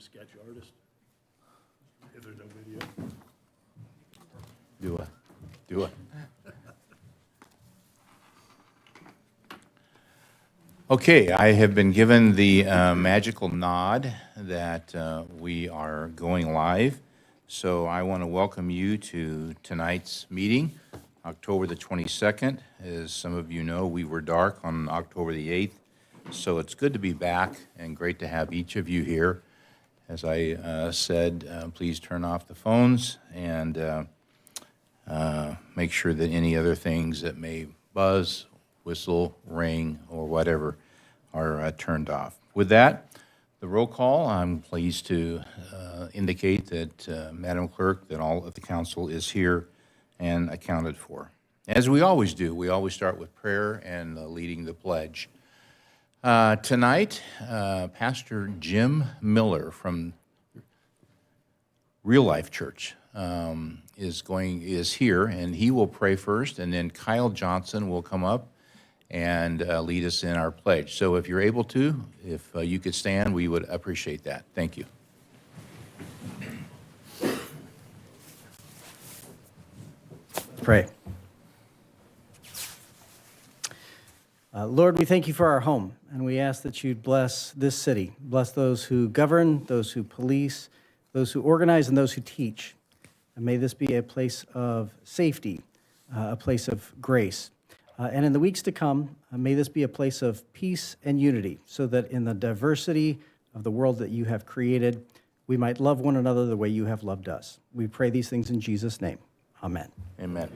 a sketch artist? If there's no video. Do it. Okay, I have been given the magical nod that we are going live. So I want to welcome you to tonight's meeting, October the 22nd. As some of you know, we were dark on October the 8th. So it's good to be back and great to have each of you here. As I said, please turn off the phones and make sure that any other things that may buzz, whistle, ring, or whatever are turned off. With that, the roll call, I'm pleased to indicate that, Madam Clerk, that all of the council is here and accounted for. As we always do, we always start with prayer and leading the pledge. Tonight, Pastor Jim Miller from Real Life Church is here, and he will pray first, and then Kyle Johnson will come up and lead us in our pledge. So if you're able to, if you could stand, we would appreciate that. Thank you. Pray. Lord, we thank you for our home, and we ask that you'd bless this city. Bless those who govern, those who police, those who organize, and those who teach. And may this be a place of safety, a place of grace. And in the weeks to come, may this be a place of peace and unity, so that in the diversity of the world that you have created, we might love one another the way you have loved us. We pray these things in Jesus' name. Amen. Amen.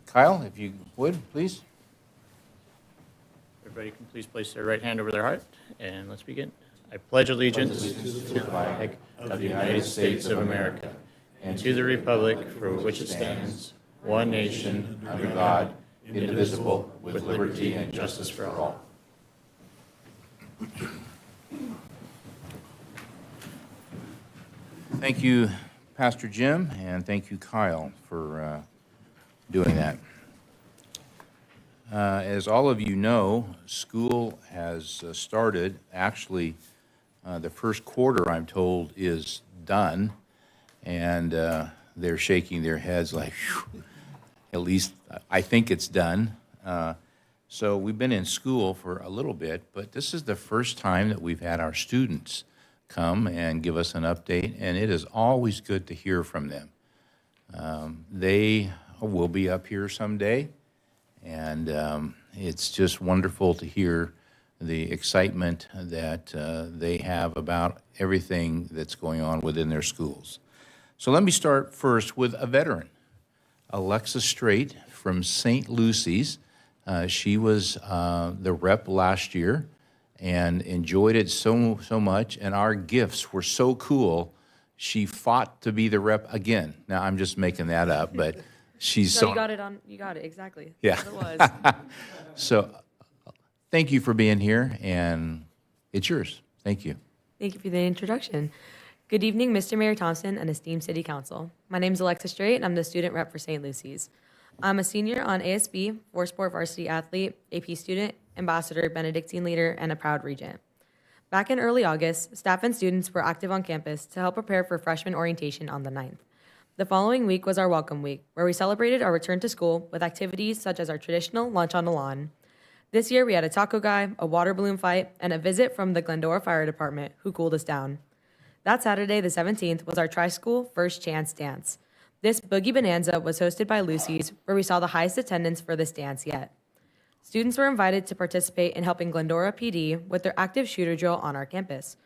Kyle, if you would, please. Everybody can please place their right hand over their heart, and let's begin. I pledge allegiance to the flag of the United States of America and to the republic for which it stands, one nation, under God, indivisible, with liberty and justice for all. Thank you, Pastor Jim, and thank you, Kyle, for doing that. As all of you know, school has started. Actually, the first quarter, I'm told, is done, and they're shaking their heads like, whew, at least I think it's done. So we've been in school for a little bit, but this is the first time that we've had our students come and give us an update, and it is always good to hear from them. They will be up here someday, and it's just wonderful to hear the excitement that they have about everything that's going on within their schools. So let me start first with a veteran, Alexa Straight from St. Lucy's. She was the rep last year and enjoyed it so much, and our gifts were so cool, she fought to be the rep again. Now, I'm just making that up, but she's No, you got it, exactly. Yeah. That's what it was. So thank you for being here, and it's yours. Thank you. Thank you for the introduction. Good evening, Mr. Mayor Thompson and esteemed City Council. My name is Alexa Straight, and I'm the student rep for St. Lucy's. I'm a senior on ASB, four-sport varsity athlete, AP student, ambassador, Benedictine leader, and a proud regent. Back in early August, staff and students were active on campus to help prepare for freshman orientation on the 9th. The following week was our welcome week, where we celebrated our return to school with activities such as our traditional lunch on the lawn. This year, we had a taco guy, a water balloon fight, and a visit from the Glendora Fire Department, who cooled us down. That Saturday, the 17th, was our tri-school First Chance Dance. This Boogie Bonanza was hosted by Lucy's, where we saw the highest attendance for this dance yet. Students were invited to participate in helping Glendora PD with their active shooter drill on our campus.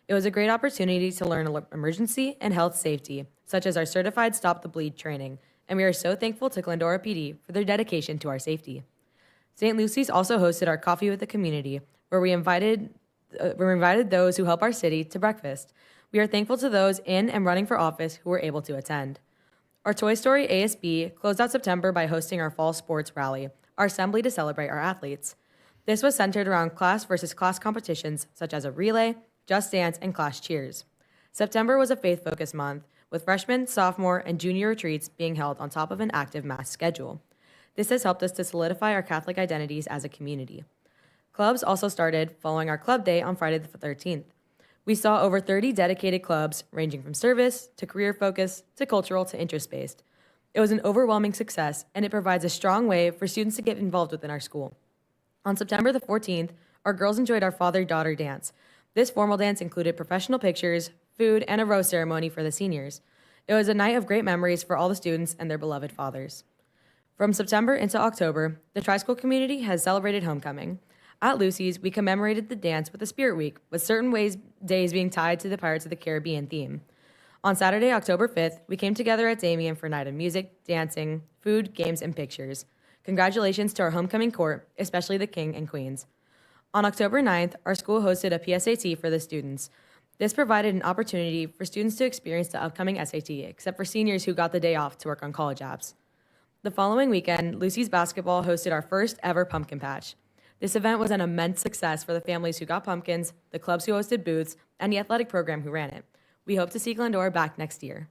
It was a great opportunity to learn emergency and health safety, such as our certified Stop the Bleed training, and we are so thankful to Glendora PD for their dedication to our safety. St. Lucy's also hosted our Coffee with the Community, where we invited those who help our city to breakfast. We are thankful to those in and running for office who were able to attend. Our Toy Story ASB closed out September by hosting our Fall Sports Rally, our assembly to celebrate our athletes. This was centered around class versus class competitions such as a relay, Just Dance, and class cheers. September was a faith-focused month, with freshman, sophomore, and junior retreats being held on top of an active mass schedule. This has helped us to solidify our Catholic identities as a community. Clubs also started following our club day on Friday the 13th. We saw over 30 dedicated clubs ranging from service to career focus to cultural to interest-based. It was an overwhelming success, and it provides a strong way for students to get involved within our school. On September the 14th, our girls enjoyed our father-daughter dance. This formal dance included professional pictures, food, and a rose ceremony for the seniors. It was a night of great memories for all the students and their beloved fathers. From September into October, the tri-school community has celebrated homecoming. At Lucy's, we commemorated the dance with a Spirit Week, with certain days being tied to the Pirates of the Caribbean theme. On Saturday, October 5th, we came together at Damien for a night of music, dancing, food, games, and pictures. Congratulations to our homecoming court, especially the King and Queens. On October 9th, our school hosted a PSAT for the students. This provided an opportunity for students to experience the upcoming SAT, except for seniors who got the day off to work on college apps. The following weekend, Lucy's Basketball hosted our first ever pumpkin patch. This event was an immense success for the families who got pumpkins, the clubs who hosted booths, and the athletic program who ran it. We hope to see Glendora back next year.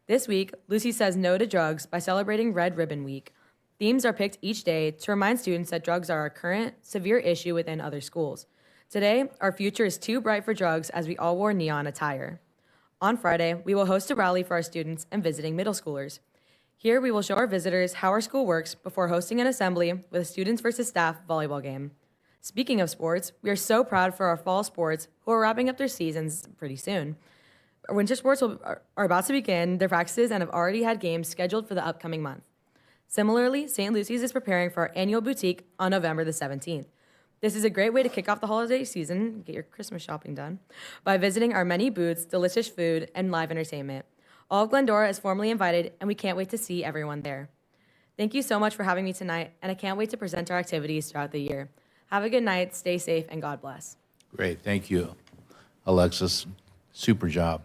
This week, Lucy says no to drugs by celebrating Red Ribbon Week. Themes are picked each day to remind students that drugs are a current, severe issue within other schools. Today, our future is too bright for drugs as we all wore neon attire. On Friday, we will host a rally for our students and visiting middle schoolers. Here, we will show our visitors how our school works before hosting an assembly with a students versus staff volleyball game. Speaking of sports, we are so proud for our fall sports who are wrapping up their seasons pretty soon. Our winter sports are about to begin their practices and have already had games scheduled for the upcoming month. Similarly, St. Lucy's is preparing for our annual boutique on November the 17th. This is a great way to kick off the holiday season, get your Christmas shopping done, by visiting our many booths, delicious food, and live entertainment. All of Glendora is formally invited, and we can't wait to see everyone there. Thank you so much for having me tonight, and I can't wait to present our activities throughout the year. Have a good night, stay safe, and God bless. Great, thank you, Alexis. Super job.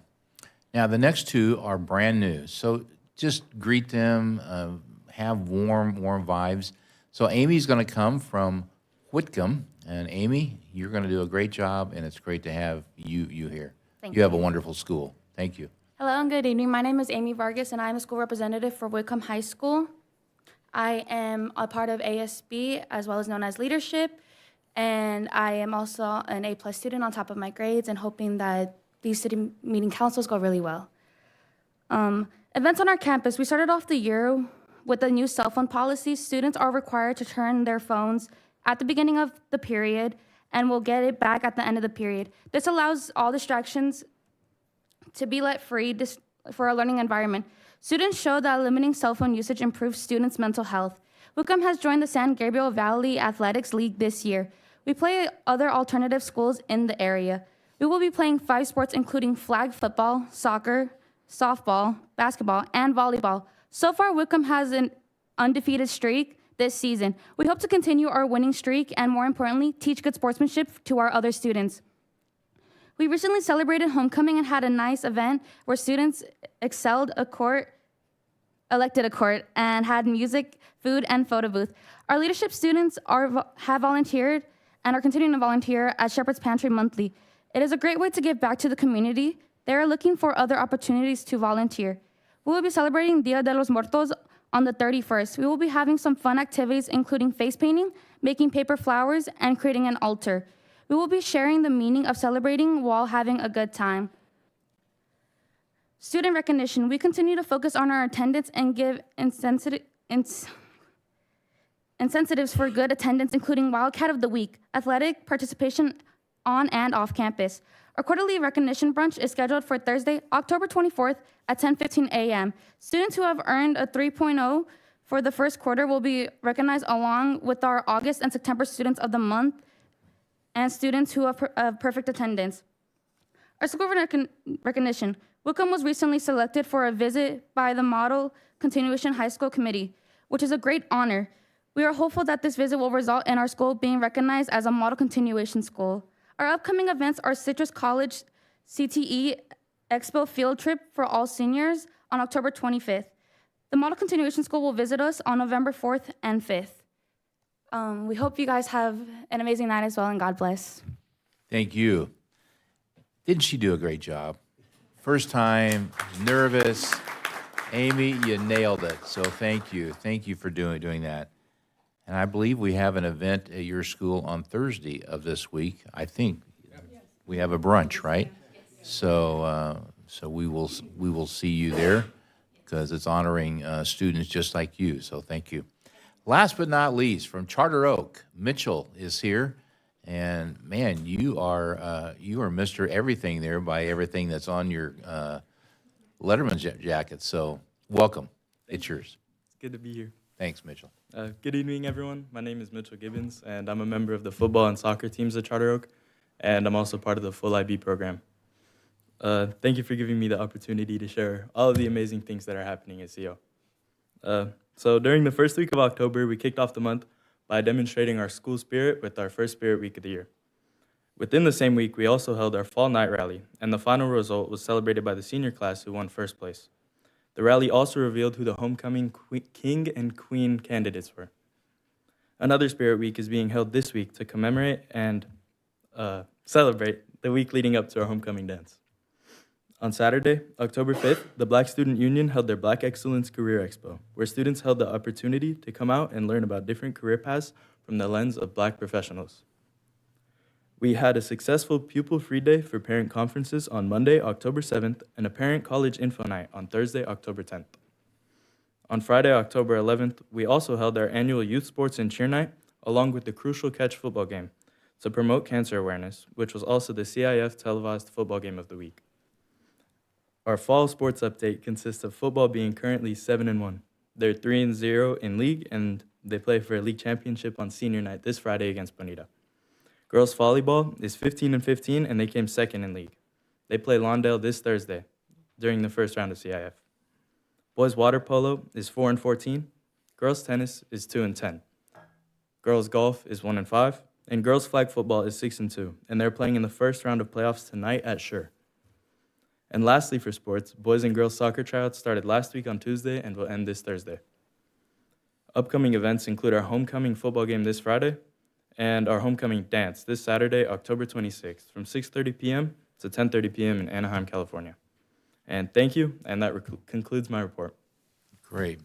Now, the next two are brand new, so just greet them, have warm vibes. So Amy's going to come from Whitcomb, and Amy, you're going to do a great job, and it's great to have you here. Thank You have a wonderful school. Thank you. Hello and good evening. My name is Amy Vargas, and I am a school representative for Whitcomb High School. I am a part of ASB, as well as known as Leadership, and I am also an A+ student on top of my grades and hoping that these city meeting councils go really well. Events on our campus. We started off the year with the new cell phone policy. Students are required to turn their phones at the beginning of the period and will get it back at the end of the period. This allows all distractions to be let free for a learning environment. Students show that limiting cell phone usage improves students' mental health. Whitcomb has joined the San Gabriel Valley Athletics League this year. We play other alternative schools in the area. We will be playing 5 sports, including flag football, soccer, softball, basketball, and volleyball. So far, Whitcomb has an undefeated streak this season. We hope to continue our winning streak and, more importantly, teach good sportsmanship to our other students. We recently celebrated homecoming and had a nice event where students elected a court, and had music, food, and photo booth. Our leadership students have volunteered and are continuing to volunteer at Shepherd's Pantry monthly. It is a great way to give back to the community. They are looking for other opportunities to volunteer. We will be celebrating Dia de los Muertos on the 31st. We will be having some fun activities, including face painting, making paper flowers, and creating an altar. We will be sharing the meaning of celebrating while having a good time. Student recognition. We continue to focus on our attendance and give incentives for good attendance, including Wildcat of the Week, athletic participation on and off campus. Our quarterly recognition brunch is scheduled for Thursday, October 24th at 10:15 a.m. Students who have earned a 3.0 for the first quarter will be recognized along with our August and September students of the month and students who have perfect attendance. Our school recognition. Whitcomb was recently selected for a visit by the Model Continuation High School Committee, which is a great honor. We are hopeful that this visit will result in our school being recognized as a model continuation school. Our upcoming events are Citrus College CTE Expo Field Trip for all seniors on October 25th. The Model Continuation School will visit us on November 4th and 5th. We hope you guys have an amazing night as well, and God bless. Thank you. Didn't she do a great job? First time, nervous. Amy, you nailed it. So thank you. Thank you for doing that. And I believe we have an event at your school on Thursday of this week, I think. we have a brunch, right? So, so we will see you there because it's honoring students just like you. So thank you. Last but not least, from Charter Oak, Mitchell is here, and man, you are Mr. Everything there by everything that's on your Letterman jacket. So welcome, it's yours. It's good to be here. Thanks, Mitchell. Good evening, everyone. My name is Mitchell Gibbons, and I'm a member of the football and soccer teams at Charter Oak, and I'm also part of the Full IB program. Thank you for giving me the opportunity to share all of the amazing things that are happening at CO. So during the first week of October, we kicked off the month by demonstrating our school spirit with our first Spirit Week of the year. Within the same week, we also held our fall night rally, and the final result was celebrated by the senior class who won first place. The rally also revealed who the homecoming king and queen candidates were. Another Spirit Week is being held this week to commemorate and celebrate the week leading up to our homecoming dance. On Saturday, October 5th, the Black Student Union held their Black Excellence Career Expo, where students held the opportunity to come out and learn about different career paths from the lens of Black professionals. We had a successful pupil-free day for parent conferences on Monday, October 7th, and a parent college info night on Thursday, October 10th. On Friday, October 11th, we also held our annual youth sports and cheer night, along with the Crucial Catch football game, to promote cancer awareness, which was also the CIF televised football game of the week. Our fall sports update consists of football being currently 7-1. They're 3-0 in league, and they play for a league championship on senior night this Friday against Bonita. Girls volleyball is 15-15, and they came second in league. They play Lawndale this Thursday during the first round of CIF. Boys water polo is 4-14. Girls tennis is 2-10. Girls golf is 1-5, and girls flag football is 6-2, and they're playing in the first round of playoffs tonight at Schur. And lastly, for sports, boys and girls soccer tryouts started last week on Tuesday and will end this Thursday. Upcoming events include our homecoming football game this Friday and our homecoming dance this Saturday, October 26th, from 6:30 p.m. to 10:30 p.m. in Anaheim, California. And thank you, and that concludes my report. Great.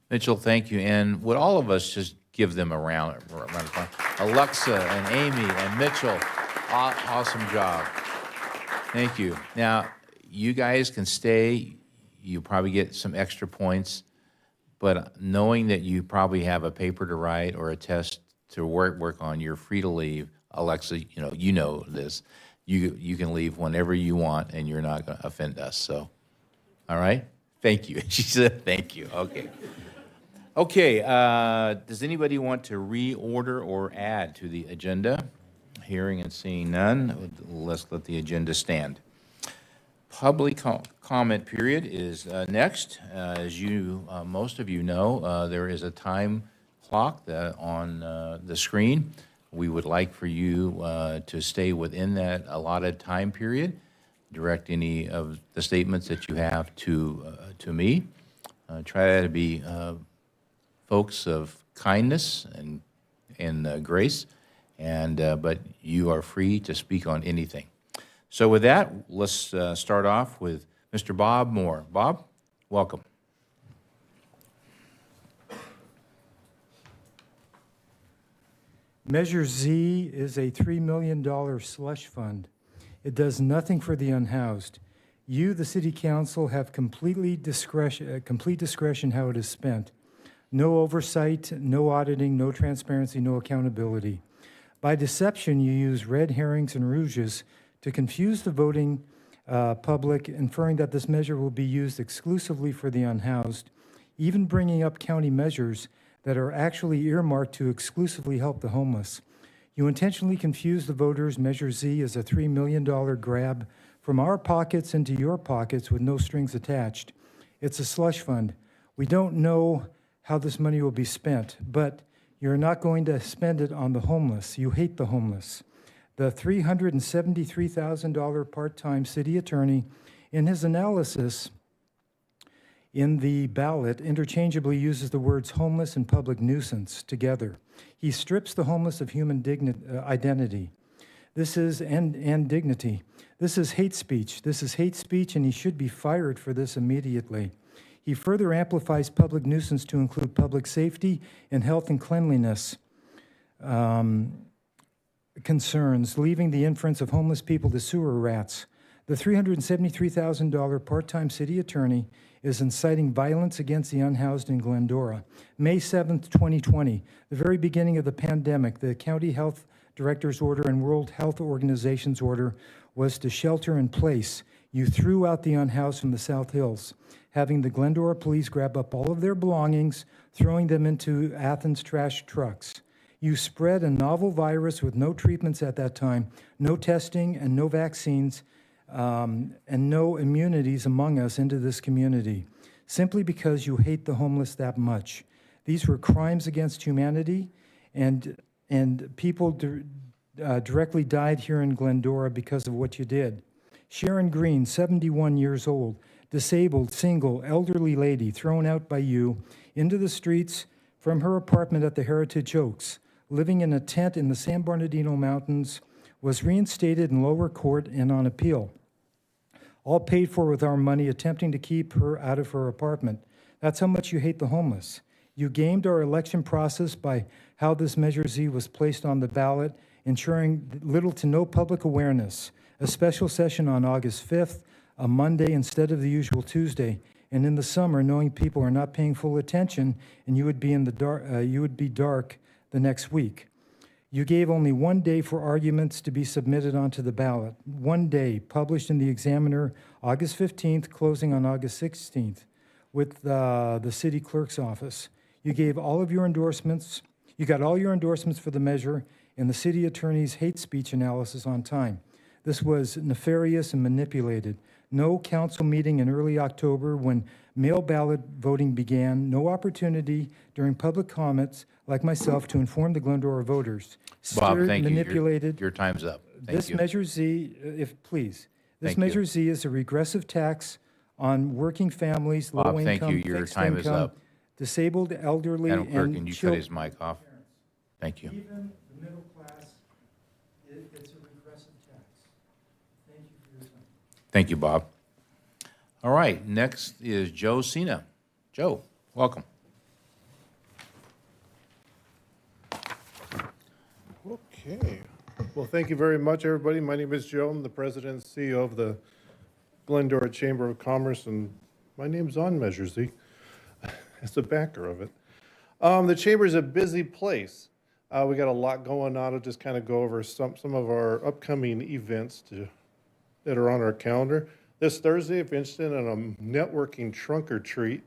Mitchell, thank you. And would all of us just give them a round of applause? Alexa and Amy and Mitchell, awesome job. Thank you. Now, you guys can stay. You probably get some extra points, but knowing that you probably have a paper to write or a test to work on, you're free to leave. Alexa, you know this. You can leave whenever you want, and you're not going to offend us. So, all right? Thank you. She said thank you. Okay. Okay, does anybody want to reorder or add to the agenda? Hearing and seeing none, let's let the agenda stand. Public comment period is next. As most of you know, there is a time clock on the screen. We would like for you to stay within that allotted time period. Direct any of the statements that you have to me. Try to be folks of kindness and grace, but you are free to speak on anything. So with that, let's start off with Mr. Bob Moore. Bob, welcome. Measure Z is a $3 million slush fund. It does nothing for the unhoused. You, the City Council, have complete discretion how it is spent. No oversight, no auditing, no transparency, no accountability. By deception, you use red herrings and rouges to confuse the voting public, inferring that this measure will be used exclusively for the unhoused, even bringing up county measures that are actually earmarked to exclusively help the homeless. You intentionally confuse the voters. Measure Z is a $3 million grab from our pockets into your pockets with no strings attached. It's a slush fund. We don't know how this money will be spent, but you're not going to spend it on the homeless. You hate the homeless. The $373,000 part-time city attorney, in his analysis in the ballot, interchangeably uses the words homeless and public nuisance together. He strips the homeless of human identity. This is and dignity. This is hate speech. This is hate speech, and he should be fired for this immediately. He further amplifies public nuisance to include public safety and health and cleanliness. concerns, leaving the inference of homeless people to sewer rats. The $373,000 part-time city attorney is inciting violence against the unhoused in Glendora. May 7th, 2020, the very beginning of the pandemic, the county health director's order and World Health Organization's order was to shelter in place. You threw out the unhoused from the South Hills, having the Glendora police grab up all of their belongings, throwing them into Athens trash trucks. You spread a novel virus with no treatments at that time, no testing and no vaccines, and no immunities among us into this community, simply because you hate the homeless that much. These were crimes against humanity, and people directly died here in Glendora because of what you did. Sharon Green, 71 years old, disabled, single, elderly lady, thrown out by you into the streets from her apartment at the Heritage Oaks, living in a tent in the San Bernardino Mountains, was reinstated in lower court and on appeal, all paid for with our money, attempting to keep her out of her apartment. That's how much you hate the homeless. You gamed our election process by how this Measure Z was placed on the ballot, ensuring little to no public awareness. A special session on August 5th, a Monday instead of the usual Tuesday, and in the summer, knowing people are not paying full attention, and you would be in the dark. You would be dark the next week. You gave only 1 day for arguments to be submitted onto the ballot. 1 day, published in the Examiner, August 15th, closing on August 16th, with the city clerk's office. You gave all of your endorsements. You got all your endorsements for the measure and the city attorney's hate speech analysis on time. This was nefarious and manipulated. No council meeting in early October when mail ballot voting began. No opportunity during public comments like myself to inform the Glendora voters. Bob, Steered, thank you. manipulated. Your time's up. Thank This you. Measure Z, if please, this Thank you. Measure Z is a regressive tax on working families, low Bob, income, thank you. Your fixed time is income, up. disabled, elderly, Madam Clerk, and can you cut children. his mic off? Thank you. Even the middle class, it's a regressive tax. Thank you for your time. Thank you, Bob. All right, next is Joe Cena. Joe, welcome. Okay. Well, thank you very much, everybody. My name is Joe. I'm the president and CEO of the Glendora Chamber of Commerce, and my name's on Measure Z. As the backer of it. The chamber is a busy place. We got a lot going on. I'll just kind of go over some of our upcoming events that are on our calendar. This Thursday, if you're interested in a networking trunk or treat,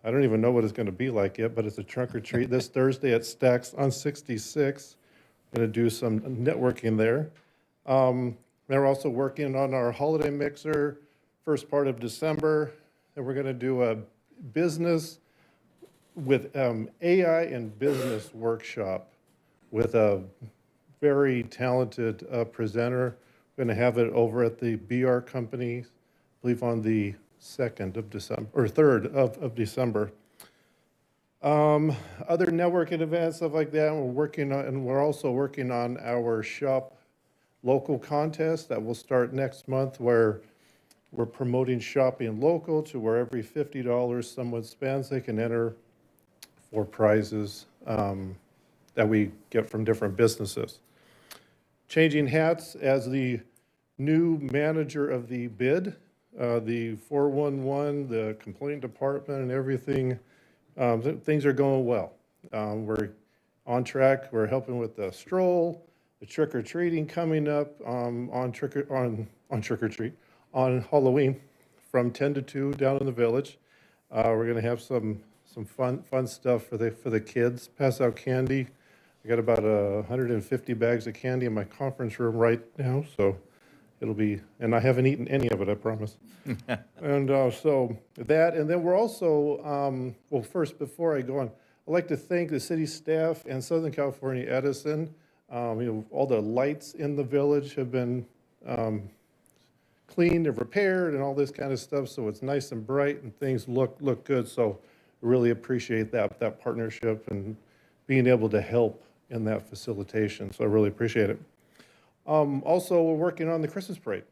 I don't even know what it's going to be like yet, but it's a trunk or treat this Thursday at Stacks on 66. Going to do some networking there. They're also working on our holiday mixer first part of December, and we're going to do a business with AI and business workshop with a very talented presenter. We're going to have it over at the BR Company, I believe on the 2nd of December, or 3rd of December. Other networking events, stuff like that, we're working on, and we're also working on our shop local contest that will start next month, where we're promoting shopping local to where every $50 someone spends, they can enter for prizes that we get from different businesses. Changing hats as the new manager of the bid, the 411, the complaint department and everything, things are going well. We're on track. We're helping with the stroll, the trick-or-treating coming up on trick-or-treat, on Halloween from 10 to 2 down in the village. We're going to have some fun stuff for the kids, pass out candy. I got about 150 bags of candy in my conference room right now, so it'll be, and I haven't eaten any of it, I promise. And so that, and then we're also, well, first, before I go on, I'd like to thank the city staff and Southern California Edison. All the lights in the village have been cleaned and repaired and all this kind of stuff, so it's nice and bright and things look good. So really appreciate that partnership and being able to help in that facilitation. So I really appreciate it. Also, we're working on the Christmas parade.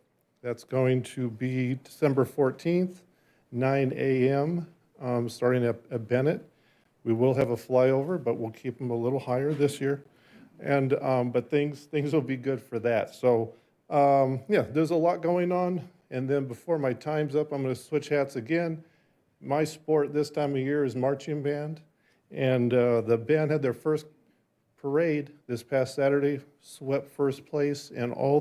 That's going to be December 14th, 9 a.m., starting at Bennett. We will have a flyover, but we'll keep them a little higher this year. And, but things will be good for that. So, yeah, there's a lot going on. And then before my time's up, I'm going to switch hats again. My sport this time of year is marching band. And the band had their first parade this past Saturday, swept first place in all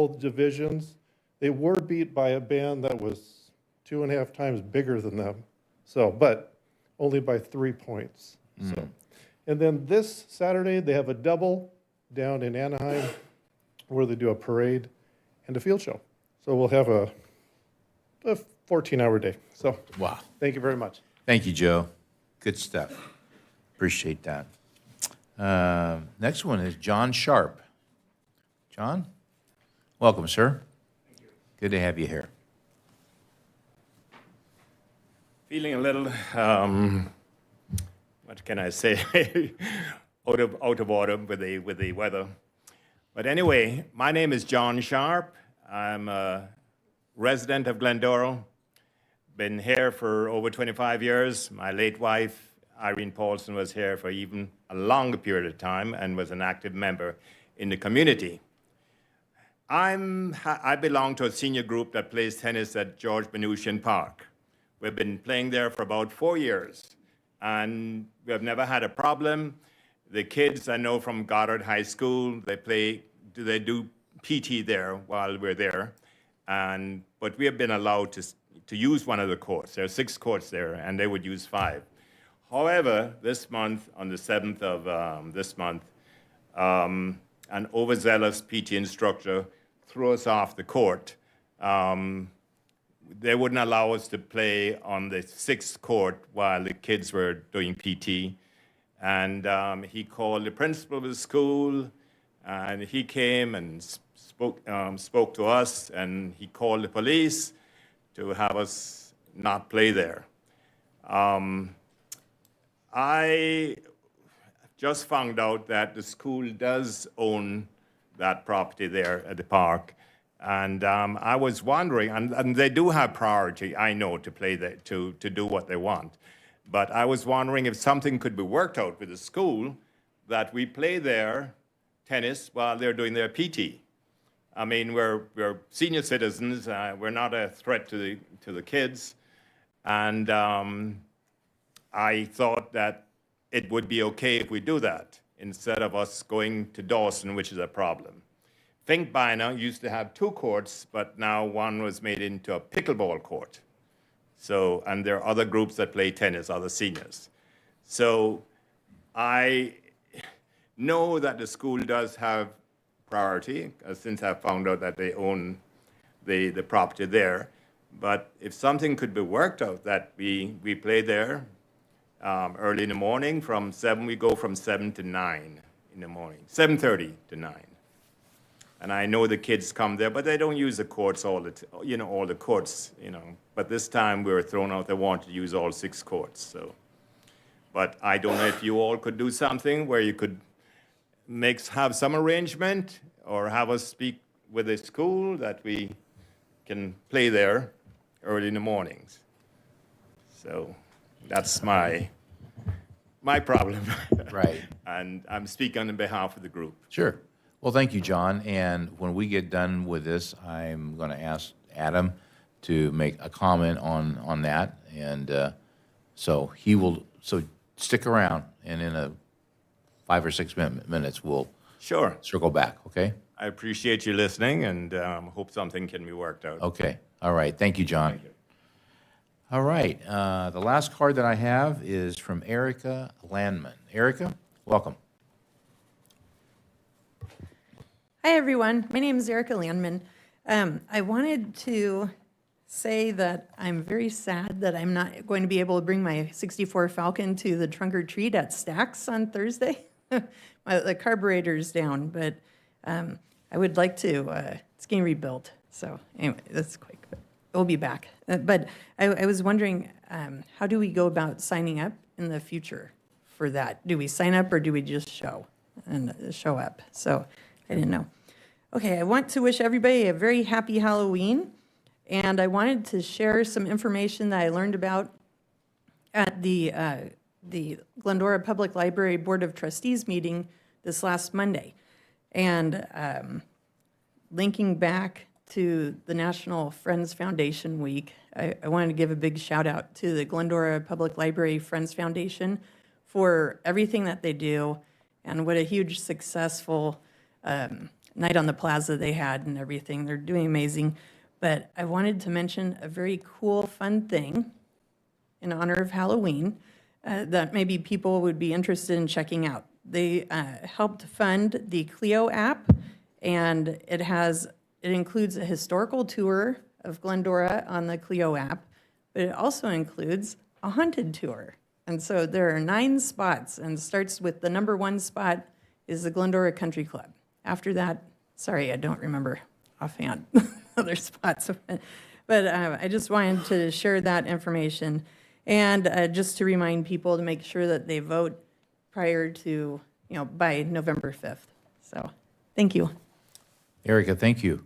divisions. They were beat by a band that was 2.5 times bigger than them. So, but only by 3 points. So, and then this Saturday, they have a double down in Anaheim where they do a parade and a field show. So we'll have a 14-hour day. So Wow. thank you very much. Thank you, Joe. Good stuff. Appreciate that. Next one is John Sharp. John? Welcome, sir. Thank you. Good to have you here. Feeling a little, what can I say, out of order with the weather. But anyway, my name is John Sharp. I'm a resident of Glendora. Been here for over 25 years. My late wife, Irene Paulson, was here for even a longer period of time and was an active member in the community. I belong to a senior group that plays tennis at George Mnuchin Park. We've been playing there for about 4 years, and we have never had a problem. The kids I know from Goddard High School, they do PT there while we're there, but we have been allowed to use one of the courts. There are 6 courts there, and they would use 5. However, this month, on the 7th of this month, an overzealous PT instructor threw us off the court. They wouldn't allow us to play on the 6th court while the kids were doing PT. And he called the principal of the school, and he came and spoke to us, and he called the police to have us not play there. I just found out that the school does own that property there at the park. And I was wondering, and they do have priority, I know, to play there, to do what they want. But I was wondering if something could be worked out with the school that we play their tennis while they're doing their PT. I mean, we're senior citizens. We're not a threat to the kids. And I thought that it would be okay if we do that instead of us going to Dawson, which is a problem. Finkbeiner used to have 2 courts, but now one was made into a pickleball court. So, and there are other groups that play tennis, other seniors. So I know that the school does have priority, since I found out that they own the property there. But if something could be worked out, that we play there early in the morning from 7, we go from 7 to 9 in the morning, 7:30 to 9. And I know the kids come there, but they don't use the courts all the courts. But this time we were thrown out. They wanted to use all 6 courts. So, but I don't know if you all could do something where you could have some arrangement or have us speak with the school that we can play there early in the mornings. So that's my problem. Right. And I'm speaking on behalf of the group. Sure. Well, thank you, John. And when we get done with this, I'm going to ask Adam to make a comment on that. And so stick around, and in 5 or 6 minutes, we'll Sure. circle back, okay? I appreciate you listening, and hope something can be worked out. Okay. All right. Thank you, John. Thank you. All right. The last card that I have is from Erica Landman. Erica, welcome. Hi, everyone. My name is Erica Landman. I wanted to say that I'm very sad that I'm not going to be able to bring my 64 Falcon to the trunk or treat at Stax on Thursday. The carburetor's down, but I would like to. It's getting rebuilt. So anyway, that's quick. But we'll be back. But I was wondering, how do we go about signing up in the future for that? Do we sign up or do we just show up? So I didn't know. Okay, I want to wish everybody a very happy Halloween, and I wanted to share some information that I learned about at the Glendora Public Library Board of Trustees meeting this last Monday. And linking back to the National Friends Foundation Week, I wanted to give a big shout out to the Glendora Public Library Friends Foundation for everything that they do, and what a huge successful night on the plaza they had and everything. They're doing amazing. But I wanted to mention a very cool, fun thing in honor of Halloween that maybe people would be interested in checking out. They helped fund the Clio app, and it includes a historical tour of Glendora on the Clio app, but it also includes a haunted tour. And so there are 9 spots, and starts with the number 1 spot is the Glendora Country Club. After that, sorry, I don't remember offhand other spots. But I just wanted to share that information, and just to remind people to make sure that they vote prior to, by November 5th. So, thank you. Erica, thank you.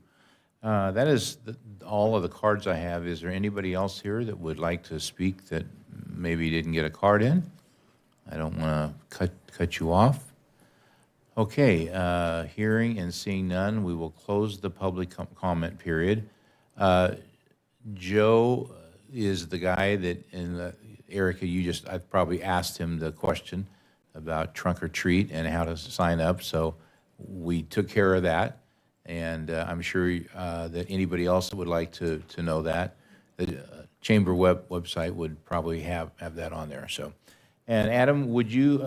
That is all of the cards I have. Is there anybody else here that would like to speak that maybe didn't get a card in? I don't want to cut you off. Okay, hearing and seeing none, we will close the public comment period. Joe is the guy that, Erica, I've probably asked him the question about trunk or treat and how to sign up, so we took care of that. And I'm sure that anybody else that would like to know that, the Chamber website would probably have that on there. So, and Adam, would you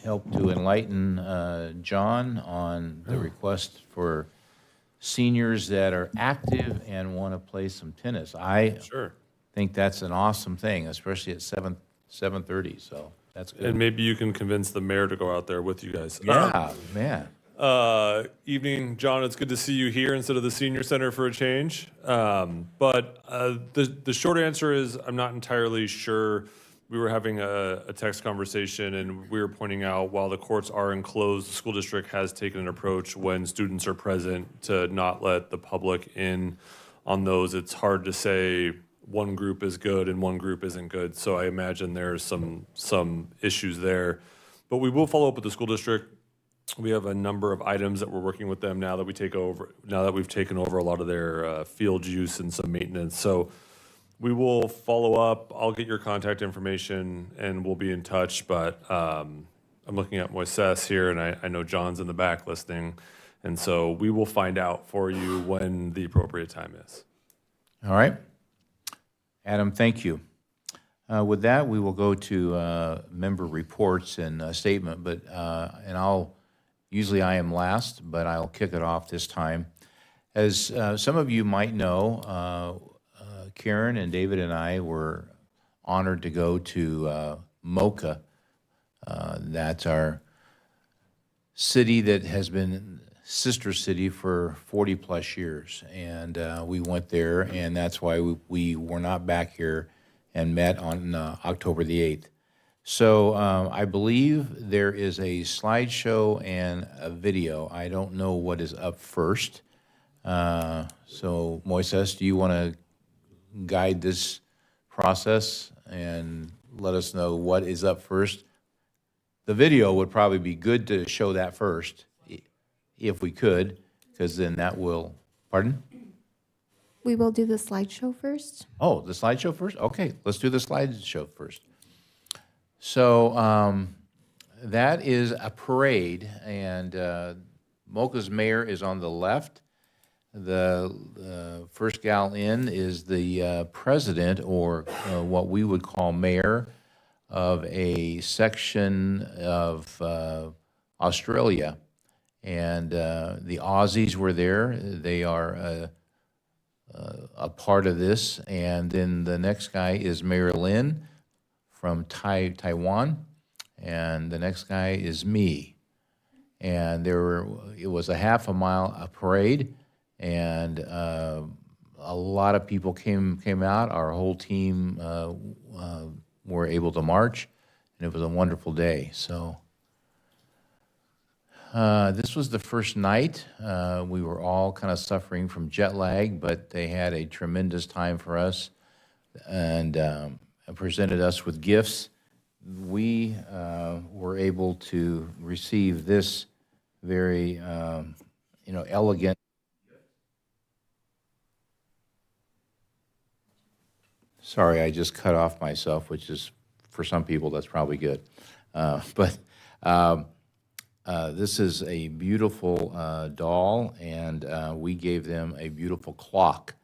help to enlighten John on the request for seniors that are active and want to play some tennis? I Sure. think that's an awesome thing, especially at 7:30. So that's good. And maybe you can convince the mayor to go out there with you guys. Yeah, man. Evening, John. It's good to see you here instead of the senior center for a change. But the short answer is I'm not entirely sure. We were having a text conversation, and we were pointing out while the courts are enclosed, the school district has taken an approach when students are present to not let the public in on those. It's hard to say one group is good and one group isn't good. So I imagine there's some issues there. But we will follow up with the school district. We have a number of items that we're working with them now that we've taken over a lot of their field use and some maintenance. So we will follow up. I'll get your contact information and we'll be in touch. But I'm looking at Moises here, and I know John's in the back listening. And so we will find out for you when the appropriate time is. All right. Adam, thank you. With that, we will go to member reports and statement, but usually I am last, but I'll kick it off this time. As some of you might know, Karen and David and I were honored to go to MOCA. That's our city that has been sister city for 40 plus years. And we went there, and that's why we were not back here and met on October the 8th. So I believe there is a slideshow and a video. I don't know what is up first. So Moises, do you want to guide this process and let us know what is up first? The video would probably be good to show that first, if we could, because then that will, pardon? We will do the slideshow first. Oh, the slideshow first? Okay, let's do the slideshow first. So that is a parade, and MOCA's mayor is on the left. The first gal in is the president, or what we would call mayor, of a section of Australia. And the Aussies were there. They are a part of this. And then the next guy is Mayor Lin from Taiwan. And the next guy is me. And it was a half a mile parade. And a lot of people came out. Our whole team were able to march. And it was a wonderful day. So this was the first night. We were all kind of suffering from jet lag, but they had a tremendous time for us and presented us with gifts. we were able to receive this very, elegant. Sorry, I just cut off myself, which is, for some people, that's probably good. But this is a beautiful doll, and we gave them a beautiful clock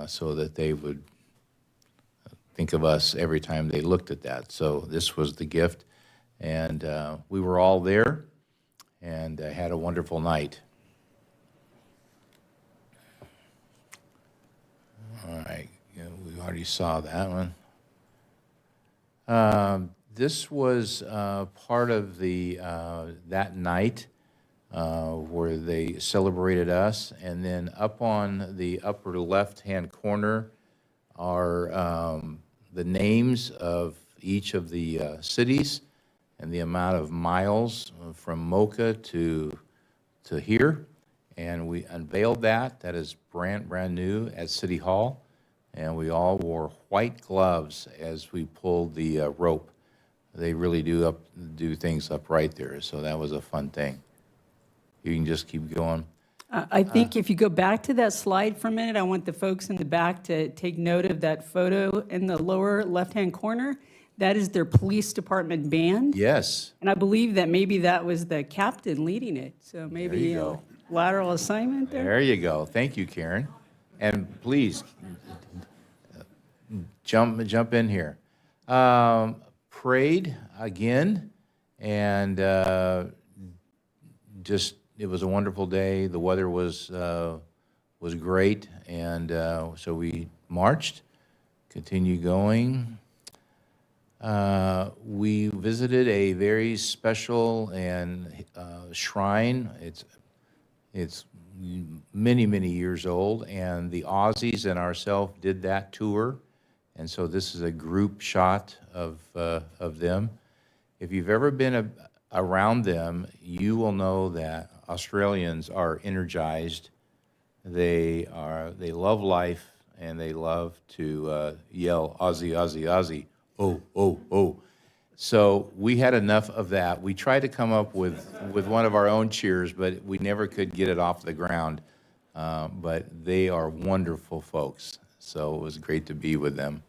so that they would think of us every time they looked at that. So this was the gift, and we were all there and had a wonderful night. All right, we already saw that one. This was part of the that night where they celebrated us, and then up on the upper left-hand corner are the names of each of the cities and the amount of miles from Mocha to here. And we unveiled that. That is brand new at City Hall. And we all wore white gloves as we pulled the rope. They really do things up right there. So that was a fun thing. You can just keep going. I think if you go back to that slide for a minute, I want the folks in the back to take note of that photo in the lower left-hand corner. That is their police department band. Yes. And I believe that maybe that was the captain leading it. So maybe you go. lateral assignment there. There you go. Thank you, Karen. And please, jump in here. Prayed again, and it was a wonderful day. The weather was great, and so we marched, continued going. We visited a very special and shrine. It's many years old, and the Aussies and ourselves did that tour, and so this is a group shot of them. If you've ever been around them, you will know that Australians are energized. They love life, and they love to yell Aussie, Aussie, Aussie, oh, oh, oh. So we had enough of that. We tried to come up with one of our own cheers, but we never could get it off the ground. But they are wonderful folks, so it was great to be with them.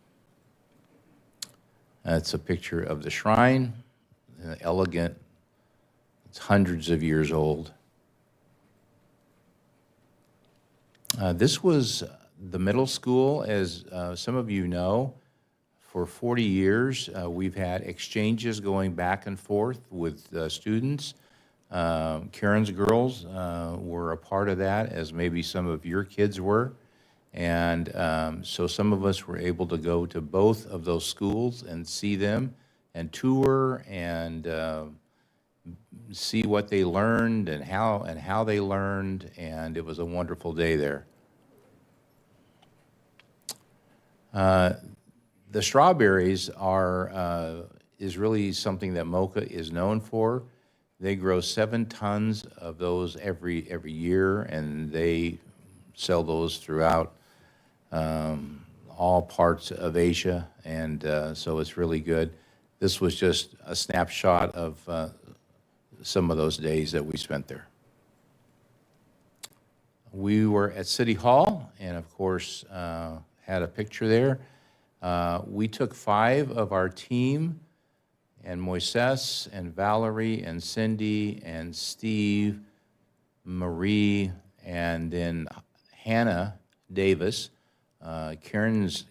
That's a picture of the shrine, elegant. It's hundreds of years old. This was the middle school, as some of you know. For 40 years, we've had exchanges going back and forth with students. Karen's girls were a part of that, as maybe some of your kids were. And so some of us were able to go to both of those schools and see them and tour and see what they learned and how they learned, and it was a wonderful day there. The strawberries is really something that Mocha is known for. They grow 7 tons of those every year, and they sell those throughout all parts of Asia, and so it's really good. This was just a snapshot of some of those days that we spent there. We were at City Hall, and of course, had a picture there. We took 5 of our team, and Moises and Valerie and Cindy and Steve, Marie, and then Hannah Davis, Karen's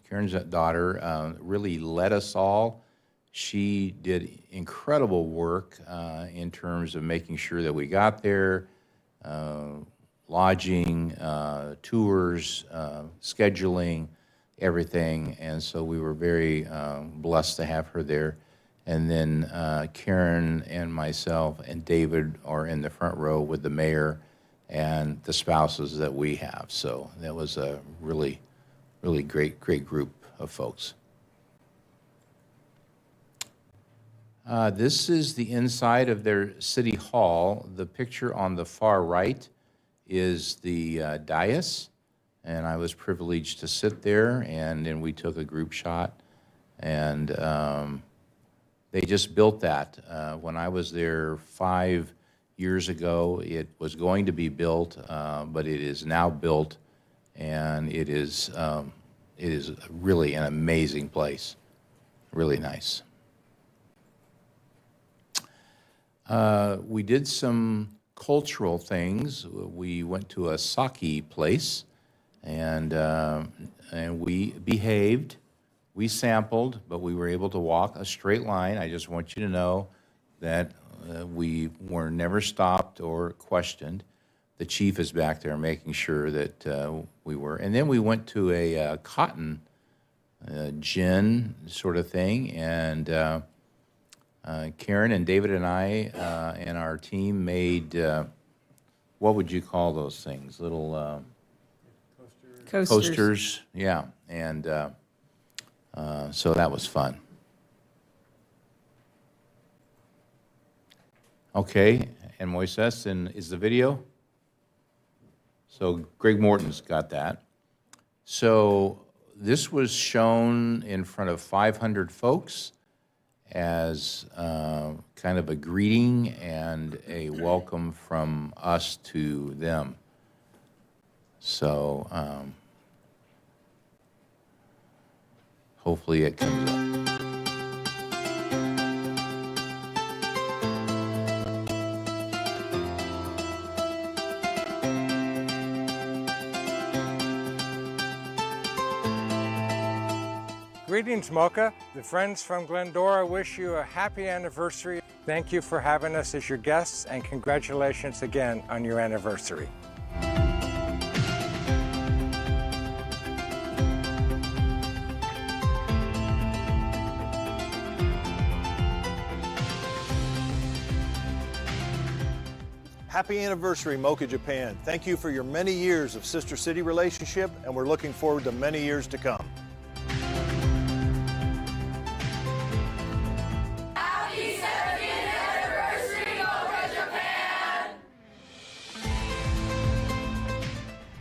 daughter, really led us all. She did incredible work in terms of making sure that we got there, lodging, tours, scheduling, everything, and so we were very blessed to have her there. And then Karen and myself and David are in the front row with the mayor and the spouses that we have. So that was a really great group of folks. This is the inside of their city hall. The picture on the far right is the dais, and I was privileged to sit there, and then we took a group shot, and They just built that. When I was there 5 years ago, it was going to be built, but it is now built, and it is really an amazing place. Really nice. We did some cultural things. We went to a sake place, and we behaved. We sampled, but we were able to walk a straight line. I just want you to know that we were never stopped or questioned. The chief is back there making sure that we were. And then we went to a cotton gin sort of thing, and Karen and David and I and our team made, what would you call those things? Little coasters. Yeah, and so that was fun. Okay, and Moises, and is the video? So Greg Morton's got that. So this was shown in front of 500 folks as kind of a greeting and a welcome from us to them. So hopefully it comes up. Greetings, Mocha. The friends from Glendora wish you a happy anniversary. Thank you for having us as your guests, and congratulations again on your anniversary. Happy anniversary, Mocha Japan. Thank you for your many years of sister city relationship, and we're looking forward to many years to come.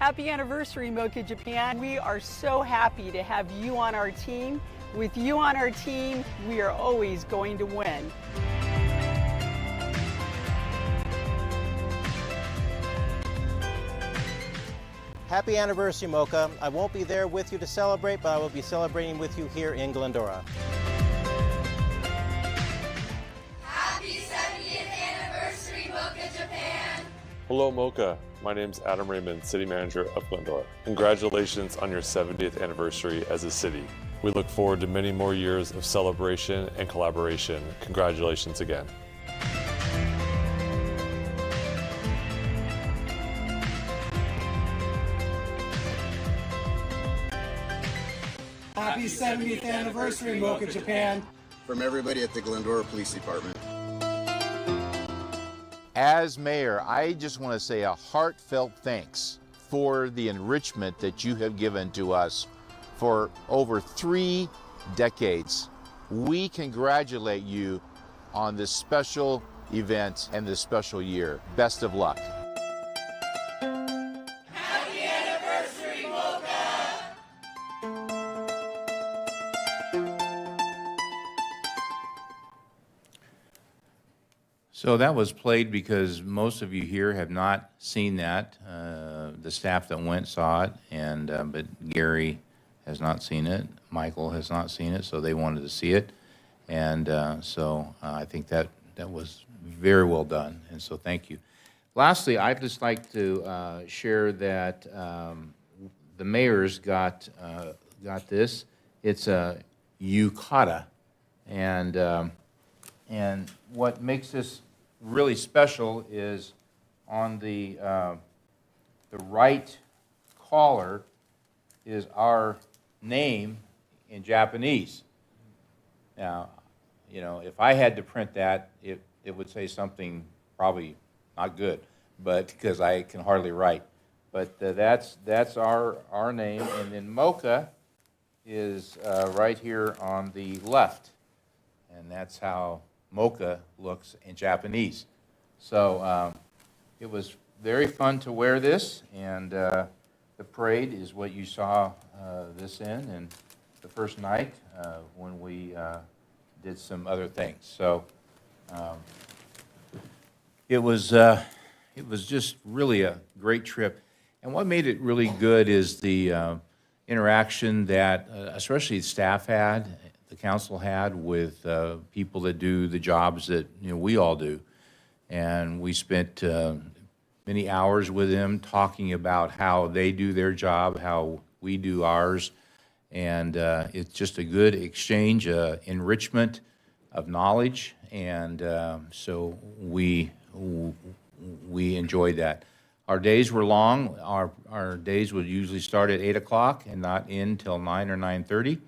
Happy anniversary, Mocha Japan. We are so happy to have you on our team. With you on our team, we are always going to win. Happy anniversary, Mocha. I won't be there with you to celebrate, but I will be celebrating with you here in Glendora. Happy 70th anniversary, Mocha Japan! Hello, Mocha. My name's Adam Raymond, City Manager of Glendora. Congratulations on your 70th anniversary as a city. We look forward to many more years of celebration and collaboration. Congratulations again. Happy 70th anniversary, Mocha Japan. From everybody at the Glendora Police Department. As mayor, I just want to say a heartfelt thanks for the enrichment that you have given to us for over 3 decades. We congratulate you on this special event and this special year. Best of luck. Happy anniversary, Mocha! So that was played because most of you here have not seen that. The staff that went saw it, and but Gary has not seen it. Michael has not seen it, so they wanted to see it. And so I think that was very well done, and so thank you. Lastly, I'd just like to share that the mayor's got this. It's a yukata, and what makes this really special is on the right collar is our name in Japanese. Now, you know, if I had to print that, it would say something probably not good, but because I can hardly write. But that's our name, and then Mocha is right here on the left, and that's how Mocha looks in Japanese. So it was very fun to wear this, and the parade is what you saw this in, and the first night when we did some other things. So it was just really a great trip. And what made it really good is the interaction that especially staff had, the council had with people that do the jobs that we all do. And we spent many hours with them talking about how they do their job, how we do ours. And it's just a good exchange, enrichment of knowledge. And so we enjoyed that. Our days were long. Our days would usually start at 8 o'clock and not end till 9 or 9:30.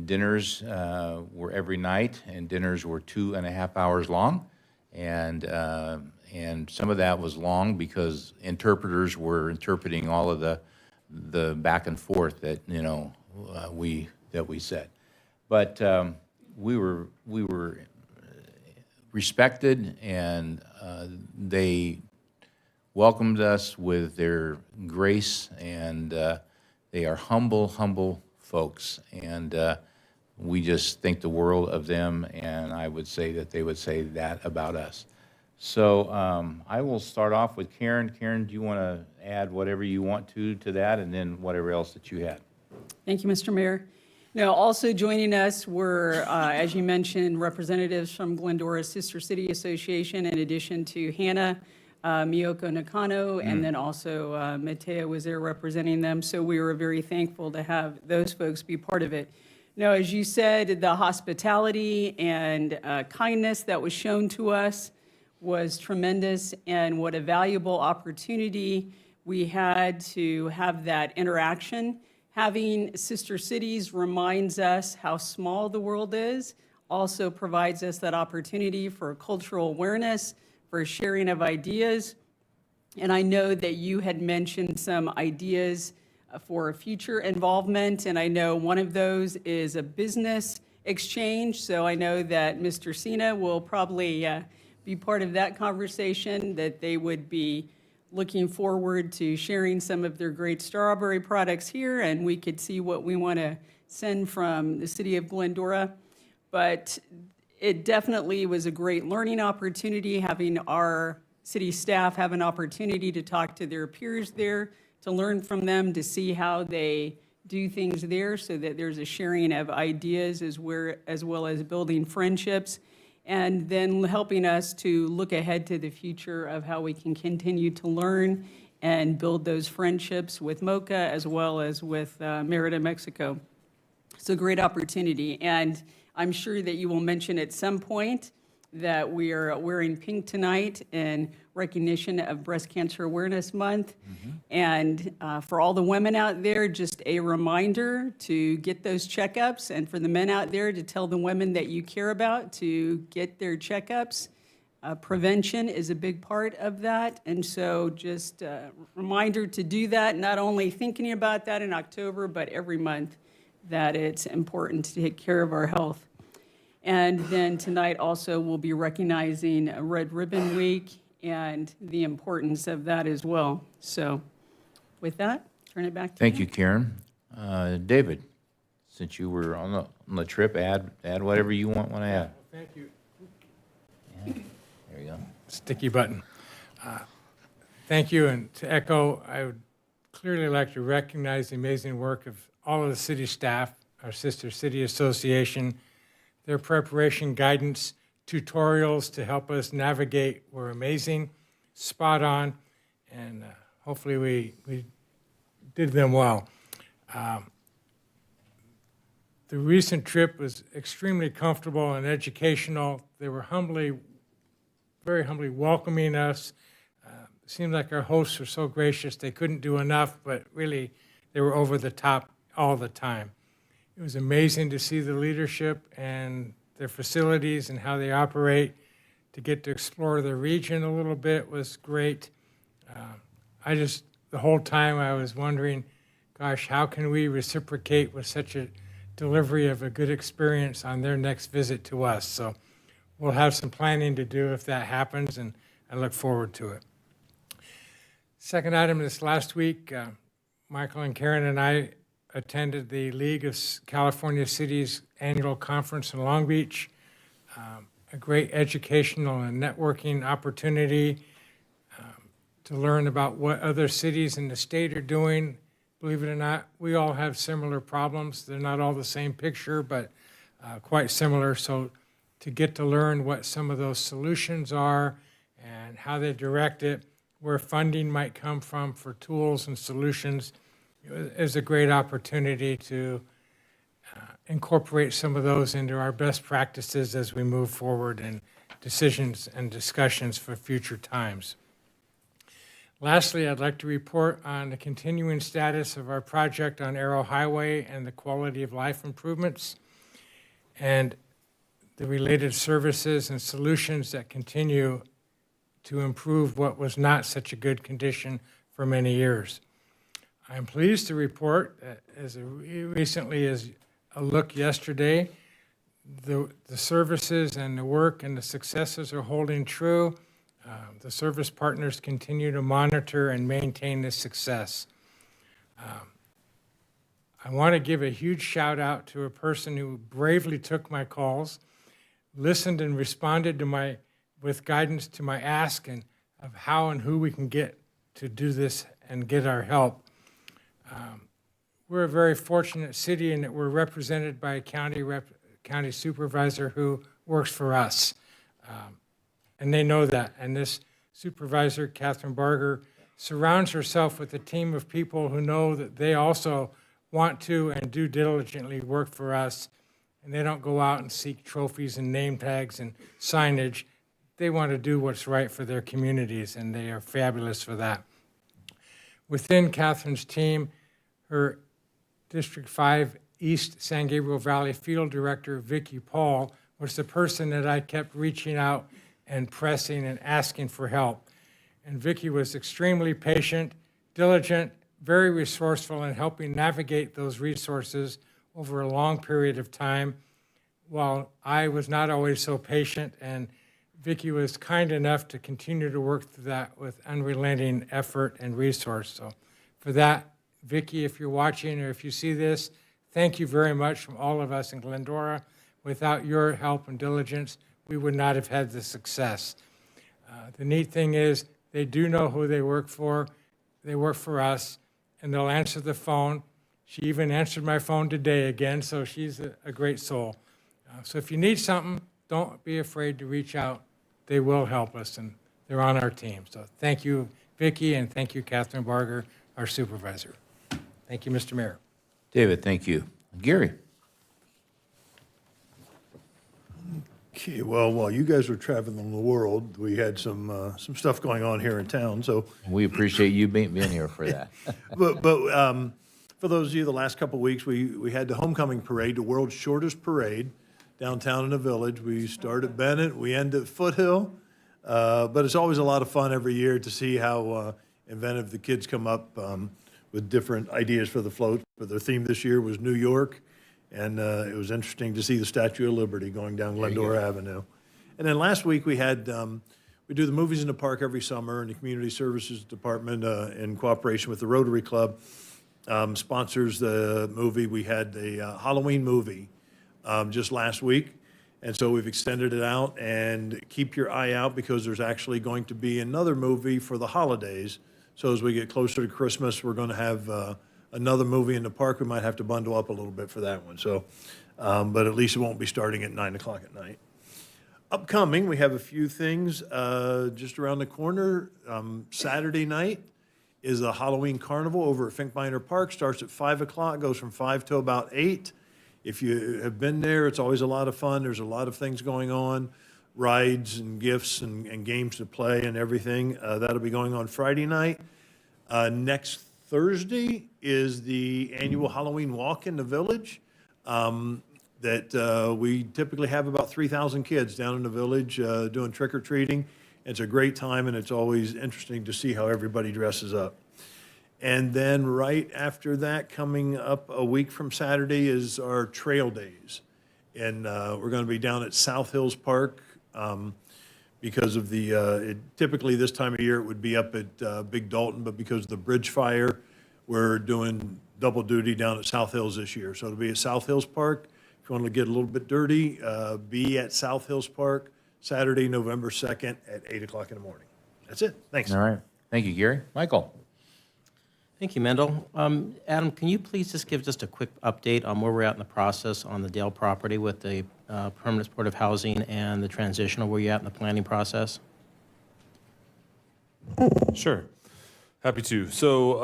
Dinners were every night, and dinners were 2.5 hours long. And some of that was long because interpreters were interpreting all of the back and forth that we said. But we were respected, and they welcomed us with their grace, and they are humble folks, and we just think the world of them, and I would say that they would say that about us. So I will start off with Karen. Karen, do you want to add whatever you want to that, and then whatever else that you had? Thank you, Mr. Mayor. Now, also joining us were, as you mentioned, representatives from Glendora Sister City Association, in addition to Hannah, Miyoko Nakano, and then also Mateo was there representing them. So we were very thankful to have those folks be part of it. Now, as you said, the hospitality and kindness that was shown to us was tremendous, and what a valuable opportunity we had to have that interaction. Having sister cities reminds us how small the world is, also provides us that opportunity for cultural awareness, for sharing of ideas. And I know that you had mentioned some ideas for future involvement, and I know one of those is a business exchange. So I know that Mr. Sina will probably be part of that conversation, that they would be looking forward to sharing some of their great strawberry products here, and we could see what we want to send from the city of Glendora. But it definitely was a great learning opportunity, having our city staff have an opportunity to talk to their peers there, to learn from them, to see how they do things there, so that there's a sharing of ideas as well as building friendships, and then helping us to look ahead to the future of how we can continue to learn and build those friendships with MOCA as well as with Merida, Mexico. It's a great opportunity, and I'm sure that you will mention at some point that we are wearing pink tonight in recognition of Breast Cancer Awareness Month. And for all the women out there, just a reminder to get those checkups, and for the men out there to tell the women that you care about to get their checkups. Prevention is a big part of that, and so just a reminder to do that, not only thinking about that in October, but every month, that it's important to take care of our health. And then tonight also we'll be recognizing Red Ribbon Week and the importance of that as well. So with that, turn it back to you. Thank you, Karen. David, since you were on the trip, add whatever you want to add. Thank you. Yeah, there you go. Sticky button. Thank you, and to echo, I would clearly like to recognize the amazing work of all of the city staff, our Sister City Association. Their preparation, guidance, tutorials to help us navigate were amazing, spot on, and hopefully we did them well. The recent trip was extremely comfortable and educational. They were very humbly welcoming us. It seemed like our hosts were so gracious, they couldn't do enough, but really they were over the top all the time. It was amazing to see the leadership and their facilities and how they operate. To get to explore the region a little bit was great. The whole time I was wondering, gosh, how can we reciprocate with such a delivery of a good experience on their next visit to us? So we'll have some planning to do if that happens, and I look forward to it. Second item, this last week, Michael and Karen and I attended the League of California Cities annual conference in Long Beach. a great educational and networking opportunity to learn about what other cities in the state are doing. Believe it or not, we all have similar problems. They're not all the same picture, but quite similar. So to get to learn what some of those solutions are and how they direct it, where funding might come from for tools and solutions, is a great opportunity to incorporate some of those into our best practices as we move forward in decisions and discussions for future times. Lastly, I'd like to report on the continuing status of our project on Arrow Highway and the quality of life improvements and the related services and solutions that continue to improve what was not such a good condition for many years. I'm pleased to report that as recently as a look yesterday, the services and the work and the successes are holding true. The service partners continue to monitor and maintain this success. I want to give a huge shout out to a person who bravely took my calls, listened and responded to with guidance to my ask and of how and who we can get to do this and get our help. We're a very fortunate city in that we're represented by a county supervisor who works for us. And they know that. And this supervisor, Catherine Barger, surrounds herself with a team of people who know that they also want to and do diligently work for us. And they don't go out and seek trophies and name tags and signage. They want to do what's right for their communities, and they are fabulous for that. Within Catherine's team, her District 5 East San Gabriel Valley Field Director, Vicki Paul, was the person that I kept reaching out and pressing and asking for help. And Vicki was extremely patient, diligent, very resourceful in helping navigate those resources over a long period of time, while I was not always so patient, and Vicki was kind enough to continue to work through that with unrelenting effort and resource. So for that, Vicki, if you're watching or if you see this, thank you very much from all of us in Glendora. Without your help and diligence, we would not have had the success. The neat thing is they do know who they work for. They work for us, and they'll answer the phone. She even answered my phone today again, so she's a great soul. So if you need something, don't be afraid to reach out. They will help us, and they're on our team. So thank you, Vicki, and thank you, Catherine Barger, our supervisor. Thank you, Mr. Mayor. David, thank you. Gary? Okay, well, while you guys were traveling the world, we had some stuff going on here in town, so. We appreciate you being here for that. But for those of you, the last couple of weeks, we had the homecoming parade, the world's shortest parade downtown in the village. We start at Bennett, we end at Foothill, but it's always a lot of fun every year to see how inventive the kids come up with different ideas for the float. But their theme this year was New York, and it was interesting to see the Statue of Liberty going down Glendora Avenue. And then last week we had, we do the Movies in the Park every summer, and the Community Services Department, in cooperation with the Rotary Club, sponsors the movie. We had the Halloween movie just last week, and so we've extended it out, and keep your eye out because there's actually going to be another movie for the holidays. So as we get closer to Christmas, we're going to have another movie in the park. We might have to bundle up a little bit for that one. So, but at least it won't be starting at 9 o'clock at night. Upcoming, we have a few things just around the corner. Saturday night is the Halloween Carnival over at Finkbeiner Park. Starts at 5 o'clock, goes from 5 to about 8. If you have been there, it's always a lot of fun. There's a lot of things going on, rides and gifts and games to play and everything. That'll be going on Friday night. Next Thursday is the annual Halloween walk in the village that we typically have about 3,000 kids down in the village doing trick-or-treating. It's a great time, and it's always interesting to see how everybody dresses up. And then right after that, coming up a week from Saturday, is our Trail Days. And we're going to be down at South Hills Park because of the, typically this time of year it would be up at Big Dalton, but because of the bridge fire, we're doing double duty down at South Hills this year. So it'll be at South Hills Park. If going to get a little bit dirty, be at South Hills Park Saturday, November 2nd at 8 o'clock in the morning. That's it. Thanks. All right. Thank you, Gary. Michael? Thank you, Mendel. Adam, can you please just give just a quick update on where we're at in the process on the Dale property with the permanent supportive housing and the transitional, where you're at in the planning process? Sure. Happy to. So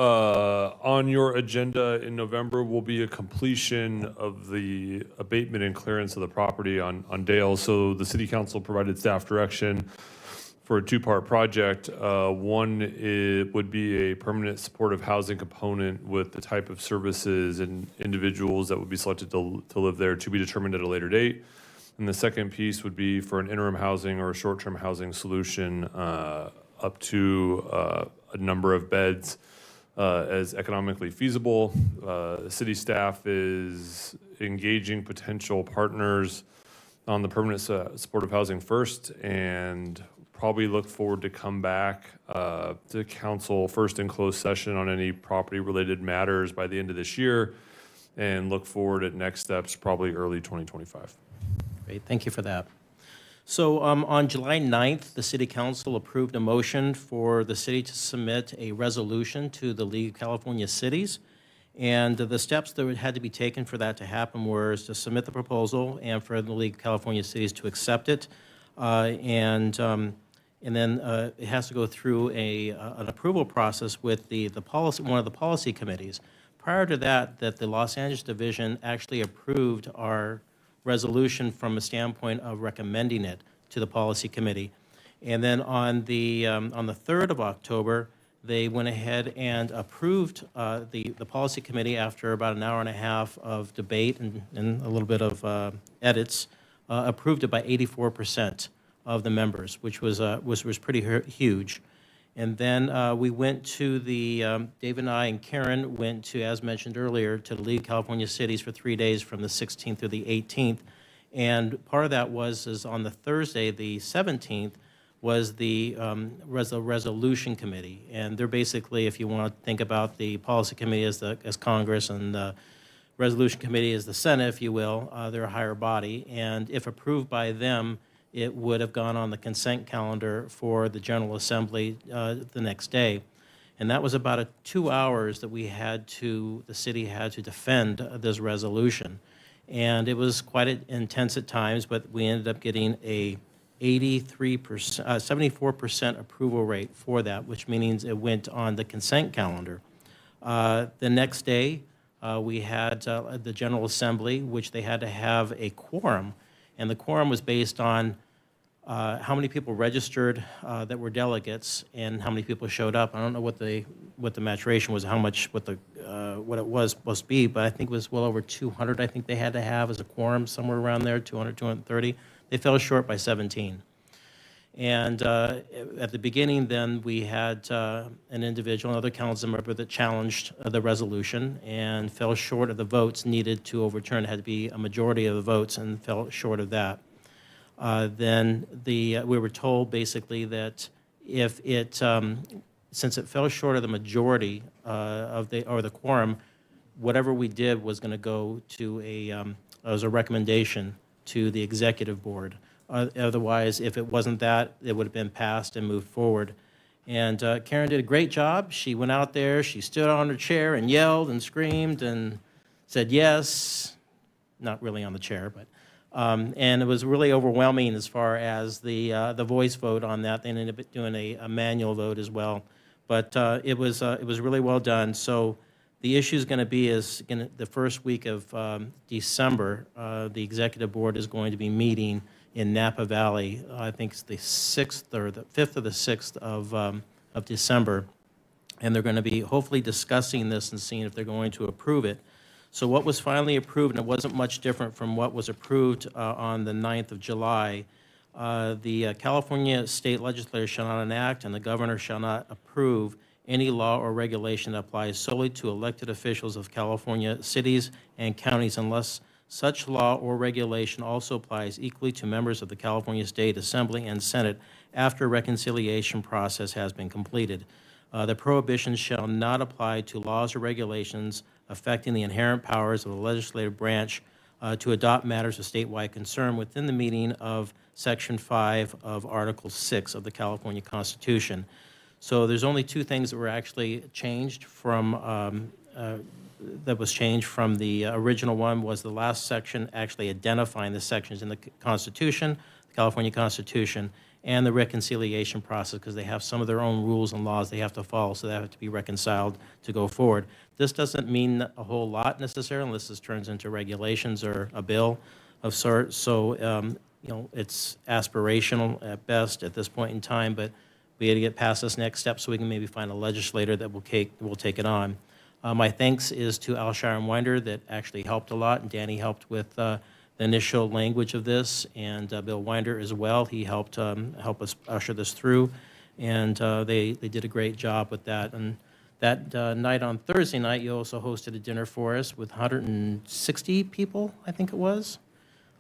on your agenda in November will be a completion of the abatement and clearance of the property on Dale. So the city council provided staff direction for a two-part project. One would be a permanent supportive housing component with the type of services and individuals that would be selected to live there to be determined at a later date. And the second piece would be for an interim housing or a short-term housing solution up to a number of beds as economically feasible. The city staff is engaging potential partners on the permanent supportive housing first, and probably look forward to come back to council first in closed session on any property-related matters by the end of this year, and look forward at next steps probably early 2025. Great, thank you for that. So on July 9th, the City Council approved a motion for the city to submit a resolution to the League of California Cities. And the steps that had to be taken for that to happen were to submit the proposal and for the League of California Cities to accept it. And then it has to go through an approval process with the policy, one of the policy committees. Prior to that, the Los Angeles Division actually approved our resolution from a standpoint of recommending it to the policy committee. And then on the 3rd of October, they went ahead and approved the policy committee after about an hour and a half of debate and a little bit of edits, approved it by 84% of the members, which was pretty huge. And then we went to Dave and I and Karen went to, as mentioned earlier, to the League of California Cities for 3 days from the 16th through the 18th. And part of that is on the Thursday, the 17th, was the resolution committee. And they're basically, if you want to think about the policy committee as Congress and the resolution committee as the Senate, if you will, they're a higher body. And if approved by them, it would have gone on the consent calendar for the General Assembly the next day. And that was about 2 hours that the city had to defend this resolution. And it was quite intense at times, but we ended up getting a 74% approval rate for that, which means it went on the consent calendar. The next day, we had the General Assembly, which they had to have a quorum, and the quorum was based on how many people registered that were delegates and how many people showed up. I don't know what the maturation was, what it was supposed to be, but I think it was well over 200. I think they had to have as a quorum, somewhere around there, 200, 230. They fell short by 17. And at the beginning, then we had an individual, another council member that challenged the resolution and fell short of the votes needed to overturn. It had to be a majority of the votes and fell short of that. Then we were told basically that if since it fell short of the majority of the quorum, whatever we did was going to go to as a recommendation to the executive board. Otherwise, if it wasn't that, it would have been passed and moved forward. And Karen did a great job. She went out there, she stood on her chair and yelled and screamed and said yes, not really on the chair, but and it was really overwhelming as far as the voice vote on that. They ended up doing a manual vote as well, but it was really well done. So the issue is going to be the first week of December. The executive board is going to be meeting in Napa Valley. I think it's the 6th or the 5th or the 6th of December, and they're going to be hopefully discussing this and seeing if they're going to approve it. So what was finally approved, and it wasn't much different from what was approved on the 9th of July, the California State Legislature shall not enact and the governor shall not approve any law or regulation that applies solely to elected officials of California cities and counties unless such law or regulation also applies equally to members of the California State Assembly and Senate after a reconciliation process has been completed. The prohibitions shall not apply to laws or regulations affecting the inherent powers of the legislative branch to adopt matters of statewide concern within the meaning of Section 5 of Article 6 of the California Constitution. So there's only two things that were actually changed from, the original one was the last section actually identifying the sections in the Constitution, the California Constitution, and the reconciliation process, because they have some of their own rules and laws they have to follow, so they have to be reconciled to go forward. This doesn't mean a whole lot necessarily, unless this turns into regulations or a bill of sorts. So, it's aspirational at best at this point in time, but we had to get past this next step so we can maybe find a legislator that will take it on. My thanks is to Al Winder that actually helped a lot, and Danny helped with the initial language of this, and Bill Winder as well. He helped help us usher this through, and they did a great job with that. And that night on Thursday night, you also hosted a dinner for us with 160 people, I think it was.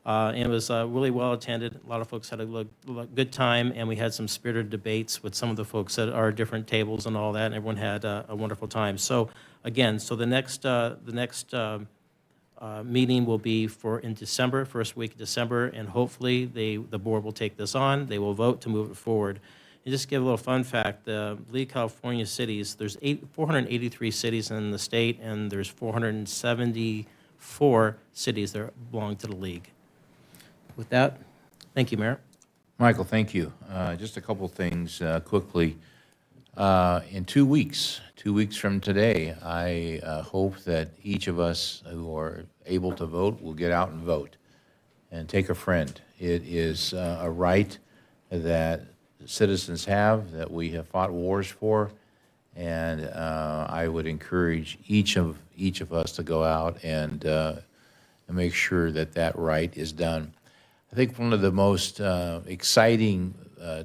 And it was really well attended. A lot of folks had a good time, and we had some spirited debates with some of the folks at our different tables and all that, and everyone had a wonderful time. So again, the next meeting will be in December, first week of December, and hopefully the board will take this on. They will vote to move it forward. And just to give a little fun fact, the League of California Cities, there's 483 cities in the state, and there's 474 cities that belong to the league. With that, thank you, Mayor. Michael, thank you. Just a couple things quickly. In 2 weeks from today, I hope that each of us who are able to vote will get out and vote and take a friend. It is a right that citizens have, that we have fought wars for, and I would encourage each of us to go out and make sure that right is done. I think one of the most exciting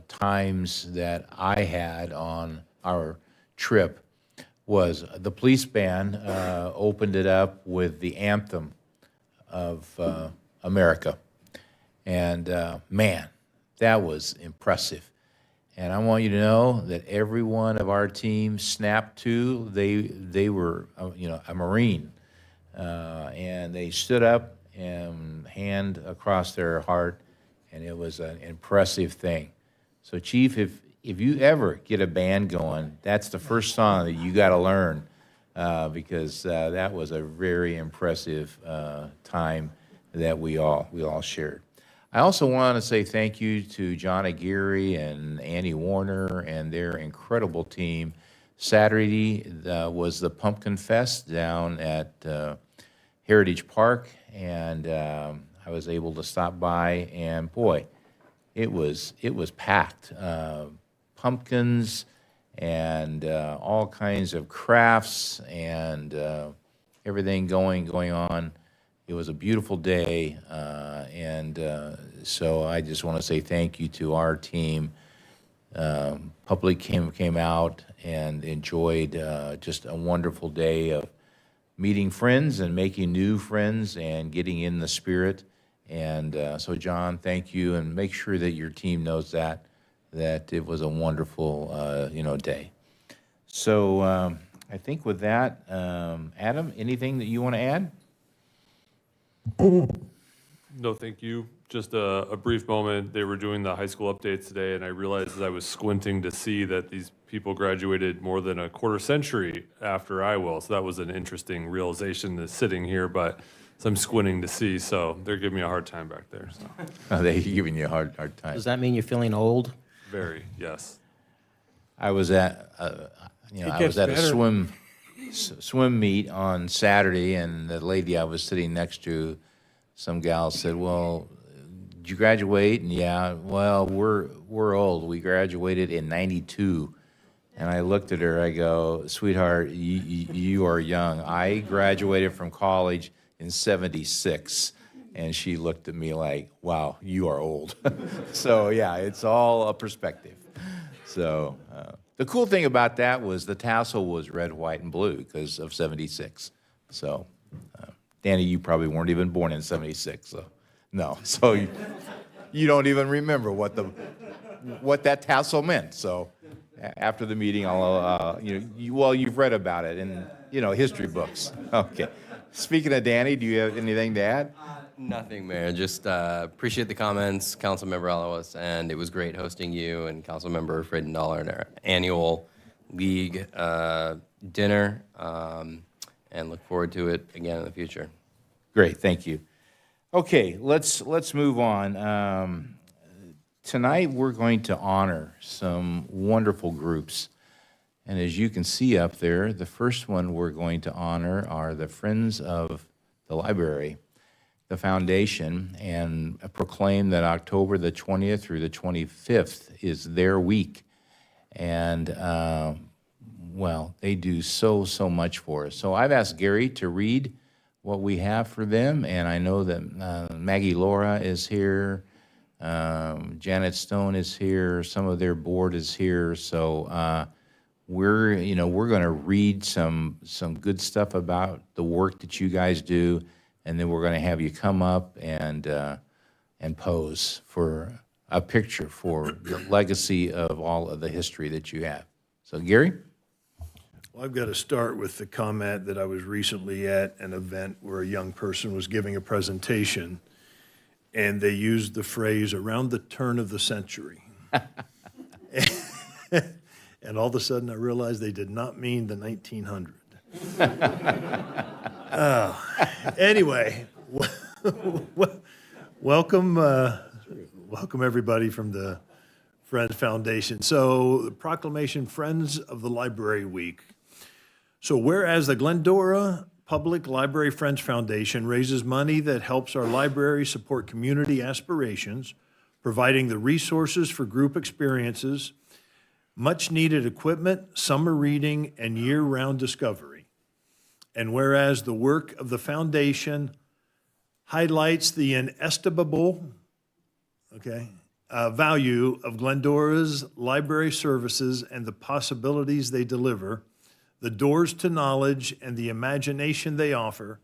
times that I had on our trip was the police band opened it up with the anthem of America. And man, that was impressive. And I want you to know that every one of our team snapped to, they were, a Marine. And they stood up and hand across their heart, and it was an impressive thing. So, Chief, if you ever get a band going, that's the first song that you got to learn, because that was a very impressive time that we all shared. I also want to say thank you to John Aguirre and Annie Warner and their incredible team. Saturday was the Pumpkin Fest down at Heritage Park, and I was able to stop by, and boy, it was packed. Pumpkins and all kinds of crafts and everything going on. It was a beautiful day, and so I just want to say thank you to our team. Public came out and enjoyed just a wonderful day of meeting friends and making new friends and getting in the spirit. And so, John, thank you, and make sure that your team knows that it was a wonderful, day. So I think with that, Adam, anything that you want to add? No, thank you. Just a brief moment. They were doing the high school updates today, and I realized as I was squinting to see that these people graduated more than a quarter century after I will. So that was an interesting realization that's sitting here, but so I'm squinting to see. So they're giving me a hard time back there. So. They're giving you a hard time. Does that mean you're feeling old? Very, yes. I was at a swim meet on Saturday, and the lady I was sitting next to, some gal said, "Well, did you graduate?" And yeah, well, we're old. We graduated in '92. And I looked at her, I go, "Sweetheart, you are young. I graduated from college in '76. And she looked at me like, "Wow, you are old." So yeah, it's all a perspective. So the cool thing about that was the tassel was red, white, and blue because of '76. So Danny, you probably weren't even born in '76, so no. So you don't even remember what that tassel meant. So after the meeting, I'll you've read about it in history books. Okay. Speaking of Danny, do you have anything to add? Nothing, Mayor. Just appreciate the comments, Councilmember Alawas, and it was great hosting you and Councilmember Friedendahl at our annual league dinner, and look forward to it again in the future. Great, thank you. Okay, let's move on. Tonight, we're going to honor some wonderful groups. And as you can see up there, the first one we're going to honor are the Friends of the Library, the foundation, and proclaim that October the 20th through the 25th is their week. And, well, they do so much for us. So I've asked Gary to read what we have for them, and I know that Maggie Laura is here, Janet Stone is here, some of their board is here, so we're going to read some good stuff about the work that you guys do, and then we're going to have you come up and pose for a picture for the legacy of all of the history that you have. So, Gary? Well, I've got to start with the comment that I was recently at an event where a young person was giving a presentation, and they used the phrase "around the turn of the century." And all of a sudden, I realized they did not mean the 1900. Anyway, welcome everybody from the Friends Foundation. So, the proclamation, Friends of the Library Week. So, whereas the Glendora Public Library Friends Foundation raises money that helps our library support community aspirations, providing the resources for group experiences, much-needed equipment, summer reading, and year-round discovery. And whereas the work of the foundation highlights the inestimable value of Glendora's library services and the possibilities they deliver, the doors to knowledge and the imagination they offer,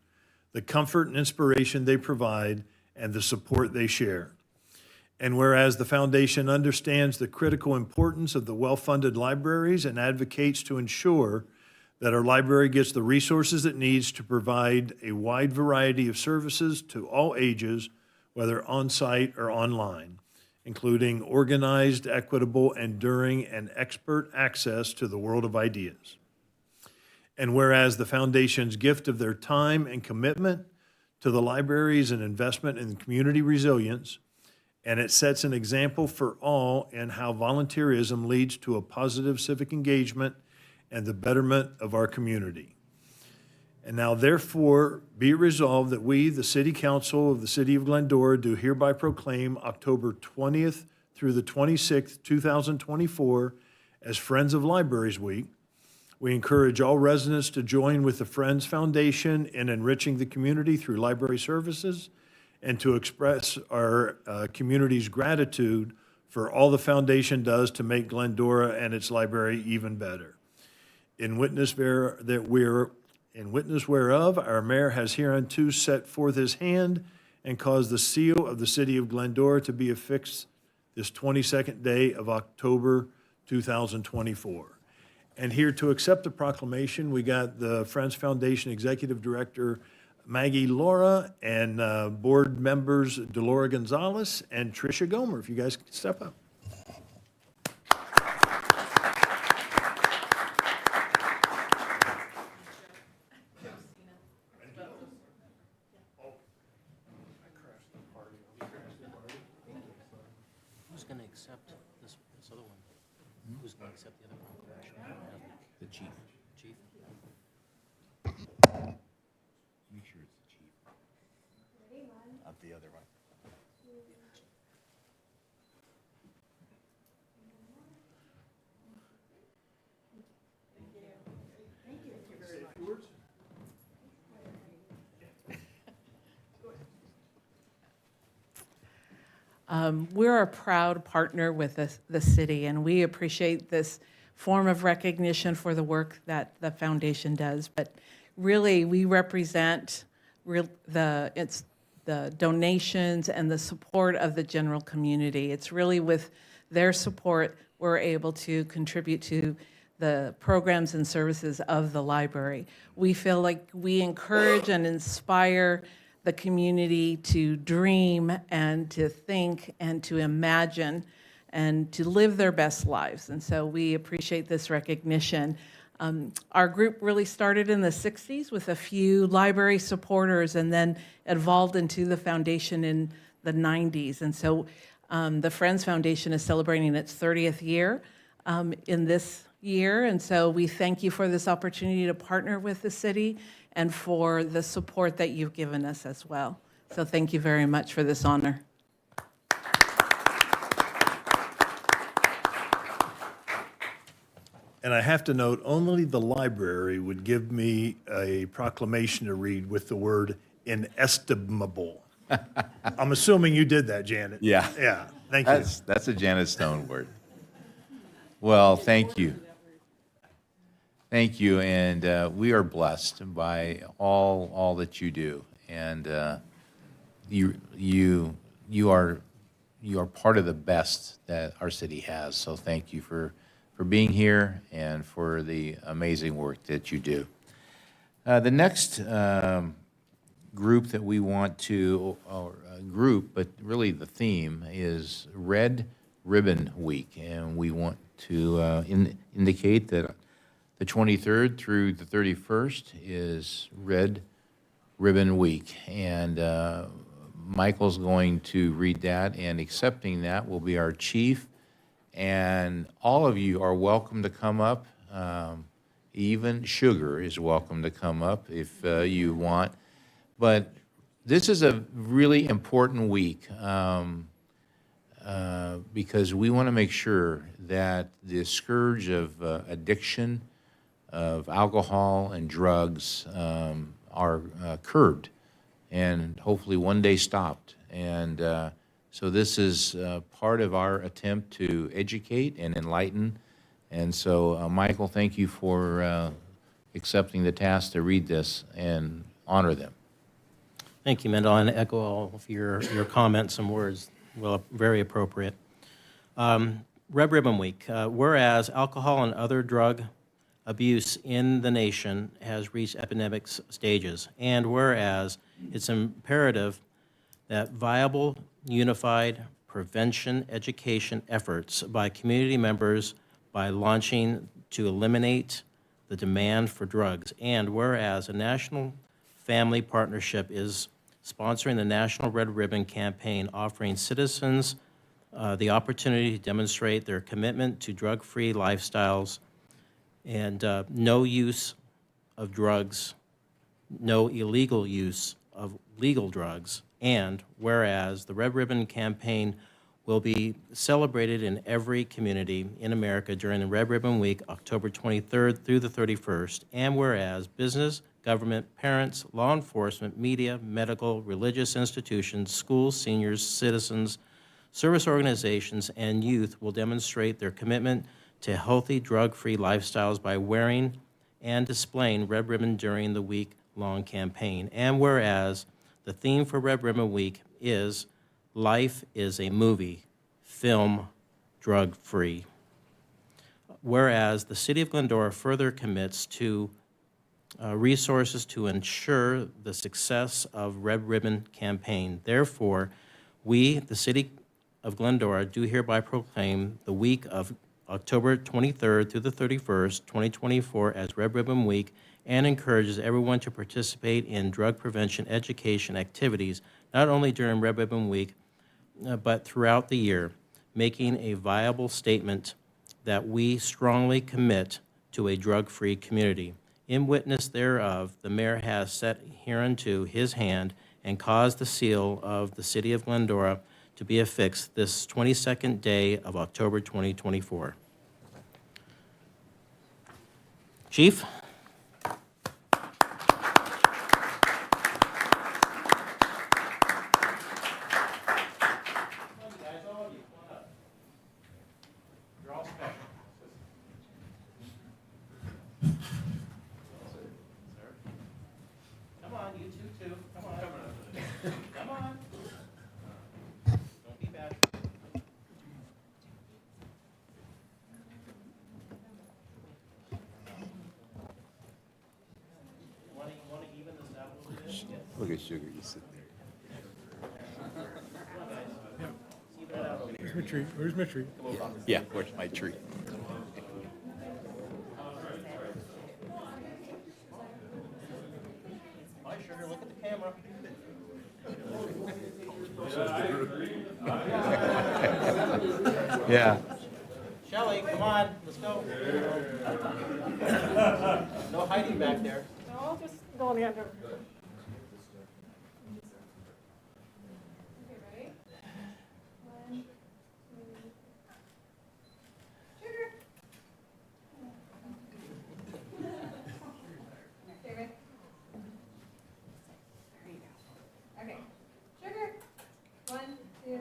the comfort and inspiration they provide, and the support they share. And whereas the foundation understands the critical importance of the well-funded libraries and advocates to ensure that our library gets the resources it needs to provide a wide variety of services to all ages, whether on-site or online, including organized, equitable, enduring, and expert access to the world of ideas. And whereas the foundation's gift of their time and commitment to the library is an investment in community resilience, and it sets an example for all in how volunteerism leads to a positive civic engagement and the betterment of our community. And now therefore be it resolved that we, the City Council of the City of Glendora, do hereby proclaim October 20th through the 26th, 2024 as Friends of Libraries Week. We encourage all residents to join with the Friends Foundation in enriching the community through library services and to express our community's gratitude for all the foundation does to make Glendora and its library even better. In witness whereof, our mayor has hereunto set forth his hand and caused the seal of the City of Glendora to be affixed this 22nd day of October 2024. And here to accept the proclamation, we got the Friends Foundation Executive Director, Maggie Laura, and board members Delora Gonzalez and Tricia Gomer. If you guys could step up. Who's going to accept this other one? Who's going to accept the other proclamation? The chief. Chief? Make sure it's the chief. Not the other one. We're a proud partner with the city, and we appreciate this form of recognition for the work that the foundation does. But really, we represent the donations and the support of the general community. It's really with their support we're able to contribute to the programs and services of the library. We feel like we encourage and inspire the community to dream and to think and to imagine and to live their best lives. And so we appreciate this recognition. Our group really started in the 60s with a few library supporters and then evolved into the foundation in the 90s. And so the Friends Foundation is celebrating its 30th year in this year. And so we thank you for this opportunity to partner with the city and for the support that you've given us as well. So thank you very much for this honor. And I have to note, only the library would give me a proclamation to read with the word inestimable. I'm assuming you did that, Janet. Yeah. Yeah, thank you. That's a Janet Stone word. Well, thank you. Thank you, and we are blessed by all that you do, and you are part of the best that our city has. So thank you for being here and for the amazing work that you do. The next group that we want to, or group, but really the theme is Red Ribbon Week, and we want to indicate that the 23rd through the 31st is Red Ribbon Week, and Michael's going to read that, and accepting that will be our chief. And all of you are welcome to come up. Even Sugar is welcome to come up if you want. But this is a really important week because we want to make sure that the scourge of addiction, of alcohol and drugs are curbed and hopefully one day stopped. And so this is part of our attempt to educate and enlighten. And so, Michael, thank you for accepting the task to read this and honor them. Thank you, Mendel, and echo all of your comments and words. Well, very appropriate. Red Ribbon Week. Whereas alcohol and other drug abuse in the nation has reached epidemic stages, and whereas it's imperative that viable, unified prevention education efforts by community members by launching to eliminate the demand for drugs, and whereas a national family partnership is sponsoring the National Red Ribbon Campaign, offering citizens the opportunity to demonstrate their commitment to drug-free lifestyles and no use of drugs, no illegal use of legal drugs, and whereas the Red Ribbon Campaign will be celebrated in every community in America during the Red Ribbon Week, October 23rd through the 31st, and whereas business, government, parents, law enforcement, media, medical, religious institutions, schools, seniors, citizens, service organizations, and youth will demonstrate their commitment to healthy, drug-free lifestyles by wearing and displaying red ribbon during the week-long campaign. And whereas the theme for Red Ribbon Week is Life is a Movie, Film Drug-Free. Whereas the City of Glendora further commits to resources to ensure the success of Red Ribbon Campaign. Therefore, we, the City of Glendora, do hereby proclaim the week of October 23rd through the 31st, 2024 as Red Ribbon Week, and encourages everyone to participate in drug prevention education activities, not only during Red Ribbon Week, but throughout the year, making a viable statement that we strongly commit to a drug-free community. In witness thereof, the mayor has set hereunto his hand and caused the seal of the City of Glendora to be affixed this 22nd day of October 2024. Chief? Come on, you two, too. Come on. Come on. Don't be bad. Look at Sugar, you sitting there. Where's my tree? Where's my tree? Yeah, where's my tree? Hi, Sugar, look at the camera. Yeah. Shelly, come on, let's go. No hiding back there. No, just going under. Okay. Sugar. 1, 2, 3.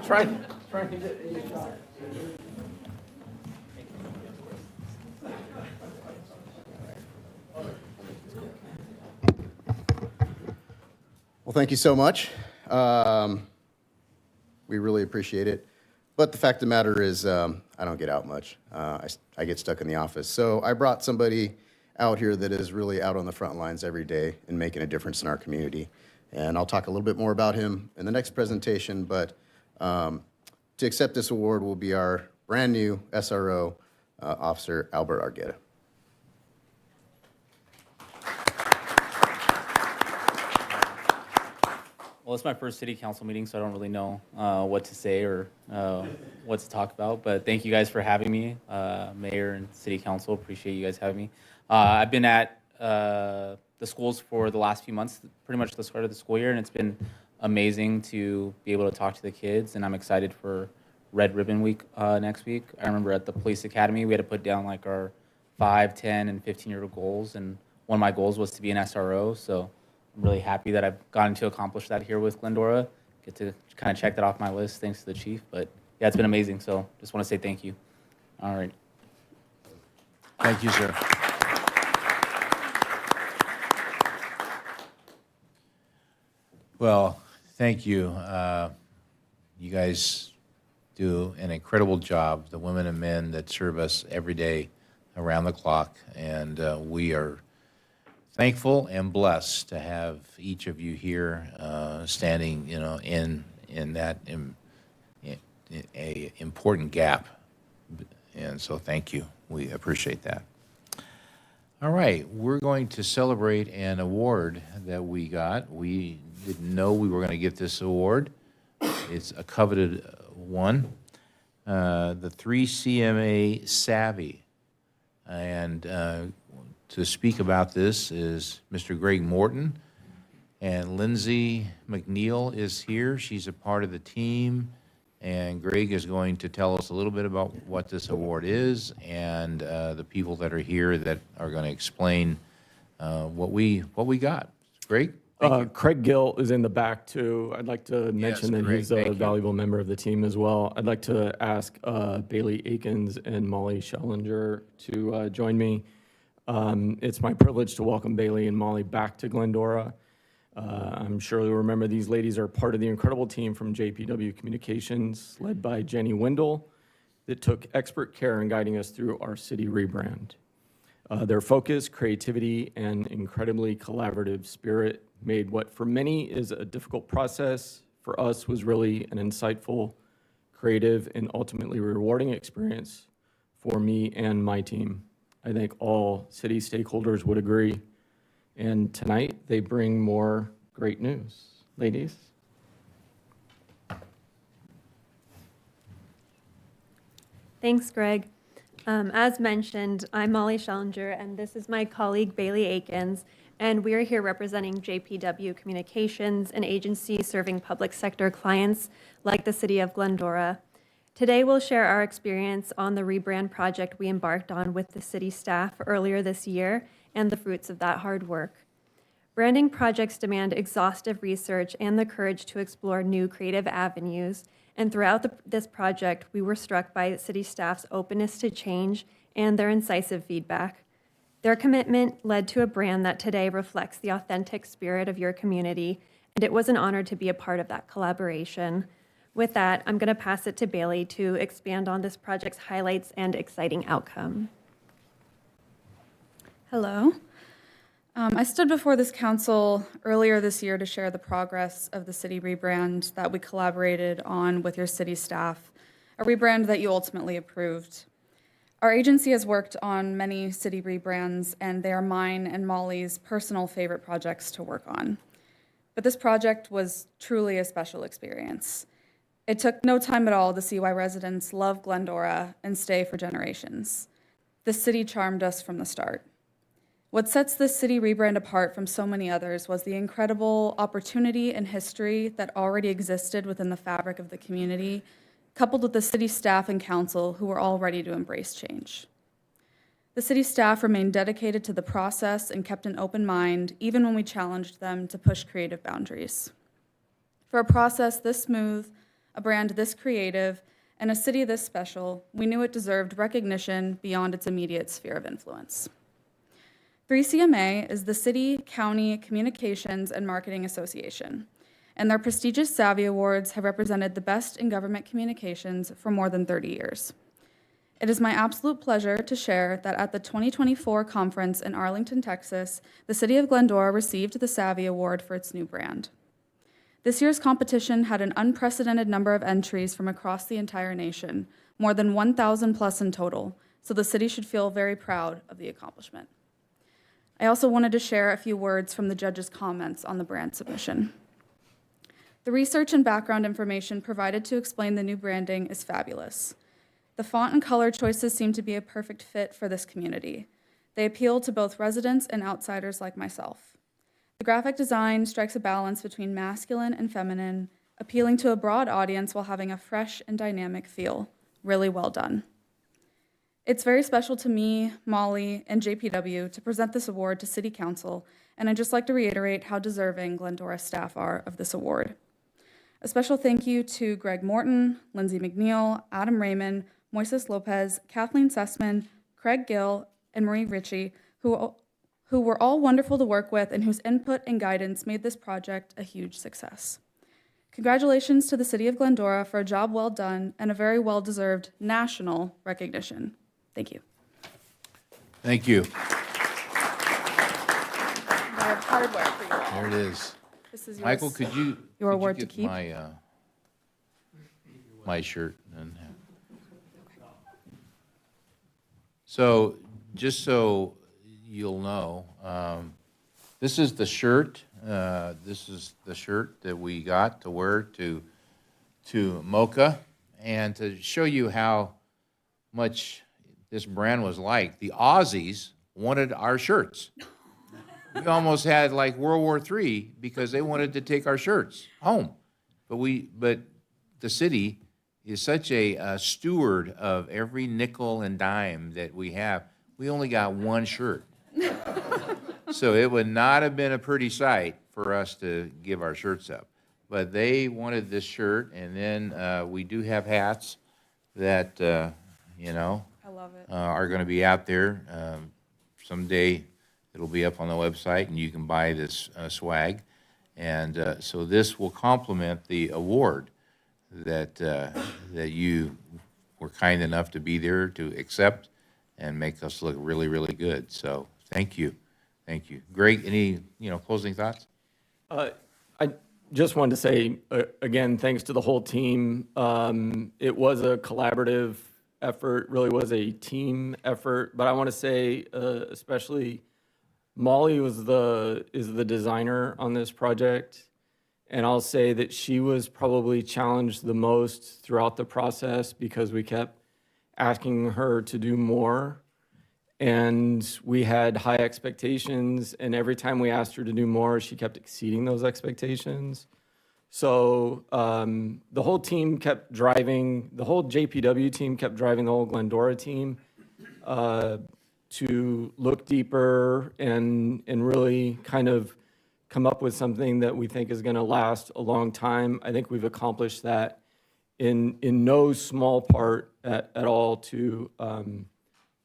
Trying to get a shot. Well, thank you so much. We really appreciate it. But the fact of the matter is, I don't get out much. I get stuck in the office. So I brought somebody out here that is really out on the front lines every day and making a difference in our community. And I'll talk a little bit more about him in the next presentation, but to accept this award will be our brand new SRO, Officer Albert Argueta. Well, it's my first city council meeting, so I don't really know what to say or what to talk about. But thank you guys for having me, Mayor and City Council. Appreciate you guys having me. I've been at the schools for the last few months, pretty much the start of the school year, and it's been amazing to be able to talk to the kids. And I'm excited for Red Ribbon Week next week. I remember at the police academy, we had to put down like our 5, 10, and 15-year-old goals, and one of my goals was to be an SRO. So I'm really happy that I've gotten to accomplish that here with Glendora. Get to kind of check that off my list, thanks to the chief. But yeah, it's been amazing. So just want to say thank you. All right. Thank you, sir. Well, thank you. You guys do an incredible job, the women and men that serve us every day around the clock. And we are thankful and blessed to have each of you here standing, in that a important gap. And so thank you. We appreciate that. All right, we're going to celebrate an award that we got. We didn't know we were going to get this award. It's a coveted one. The 3CMA Savvy. And to speak about this is Mr. Greg Morton, and Lindsay McNeil is here. She's a part of the team, and Greg is going to tell us a little bit about what this award is and the people that are here that are going to explain what we got. Greg? Craig Gill is in the back too. I'd like to mention that Craig, he's a valuable member of the team as well. I'd like to ask Bailey Akins and Molly Schellinger to join me. It's my privilege to welcome Bailey and Molly back to Glendora. I'm sure you'll remember these ladies are part of the incredible team from JPW Communications, led by Jenny Wendell, that took expert care in guiding us through our city rebrand. Their focus, creativity, and incredibly collaborative spirit made what for many is a difficult process, for us was really an insightful, creative, and ultimately rewarding experience for me and my team. I think all city stakeholders would agree. And tonight, they bring more great news. Ladies? Thanks, Greg. As mentioned, I'm Molly Schellinger, and this is my colleague Bailey Akins, and we're here representing JPW Communications, an agency serving public sector clients like the City of Glendora. Today, we'll share our experience on the rebrand project we embarked on with the city staff earlier this year and the fruits of that hard work. Branding projects demand exhaustive research and the courage to explore new creative avenues, and throughout this project, we were struck by city staff's openness to change and their incisive feedback. Their commitment led to a brand that today reflects the authentic spirit of your community, and it was an honor to be a part of that collaboration. With that, I'm going to pass it to Bailey to expand on this project's highlights and exciting outcome. Hello. I stood before this council earlier this year to share the progress of the city rebrand that we collaborated on with your city staff, a rebrand that you ultimately approved. Our agency has worked on many city rebrands, and they are mine and Molly's personal favorite projects to work on. But this project was truly a special experience. It took no time at all to see why residents love Glendora and stay for generations. The city charmed us from the start. What sets this city rebrand apart from so many others was the incredible opportunity and history that already existed within the fabric of the community, coupled with the city staff and council who were all ready to embrace change. The city staff remained dedicated to the process and kept an open mind, even when we challenged them to push creative boundaries. For a process this smooth, a brand this creative, and a city this special, we knew it deserved recognition beyond its immediate sphere of influence. 3CMA is the City, County Communications and Marketing Association, and their prestigious Savvy Awards have represented the best in government communications for more than 30 years. It is my absolute pleasure to share that at the 2024 conference in Arlington, Texas, the City of Glendora received the Savvy Award for its new brand. This year's competition had an unprecedented number of entries from across the entire nation, more than 1,000 plus in total, so the city should feel very proud of the accomplishment. I also wanted to share a few words from the judges' comments on the brand submission. The research and background information provided to explain the new branding is fabulous. The font and color choices seem to be a perfect fit for this community. They appeal to both residents and outsiders like myself. The graphic design strikes a balance between masculine and feminine, appealing to a broad audience while having a fresh and dynamic feel. Really well done. It's very special to me, Molly, and JPW to present this award to City Council, and I'd just like to reiterate how deserving Glendora staff are of this award. A special thank you to Greg Morton, Lindsay McNeil, Adam Raymond, Moises Lopez, Kathleen Sussman, Craig Gill, and Marie Ritchie, who were all wonderful to work with and whose input and guidance made this project a huge success. Congratulations to the City of Glendora for a job well done and a very well-deserved national recognition. Thank you. Thank you. Hardware for you all. There it is. This is yours. Michael, could you Your award to get keep. my shirt? And so, just so you'll know, this is the shirt. This is the shirt that we got to wear to MoCA, and to show you how much this brand was like. The Aussies wanted our shirts. We almost had like World War III because they wanted to take our shirts home. But the city is such a steward of every nickel and dime that we have. We only got one shirt. So it would not have been a pretty sight for us to give our shirts up. But they wanted this shirt, and then we do have hats that, I love it. are going to be out there. Someday it'll be up on the website, and you can buy this swag. And so this will complement the award that you were kind enough to be there to accept and make us look really, really good. So thank you. Thank you. Greg, any closing thoughts? I just wanted to say, again, thanks to the whole team. It was a collaborative effort, really was a team effort. But I want to say, especially Molly is the designer on this project. And I'll say that she was probably challenged the most throughout the process because we kept asking her to do more. And we had high expectations, and every time we asked her to do more, she kept exceeding those expectations. So the whole team kept driving, the whole JPW team kept driving the whole Glendora team to look deeper and really kind of come up with something that we think is going to last a long time. I think we've accomplished that in no small part at all to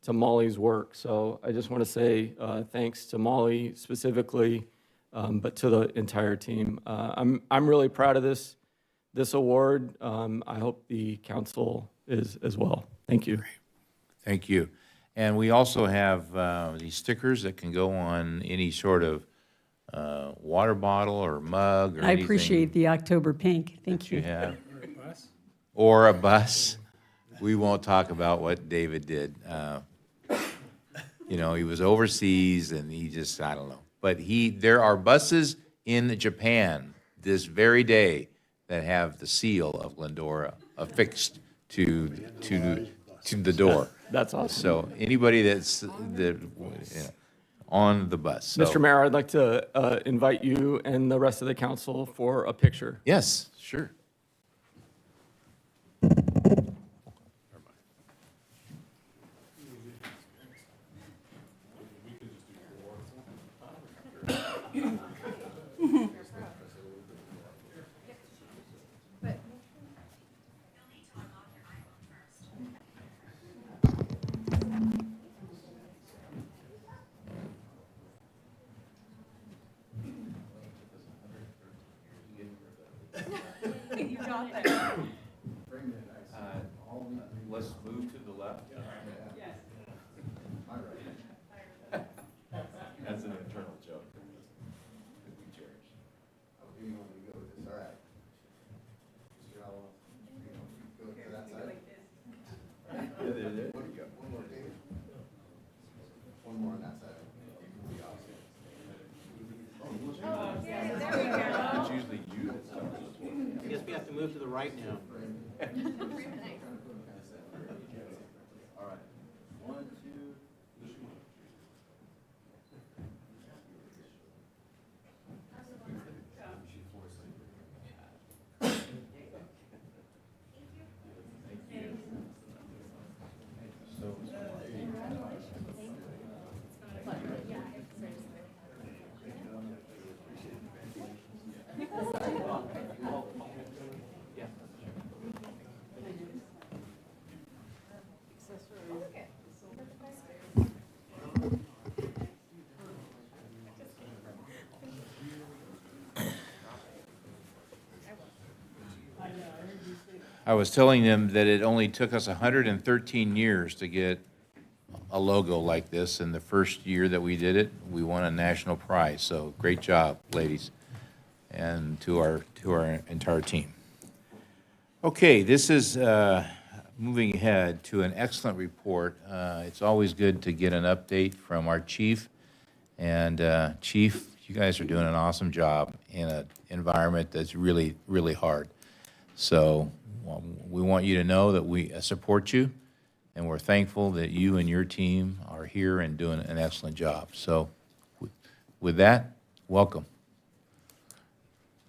Molly's work. So I just want to say thanks to Molly specifically, but to the entire team. I'm really proud of this this award. I hope the council is as well. Thank you. Thank you. And we also have these stickers that can go on any sort of water bottle or mug or I anything appreciate the October pink. Thank that you you. have. Or a bus. We won't talk about what David did. You know, he was overseas and he just, I don't know. But there are buses in Japan this very day that have the seal of Glendora affixed to the door. That's awesome. So anybody that's on the bus. So- Mr. Mayor, I'd like to invite you and the rest of the council for a picture. Yes, sure. You got that. Let's move to the left. Yes. That's an internal joke. One more on that side. It's usually you. I guess we have to move to the right now. All right. 1, 2. I was telling them that it only took us 113 years to get a logo like this, and the first year that we did it, we won a national prize. So great job, ladies, and to our entire team. Okay, this is moving ahead to an excellent report. It's always good to get an update from our chief. And Chief, you guys are doing an awesome job in an environment that's really, really hard. So we want you to know that we support you, and we're thankful that you and your team are here and doing an excellent job. So with that, welcome.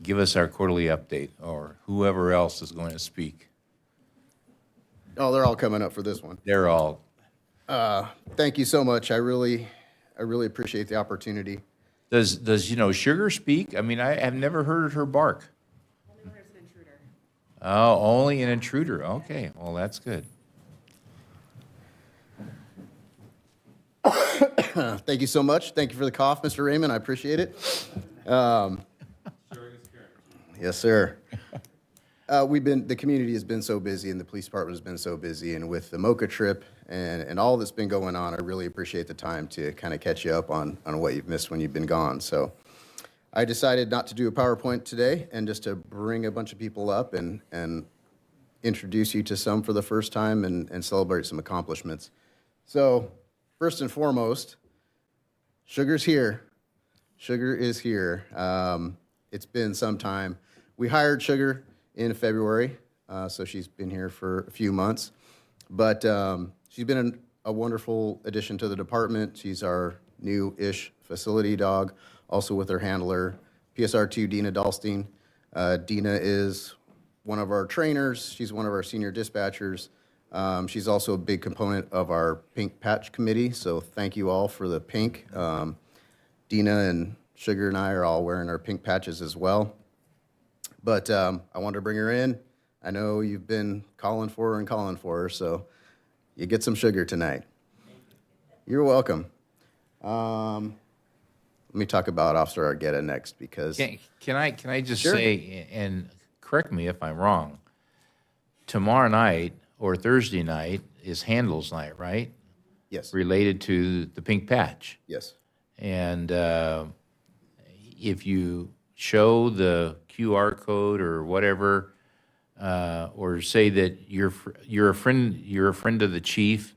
Give us our quarterly update, or whoever else is going to speak. Oh, they're all coming up for this one. They're all. Thank you so much. I really appreciate the opportunity. Does Sugar speak? I mean, I have never heard her bark. Oh, only an intruder. Okay, well, that's good. Thank you so much. Thank you for the cough, Mr. Raymond. I appreciate it. Yes, sir. The community has been so busy, and the police department has been so busy, and with the MOCA trip and all that's been going on, I really appreciate the time to kind of catch you up on what you've missed when you've been gone. So I decided not to do a PowerPoint today and just to bring a bunch of people up and introduce you to some for the first time and celebrate some accomplishments. So first and foremost, Sugar's here. Sugar is here. It's been some time. We hired Sugar in February, so she's been here for a few months. But she's been a wonderful addition to the department. She's our new-ish facility dog, also with her handler, PSR2 Dina Dahlstein. Dina is one of our trainers. She's one of our senior dispatchers. She's also a big component of our Pink Patch Committee, so thank you all for the pink. Dina and Sugar and I are all wearing our pink patches as well. But I wanted to bring her in. I know you've been calling for her, so you get some Sugar tonight. You're welcome. Let me talk about Officer Argueta next because Can I just Sure. say, and correct me if I'm wrong, tomorrow night or Thursday night is Handel's night, right? Yes. Related to the pink patch. Yes. And if you show the QR code or whatever, or say that you're a friend of the chief,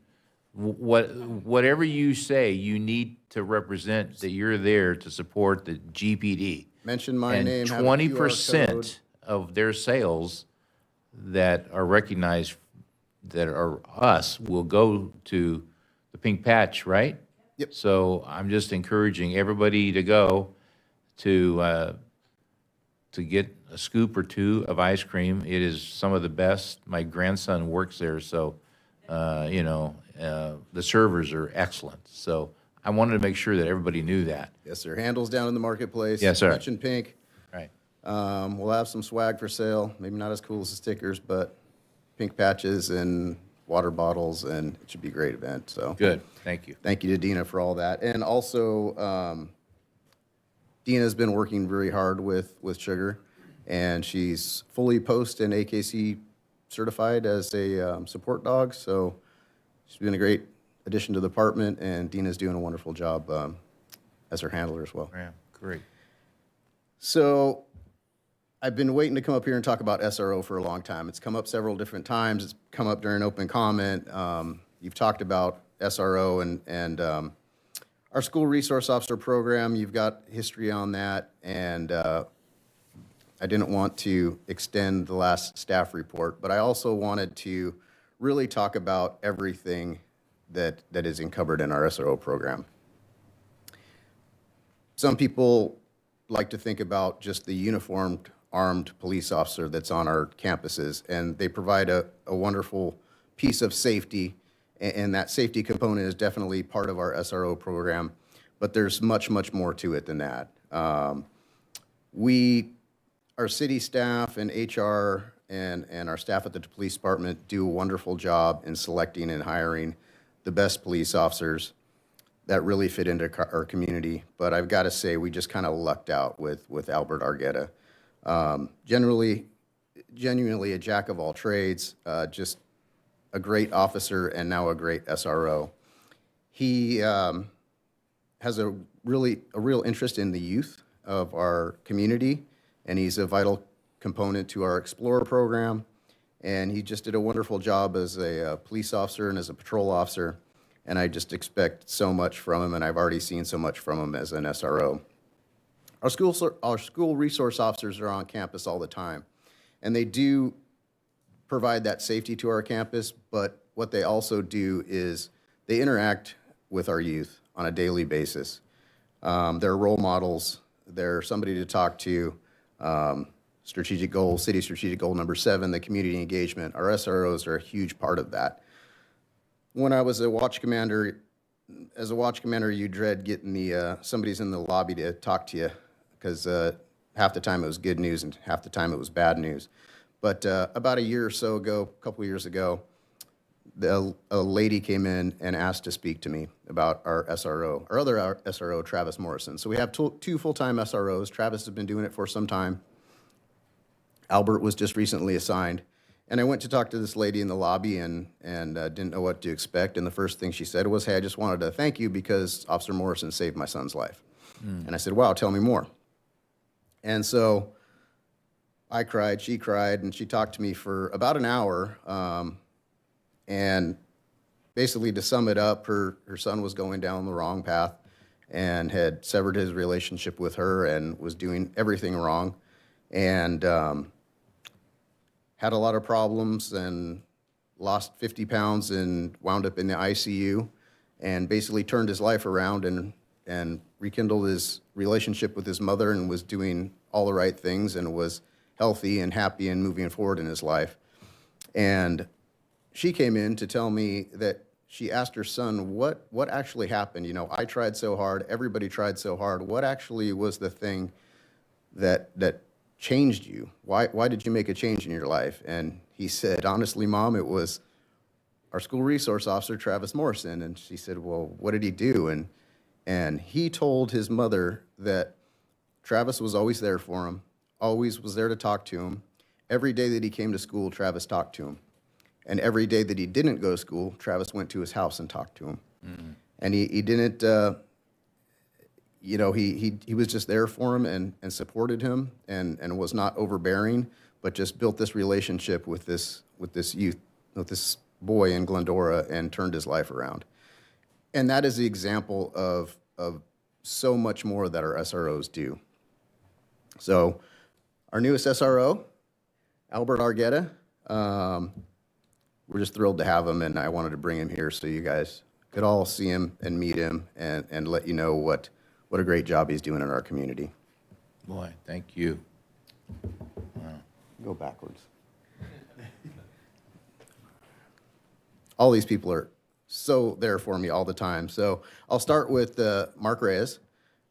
whatever you say, you need to represent that you're there to support the GPD. Mention my name, have a QR And 20% of their sales that are recognized, that are us, will go to the pink patch, right? Yep. So I'm just encouraging everybody to go to get a scoop or two of ice cream. It is some of the best. My grandson works there, so, the servers are excellent. So I wanted to make sure that everybody knew that. Yes, sir. Handles down in the marketplace. Yes, sir. Mention pink. Right. We'll have some swag for sale. Maybe not as cool as the stickers, but pink patches and water bottles, and it should be a great event. So Good, thank you. thank you to Dina for all that. And also, Dina's been working very hard with Sugar, and she's fully post and AKC certified as a support dog. So she's been a great addition to the department, and Dina's doing a wonderful job as her handler as well. Yeah, great. So I've been waiting to come up here and talk about SRO for a long time. It's come up several different times. It's come up during open comment. You've talked about SRO and our school resource officer program. You've got history on that, and I didn't want to extend the last staff report, but I also wanted to really talk about everything that is encumbered in our SRO program. Some people like to think about just the uniformed armed police officer that's on our campuses, and they provide a wonderful piece of safety, and that safety component is definitely part of our SRO program, but there's much, much more to it than that. Our city staff and HR and our staff at the police department do a wonderful job in selecting and hiring the best police officers that really fit into our community. But I've got to say, we just kind of lucked out with Albert Argueta. Genuinely a jack of all trades, just a great officer and now a great SRO. He has a real interest in the youth of our community, and he's a vital component to our Explorer program. And he just did a wonderful job as a police officer and as a patrol officer. And I just expect so much from him, and I've already seen so much from him as an SRO. Our school resource officers are on campus all the time, and they do provide that safety to our campus, but what they also do is they interact with our youth on a daily basis. They're role models. They're somebody to talk to. Strategic goal, city strategic goal number 7, the community engagement. Our SROs are a huge part of that. When I was a watch commander, you dread getting somebody's in the lobby to talk to you, because half the time it was good news and half the time it was bad news. But about a year or so ago, a couple of years ago, a lady came in and asked to speak to me about our SRO, our other SRO, Travis Morrison. So we have two full-time SROs. Travis has been doing it for some time. Albert was just recently assigned. And I went to talk to this lady in the lobby and didn't know what to expect. And the first thing she said was, "Hey, I just wanted to thank you because Officer Morrison saved my son's life." And I said, "Wow, tell me more." And so I cried, she cried, and she talked to me for about an hour. And basically, to sum it up, her son was going down the wrong path and had severed his relationship with her and was doing everything wrong. And had a lot of problems and lost 50 pounds and wound up in the ICU, and basically turned his life around and rekindled his relationship with his mother and was doing all the right things and was healthy and happy and moving forward in his life. And she came in to tell me that she asked her son, what actually happened? You know, I tried so hard, everybody tried so hard. What actually was the thing that changed you? Why did you make a change in your life? And he said, "Honestly, Mom, it was our school resource officer, Travis Morrison." And she said, "Well, what did he do?" And he told his mother that Travis was always there for him, always was there to talk to him, every day that he came to school, Travis talked to him. And every day that he didn't go to school, Travis went to his house and talked to him. And he didn't, you know, he was just there for him and supported him and was not overbearing, but just built this relationship with this youth, with this boy in Glendora, and turned his life around. And that is the example of so much more that our SROs do. So our newest SRO, Albert Argueta, we're just thrilled to have him, and I wanted to bring him here so you guys could all see him and meet him and let you know what a great job he's doing in our community. Boy, thank you. Go backwards. All these people are so there for me all the time. So I'll start with Mark Reyes.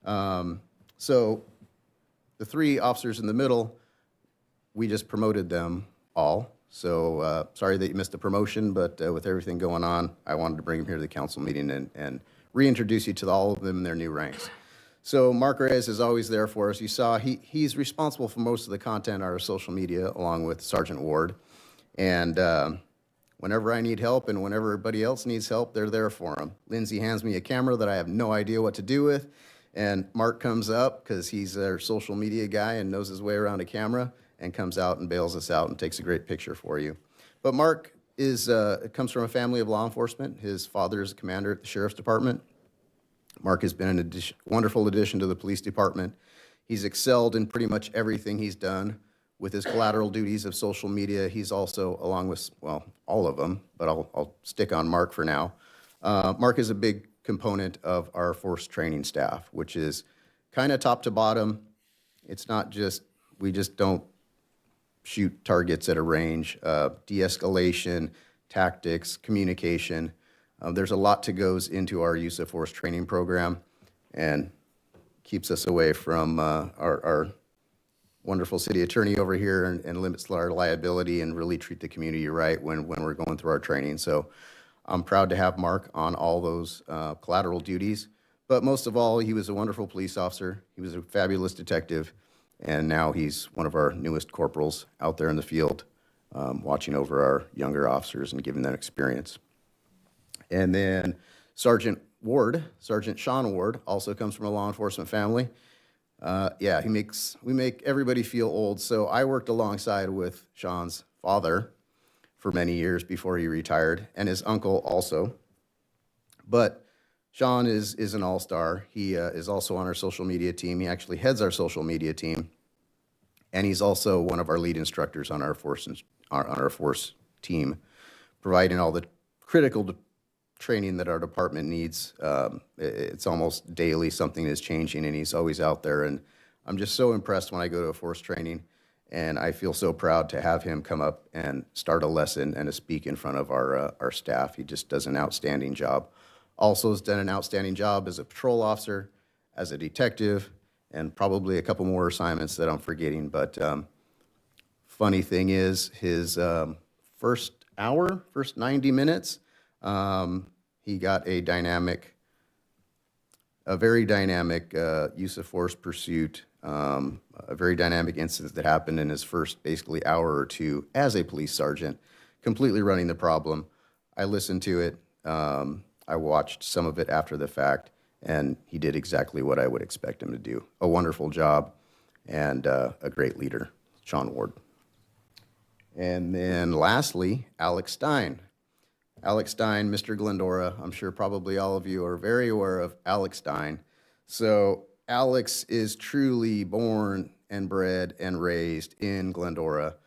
So the three officers in the middle, we just promoted them all. So sorry that you missed the promotion, but with everything going on, I wanted to bring them here to the council meeting and reintroduce you to all of them in their new ranks. So Mark Reyes is always there for us. You saw he's responsible for most of the content on our social media, along with Sergeant Ward. And whenever I need help and whenever everybody else needs help, they're there for him. Lindsay hands me a camera that I have no idea what to do with, and Mark comes up because he's our social media guy and knows his way around a camera, and comes out and bails us out and takes a great picture for you. But Mark comes from a family of law enforcement. His father is a commander at the Sheriff's Department. Mark has been a wonderful addition to the police department. He's excelled in pretty much everything he's done. With his collateral duties of social media, he's also, along with, well, all of them, but I'll stick on Mark for now. Mark is a big component of our force training staff, which is kind of top to bottom. It's not just, we just don't shoot targets at a range. De-escalation, tactics, communication. There's a lot that goes into our use of force training program and keeps us away from our wonderful city attorney over here and limits our liability and really treat the community right when we're going through our training. So I'm proud to have Mark on all those collateral duties. But most of all, he was a wonderful police officer. He was a fabulous detective. And now he's one of our newest corporals out there in the field, watching over our younger officers and giving them experience. And then Sergeant Ward, Sergeant Sean Ward, also comes from a law enforcement family. Yeah, we make everybody feel old. So I worked alongside with Sean's father for many years before he retired, and his uncle also. But Sean is an all-star. He is also on our social media team. He actually heads our social media team, and he's also one of our lead instructors on our force team, providing all the critical training that our department needs. It's almost daily something is changing, and he's always out there. And I'm just so impressed when I go to a force training, and I feel so proud to have him come up and start a lesson and to speak in front of our staff. He just does an outstanding job. Also has done an outstanding job as a patrol officer, as a detective, and probably a couple more assignments that I'm forgetting. But funny thing is, his first 90 minutes, he got a very dynamic use of force pursuit, a very dynamic incident that happened in his first basically hour or two as a police sergeant, completely running the problem. I listened to it. I watched some of it after the fact, and he did exactly what I would expect him to do. A wonderful job and a great leader, Sean Ward. And then lastly, Alex Stein. Alex Stein, Mr. Glendora. I'm sure probably all of you are very aware of Alex Stein. So Alex is truly born and bred and raised in Glendora.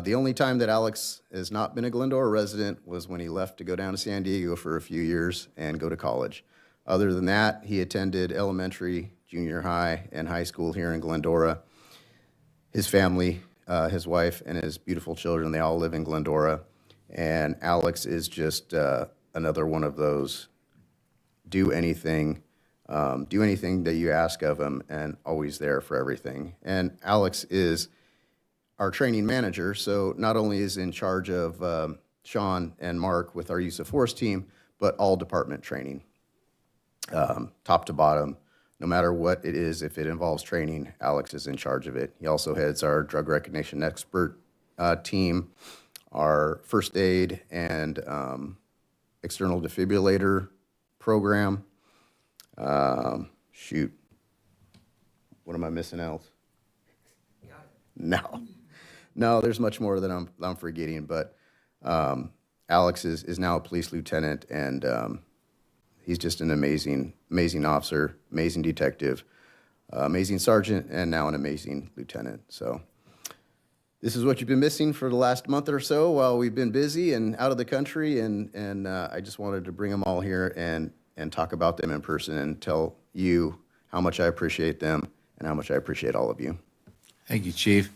The only time that Alex has not been a Glendora resident was when he left to go down to San Diego for a few years and go to college. Other than that, he attended elementary, junior high, and high school here in Glendora. His family, his wife, and his beautiful children, they all live in Glendora. And Alex is just another one of those do anything that you ask of him, and always there for everything. And Alex is our training manager, so not only is in charge of Sean and Mark with our use of force team, but all department training, top to bottom. No matter what it is, if it involves training, Alex is in charge of it. He also heads our drug recognition expert team, our first aid and external defibrillator program. Shoot, what am I missing else? No, there's much more that I'm forgetting, but Alex is now a police lieutenant, and he's just an amazing officer, amazing detective, amazing sergeant, and now an amazing lieutenant. So this is what you've been missing for the last month or so while we've been busy and out of the country, and I just wanted to bring them all here and talk about them in person and tell you how much I appreciate them and how much I appreciate all of you. Thank you, Chief.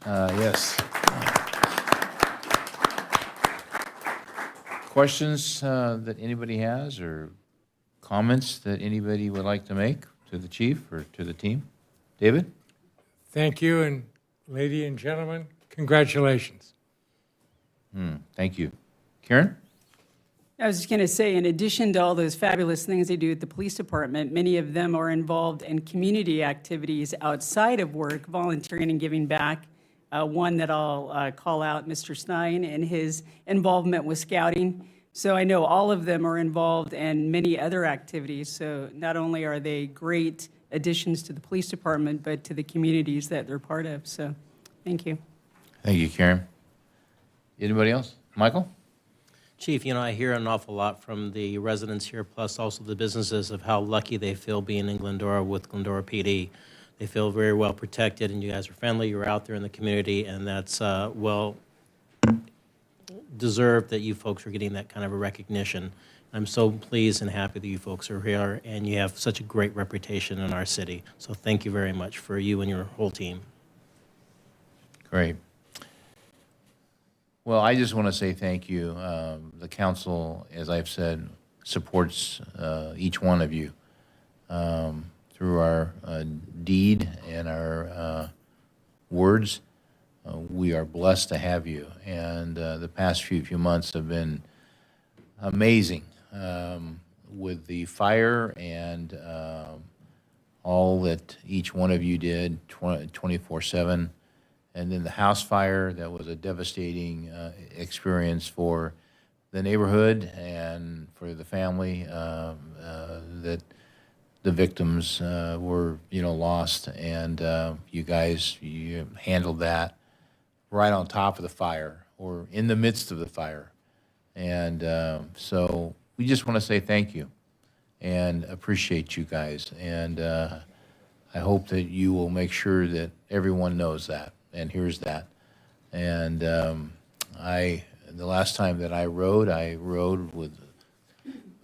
Yes. Questions that anybody has or comments that anybody would like to make to the chief or to the team? David? Thank you, and lady and gentlemen, congratulations. Thank you. Karen? I was just going to say, in addition to all those fabulous things they do at the police department, many of them are involved in community activities outside of work, volunteering and giving back. One that I'll call out, Mr. Stein, and his involvement with scouting. So I know all of them are involved in many other activities. So not only are they great additions to the police department, but to the communities that they're part of. So thank you. Thank you, Karen. Anybody else? Michael? Chief, I hear an awful lot from the residents here, plus also the businesses, of how lucky they feel being in Glendora with Glendora PD. They feel very well protected, and you guys are friendly. You're out there in the community, and that's well deserved that you folks are getting that kind of a recognition. I'm so pleased and happy that you folks are here, and you have such a great reputation in our city. So thank you very much for you and your whole team. Great. Well, I just want to say thank you. The council, as I've said, supports each one of you through our deed and our words. We are blessed to have you, and the past few months have been amazing with the fire and all that each one of you did 24/7. And then the house fire, that was a devastating experience for the neighborhood and for the family that the victims were, lost. And you guys, you handled that right on top of the fire or in the midst of the fire. And so we just want to say thank you and appreciate you guys. And I hope that you will make sure that everyone knows that and hears that. And the last time that I rode with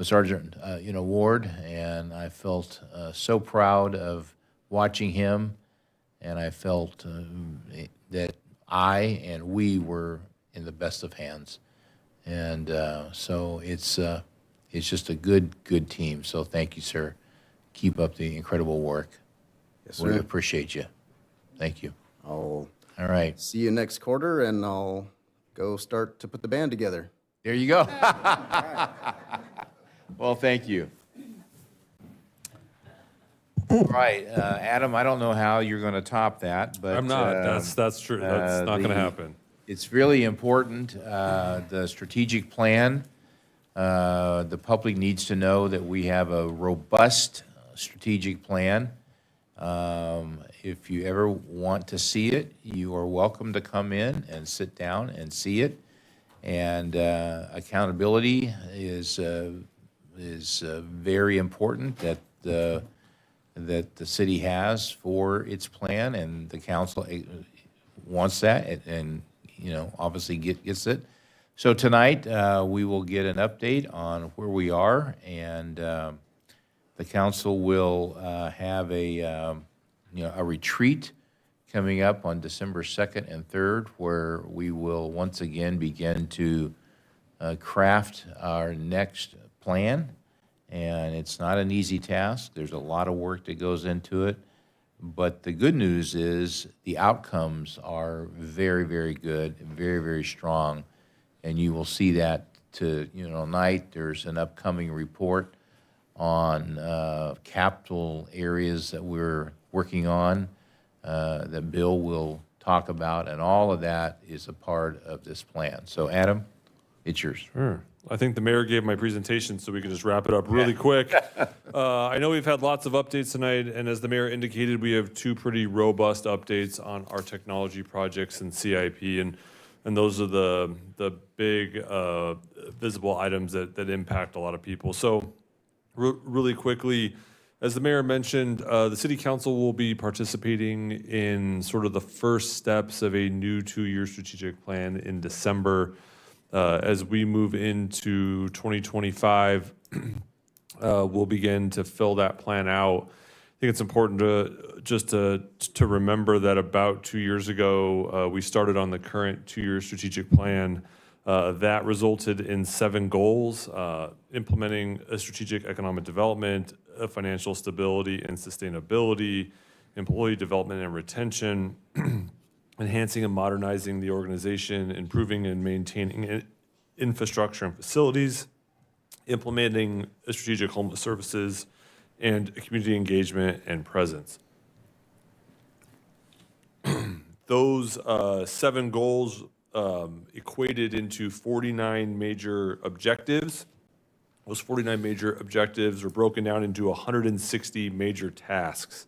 Sergeant, Ward, and I felt so proud of watching him, and I felt that I and we were in the best of hands. And so it's just a good team. So thank you, sir. Keep up the incredible work. Yes, sir. We appreciate you. Thank you. All right. See you next quarter, and I'll go start to put the band together. There you go. Well, thank you. All right, Adam, I don't know how you're going to top that, but I'm not. That's true. That's not going to happen. It's really important, the strategic plan. The public needs to know that we have a robust strategic plan. If you ever want to see it, you are welcome to come in and sit down and see it. And accountability is very important that the city has for its plan, and the council wants that, and obviously gets it. So tonight we will get an update on where we are, and the council will have a retreat coming up on December 2nd and 3rd, where we will once again begin to craft our next plan. And it's not an easy task. There's a lot of work that goes into it. But the good news is the outcomes are very, very good, very, very strong. And you will see that tonight. There's an upcoming report on capital areas that we're working on that Bill will talk about, and all of that is a part of this plan. So Adam, it's yours. Sure. I think the mayor gave my presentation, so we can just wrap it up really quick. I know we've had lots of updates tonight, and as the mayor indicated, we have two pretty robust updates on our technology projects and CIP, and those are the big visible items that impact a lot of people. So really quickly, as the mayor mentioned, the city council will be participating in sort of the first steps of a new 2-year strategic plan in December. As we move into 2025, we'll begin to fill that plan out. I think it's important to remember that about 2 years ago, we started on the current 2-year strategic plan. That resulted in 7 goals, implementing a strategic economic development, financial stability and sustainability, employee development and retention, enhancing and modernizing the organization, improving and maintaining infrastructure and facilities, implementing a strategic homeless services, and community engagement and presence. Those 7 goals equated into 49 major objectives. Those 49 major objectives are broken down into 160 major tasks.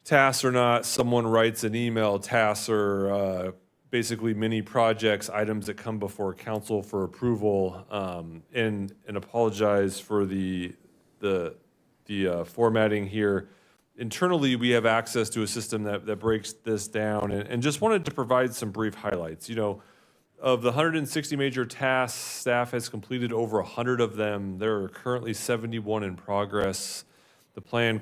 Tasks are not someone writes an email. Tasks are basically mini projects, items that come before council for approval. And apologize for the formatting here. Internally, we have access to a system that breaks this down, and just wanted to provide some brief highlights. You know, of the 160 major tasks, staff has completed over 100 of them. There are currently 71 in progress. The plan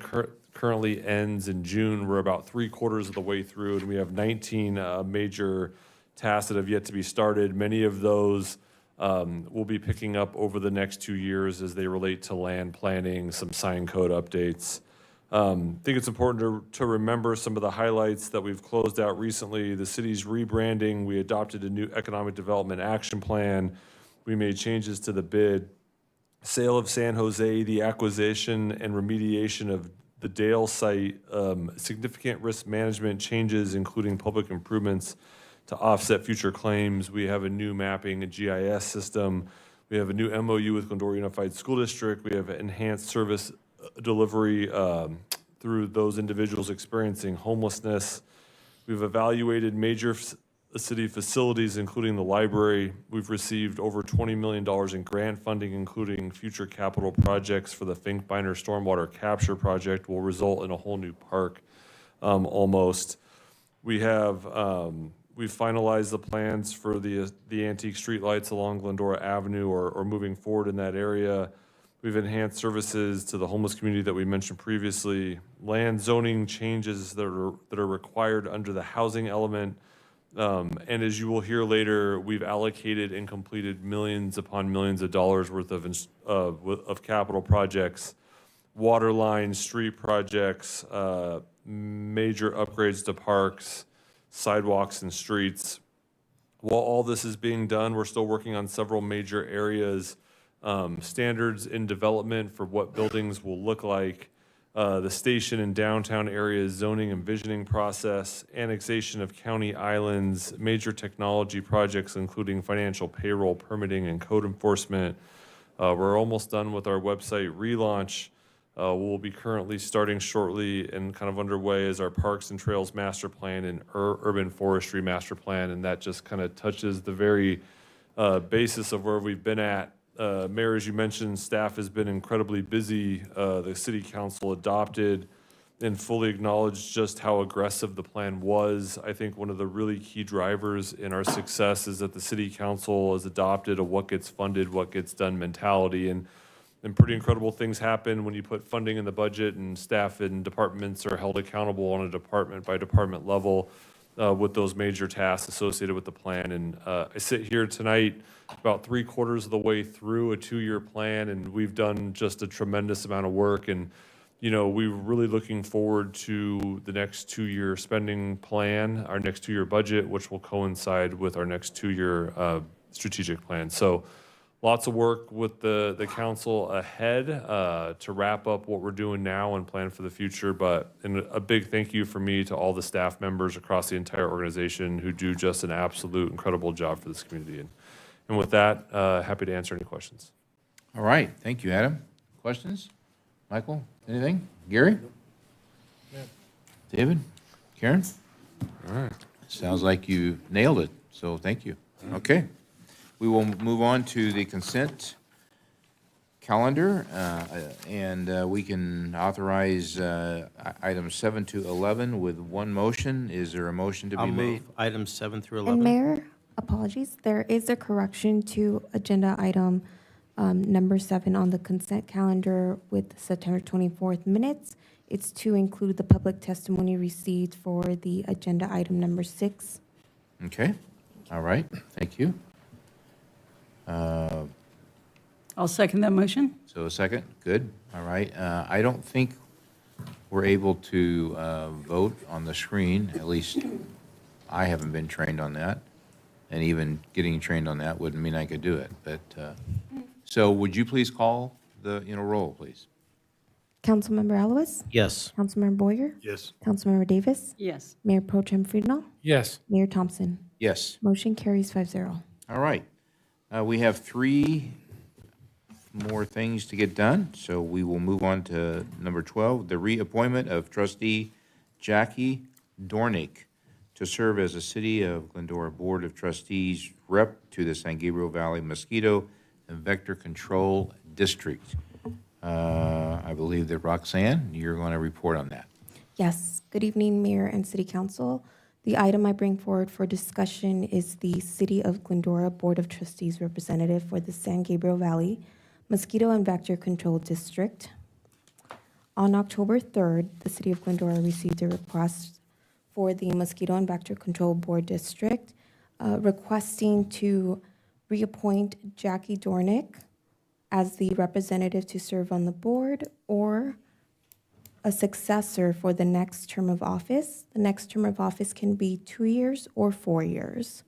currently ends in June. We're about 3/4 of the way through, and we have 19 major tasks that have yet to be started. Many of those we'll be picking up over the next 2 years as they relate to land planning, some sign code updates. I think it's important to remember some of the highlights that we've closed out recently. The city's rebranding, we adopted a new economic development action plan. We made changes to the bid. Sale of San Jose, the acquisition and remediation of the Dale site, significant risk management changes, including public improvements to offset future claims. We have a new mapping and GIS system. We have a new MOU with Glendora Unified School District. We have enhanced service delivery through those individuals experiencing homelessness. We've evaluated major city facilities, including the library. We've received over $20 million in grant funding, including future capital projects for the Finkbeiner Stormwater Capture Project will result in a whole new park almost. We have we've finalized the plans for the antique streetlights along Glendora Avenue or moving forward in that area. We've enhanced services to the homeless community that we mentioned previously. Land zoning changes that are required under the housing element. And as you will hear later, we've allocated and completed millions upon millions of dollars worth of capital projects, water lines, street projects, major upgrades to parks, sidewalks and streets. While all this is being done, we're still working on several major areas. Standards in development for what buildings will look like, the station and downtown areas zoning and visioning process, annexation of county islands, major technology projects including financial payroll, permitting, and code enforcement. We're almost done with our website relaunch. We'll be currently starting shortly and kind of underway as our Parks and Trails Master Plan and Urban Forestry Master Plan, and that just kind of touches the very basis of where we've been at. Mayor, as you mentioned, staff has been incredibly busy. The city council adopted and fully acknowledged just how aggressive the plan was. I think one of the really key drivers in our success is that the city council has adopted a what gets funded, what gets done mentality. And pretty incredible things happen when you put funding in the budget and staff and departments are held accountable on a department by department level with those major tasks associated with the plan. And I sit here tonight about 3/4 of the way through a 2-year plan, and we've done just a tremendous amount of work. And, you know, we're really looking forward to the next 2-year spending plan, our next 2-year budget, which will coincide with our next 2-year strategic plan. So lots of work with the council ahead to wrap up what we're doing now and plan for the future. But a big thank you from me to all the staff members across the entire organization who do just an absolute incredible job for this community. And with that, happy to answer any questions. All right, thank you, Adam. Questions? Michael, anything? Gary? David? Karen? All right. Sounds like you nailed it, so thank you. Okay. We will move on to the consent calendar, and we can authorize items 7 to 11 with one motion. Is there a motion to be I'll made? move items 7 through And 11. Mayor, apologies, there is a correction to agenda item number 7 on the consent calendar with September 24th minutes. It's to include the public testimony received for the agenda item number 6. Okay, all right, thank you. I'll second that motion. So a second, good, all right. I don't think we're able to vote on the screen, at least I haven't been trained on that. And even getting trained on that wouldn't mean I could do it, but, so would you please call the, roll, please? Councilmember Alowis? Yes. Councilmember Boyer? Yes. Councilmember Davis? Yes. Mayor Pro Tem Friedel? Yes. Mayor Thompson? Yes. Motion carries 5-0. All right. We have 3 more things to get done, so we will move on to number 12, the reappointment of trustee Jackie Dornick to serve as a City of Glendora Board of Trustees rep to the San Gabriel Valley Mosquito and Vector Control District. I believe that Roxanne, you're going to report on that. Yes. Good evening, Mayor and City Council. The item I bring forward for discussion is the City of Glendora Board of Trustees representative for the San Gabriel Valley Mosquito and Vector Control District. On October 3rd, the City of Glendora received a request for the Mosquito and Vector Control Board District requesting to reappoint Jackie Dornick as the representative to serve on the board or a successor for the next term of office. The next term of office can be 2 years or 4 years.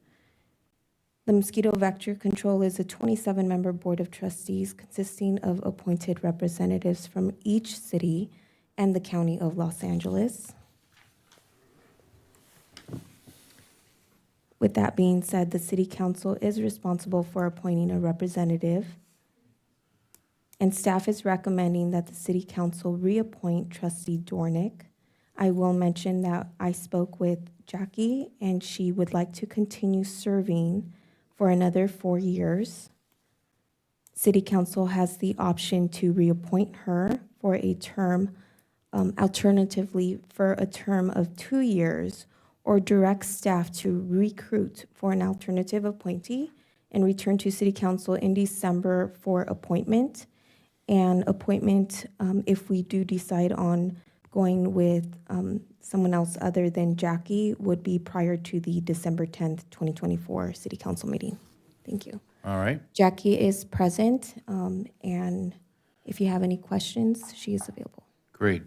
The Mosquito Vector Control is a 27-member board of trustees consisting of appointed representatives from each city and the county of Los Angeles. With that being said, the City Council is responsible for appointing a representative, and staff is recommending that the City Council reappoint Trustee Dornick. I will mention that I spoke with Jackie, and she would like to continue serving for another 4 years. City Council has the option to reappoint her for a term, alternatively for a term of 2 years, or direct staff to recruit for an alternative appointee and return to City Council in December for appointment. And appointment, if we do decide on going with someone else other than Jackie, would be prior to the December 10th, 2024 City Council meeting. Thank you. All right. Jackie is present, and if you have any questions, she is available. Great.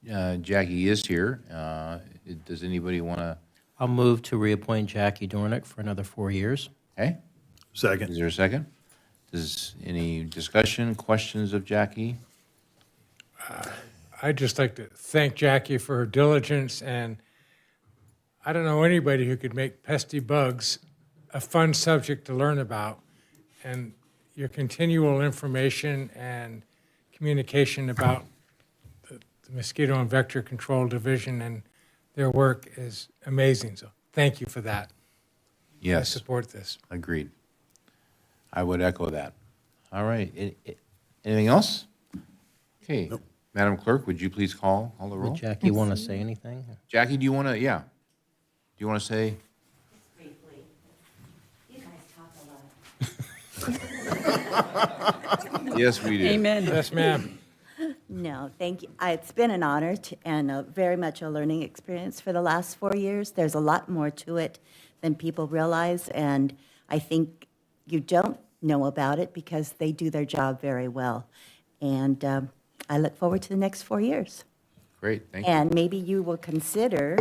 Jackie is here. Does anybody want to? I'll move to reappoint Jackie Dornick for another 4 years. Okay. Second. Is there a second? Does any discussion, questions of Jackie? I'd just like to thank Jackie for her diligence, and I don't know anybody who could make pesky bugs a fun subject to learn about. And your continual information and communication about the Mosquito and Vector Control Division and their work is amazing. So thank you for that. Yes. I support this. Agreed. I would echo that. All right. Anything else? Okay. Madam Clerk, would you please call the roll? Would Jackie want to say anything? Jackie, do you want to, Do you want to say? Briefly. You guys talk a lot. Yes, we do. Amen. Yes, ma'am. No, thank you. It's been an honor and very much a learning experience for the last 4 years. There's a lot more to it than people realize, and I think you don't know about it because they do their job very well. And I look forward to the next 4 years. Great, thank you. And maybe you will consider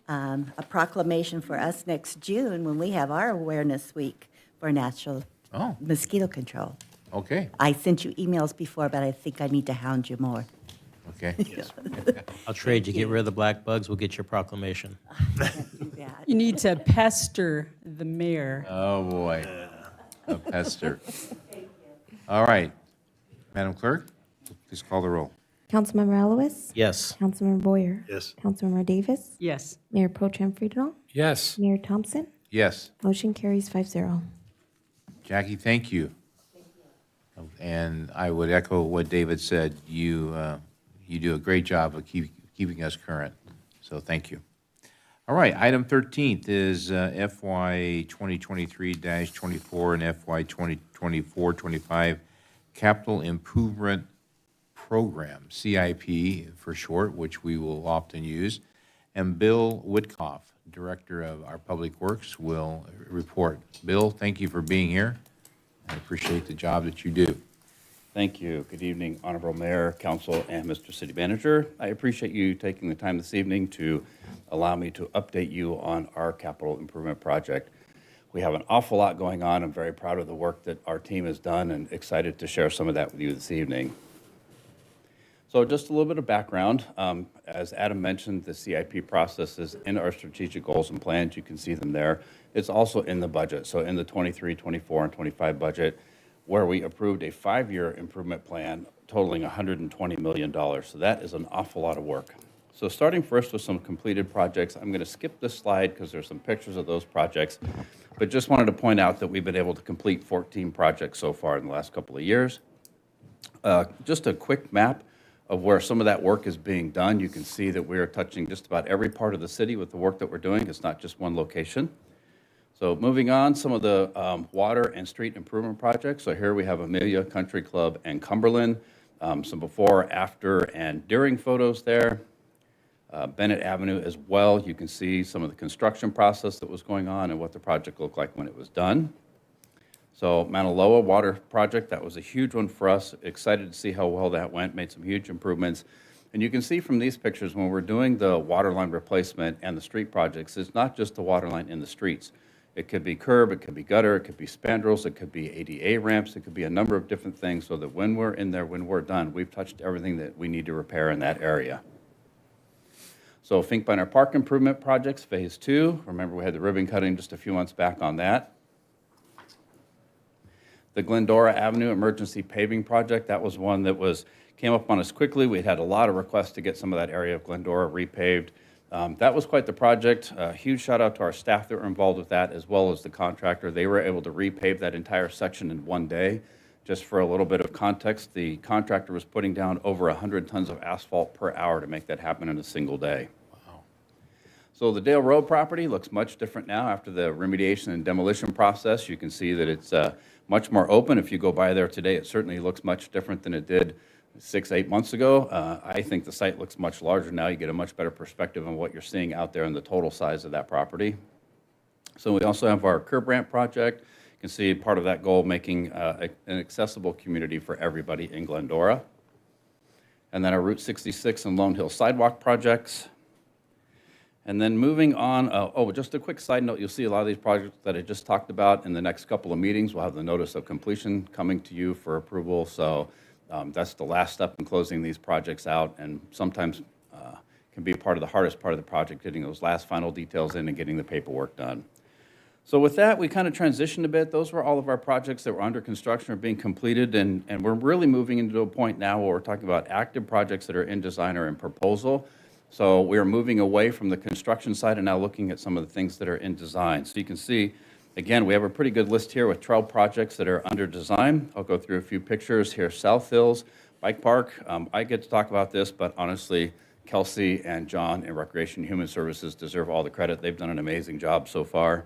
a proclamation for us next June when we have our Awareness Week for National Oh, mosquito control. okay, I sent you emails before, but I think I need to hound you more. okay. I'll trade you. Get rid of the black bugs, we'll get your proclamation. Do that. You need to pester the mayor. Oh, boy. A pester. All right. Madam Clerk, please call the roll. Councilmember Elowes? Yes. Councilmember Boyer? Yes. Councilmember Davis? Yes. Mayor Pro Tem Friedel? Yes. Mayor Thompson? Yes. Motion carries 5-0. Jackie, thank you. And I would echo what David said. You do a great job of keeping us current. So thank you. All right, item 13th is FY 2023-24 and FY 2024-25 Capital Improvement Program, CIP for short, which we will often use. And Bill Whitkoff, Director of our Public Works, will report. Bill, thank you for being here. I appreciate the job that you do. Thank you. Good evening, Honorable Mayor, Council, and Mr. City Manager. I appreciate you taking the time this evening to allow me to update you on our capital improvement project. We have an awful lot going on. I'm very proud of the work that our team has done and excited to share some of that with you this evening. So just a little bit of background. As Adam mentioned, the CIP process is in our strategic goals and plans. You can see them there. It's also in the budget. So in the 23, 24, and 25 budget, where we approved a 5-year improvement plan totaling $120 million. So that is an awful lot of work. So starting first with some completed projects, I'm going to skip this slide because there's some pictures of those projects, but just wanted to point out that we've been able to complete 14 projects so far in the last couple of years. Just a quick map of where some of that work is being done. You can see that we are touching just about every part of the city with the work that we're doing. It's not just one location. So moving on, some of the water and street improvement projects. So here we have Amelia Country Club and Cumberland. Some before, after, and during photos there. Bennett Avenue as well. You can see some of the construction process that was going on and what the project looked like when it was done. So Mauna Loa Water Project, that was a huge one for us. Excited to see how well that went, made some huge improvements. And you can see from these pictures, when we're doing the water line replacement and the street projects, it's not just the water line in the streets. It could be curb, it could be gutter, it could be spandrels, it could be ADA ramps, it could be a number of different things so that when we're in there, when we're done, we've touched everything that we need to repair in that area. So Finkbeiner Park Improvement Projects, Phase 2. Remember, we had the ribbon cutting just a few months back on that. The Glendora Avenue Emergency Paving Project, that was one that came up on us quickly. We had a lot of requests to get some of that area of Glendora repaved. That was quite the project. A huge shout out to our staff that were involved with that, as well as the contractor. They were able to repave that entire section in one day. Just for a little bit of context, the contractor was putting down over 100 tons of asphalt per hour to make that happen in a single day. Wow. So the Dale Road property looks much different now after the remediation and demolition process. You can see that it's much more open. If you go by there today, it certainly looks much different than it did 6-8 months ago. I think the site looks much larger now. You get a much better perspective on what you're seeing out there and the total size of that property. So we also have our curb ramp project. You can see part of that goal, making an accessible community for everybody in Glendora. And then our Route 66 and Lone Hill sidewalk projects. And then moving on, just a quick side note, you'll see a lot of these projects that I just talked about in the next couple of meetings. We'll have the notice of completion coming to you for approval. So that's the last step in closing these projects out, and sometimes can be part of the hardest part of the project, getting those last final details in and getting the paperwork done. So with that, we kind of transitioned a bit. Those were all of our projects that were under construction or being completed, and we're really moving into a point now where we're talking about active projects that are in design or in proposal. So we're moving away from the construction side and now looking at some of the things that are in design. So you can see, again, we have a pretty good list here with 12 projects that are under design. I'll go through a few pictures here. South Hills Bike Park. I get to talk about this, but honestly, Kelsey and John in Recreation and Human Services deserve all the credit. They've done an amazing job so far.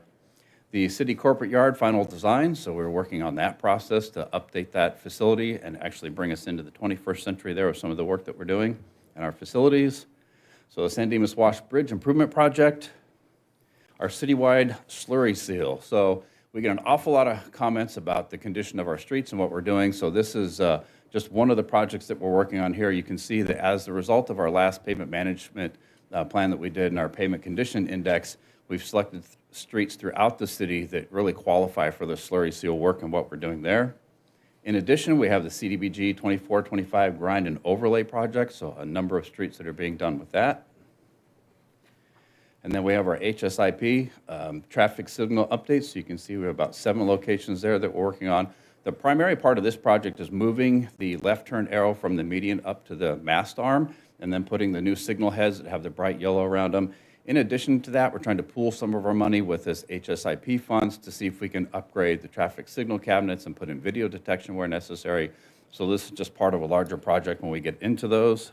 The City Corporate Yard final design, so we're working on that process to update that facility and actually bring us into the 21st century there with some of the work that we're doing in our facilities. So the San Dimas Wash Bridge Improvement Project, our citywide slurry seal. So we get an awful lot of comments about the condition of our streets and what we're doing. So this is just one of the projects that we're working on here. You can see that as the result of our last pavement management plan that we did in our pavement condition index, We've selected streets throughout the city that really qualify for the slurry seal work and what we're doing there. In addition, we have the CDBG 24-25 grind and overlay project, so a number of streets that are being done with that. And then we have our HSIP traffic signal updates. So you can see we have about 7 locations there that we're working on. The primary part of this project is moving the left turn arrow from the median up to the mast arm, and then putting the new signal heads that have the bright yellow around them. In addition to that, we're trying to pool some of our money with this HSIP funds to see if we can upgrade the traffic signal cabinets and put in video detection where necessary. So this is just part of a larger project when we get into those.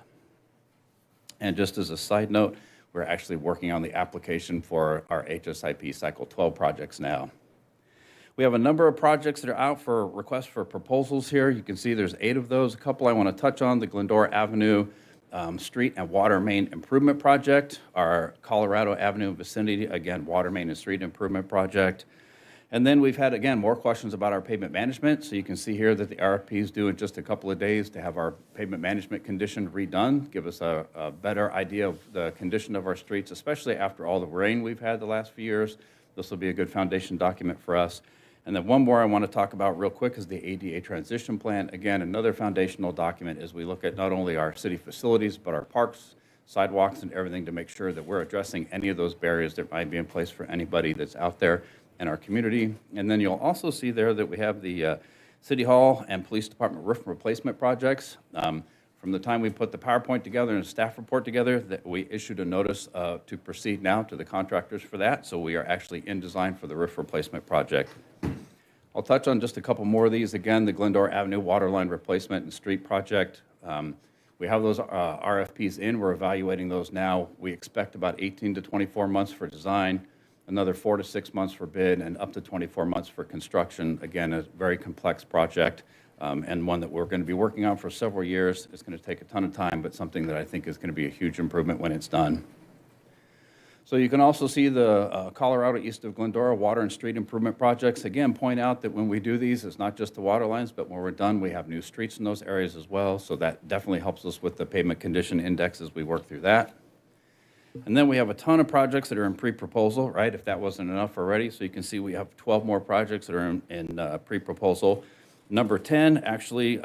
And just as a side note, we're actually working on the application for our HSIP Cycle 12 projects now. We have a number of projects that are out for requests for proposals here. You can see there's 8 of those. A couple I want to touch on: the Glendora Avenue Street and Water Main Improvement Project, our Colorado Avenue vicinity, again, Water Main and Street Improvement Project. And then we've had, again, more questions about our pavement management. So you can see here that the RFP is due in just a couple of days to have our pavement management condition redone, give us a better idea of the condition of our streets, especially after all the rain we've had the last few years. This will be a good foundation document for us. And then one more I want to talk about real quick is the ADA transition plan. Again, another foundational document as we look at not only our city facilities, but our parks, sidewalks, and everything to make sure that we're addressing any of those barriers that might be in place for anybody that's out there in our community. And then you'll also see there that we have the City Hall and Police Department roof replacement projects. From the time we put the PowerPoint together and a staff report together, that we issued a notice to proceed now to the contractors for that. So we are actually in design for the roof replacement project. I'll touch on just a couple more of these. Again, the Glendora Avenue water line replacement and street project. We have those RFPs in. We're evaluating those now. We expect about 18 to 24 months for design, another 4 to 6 months for bid, and up to 24 months for construction. Again, a very complex project, and one that we're going to be working on for several years. It's going to take a ton of time, but something that I think is going to be a huge improvement when it's done. So you can also see the Colorado east of Glendora water and street improvement projects. Again, point out that when we do these, it's not just the water lines, but when we're done, we have new streets in those areas as well. So that definitely helps us with the pavement condition index as we work through that. And then we have a ton of projects that are in pre-proposal, right, if that wasn't enough already. So you can see we have 12 more projects that are in pre-proposal. Number 10, actually,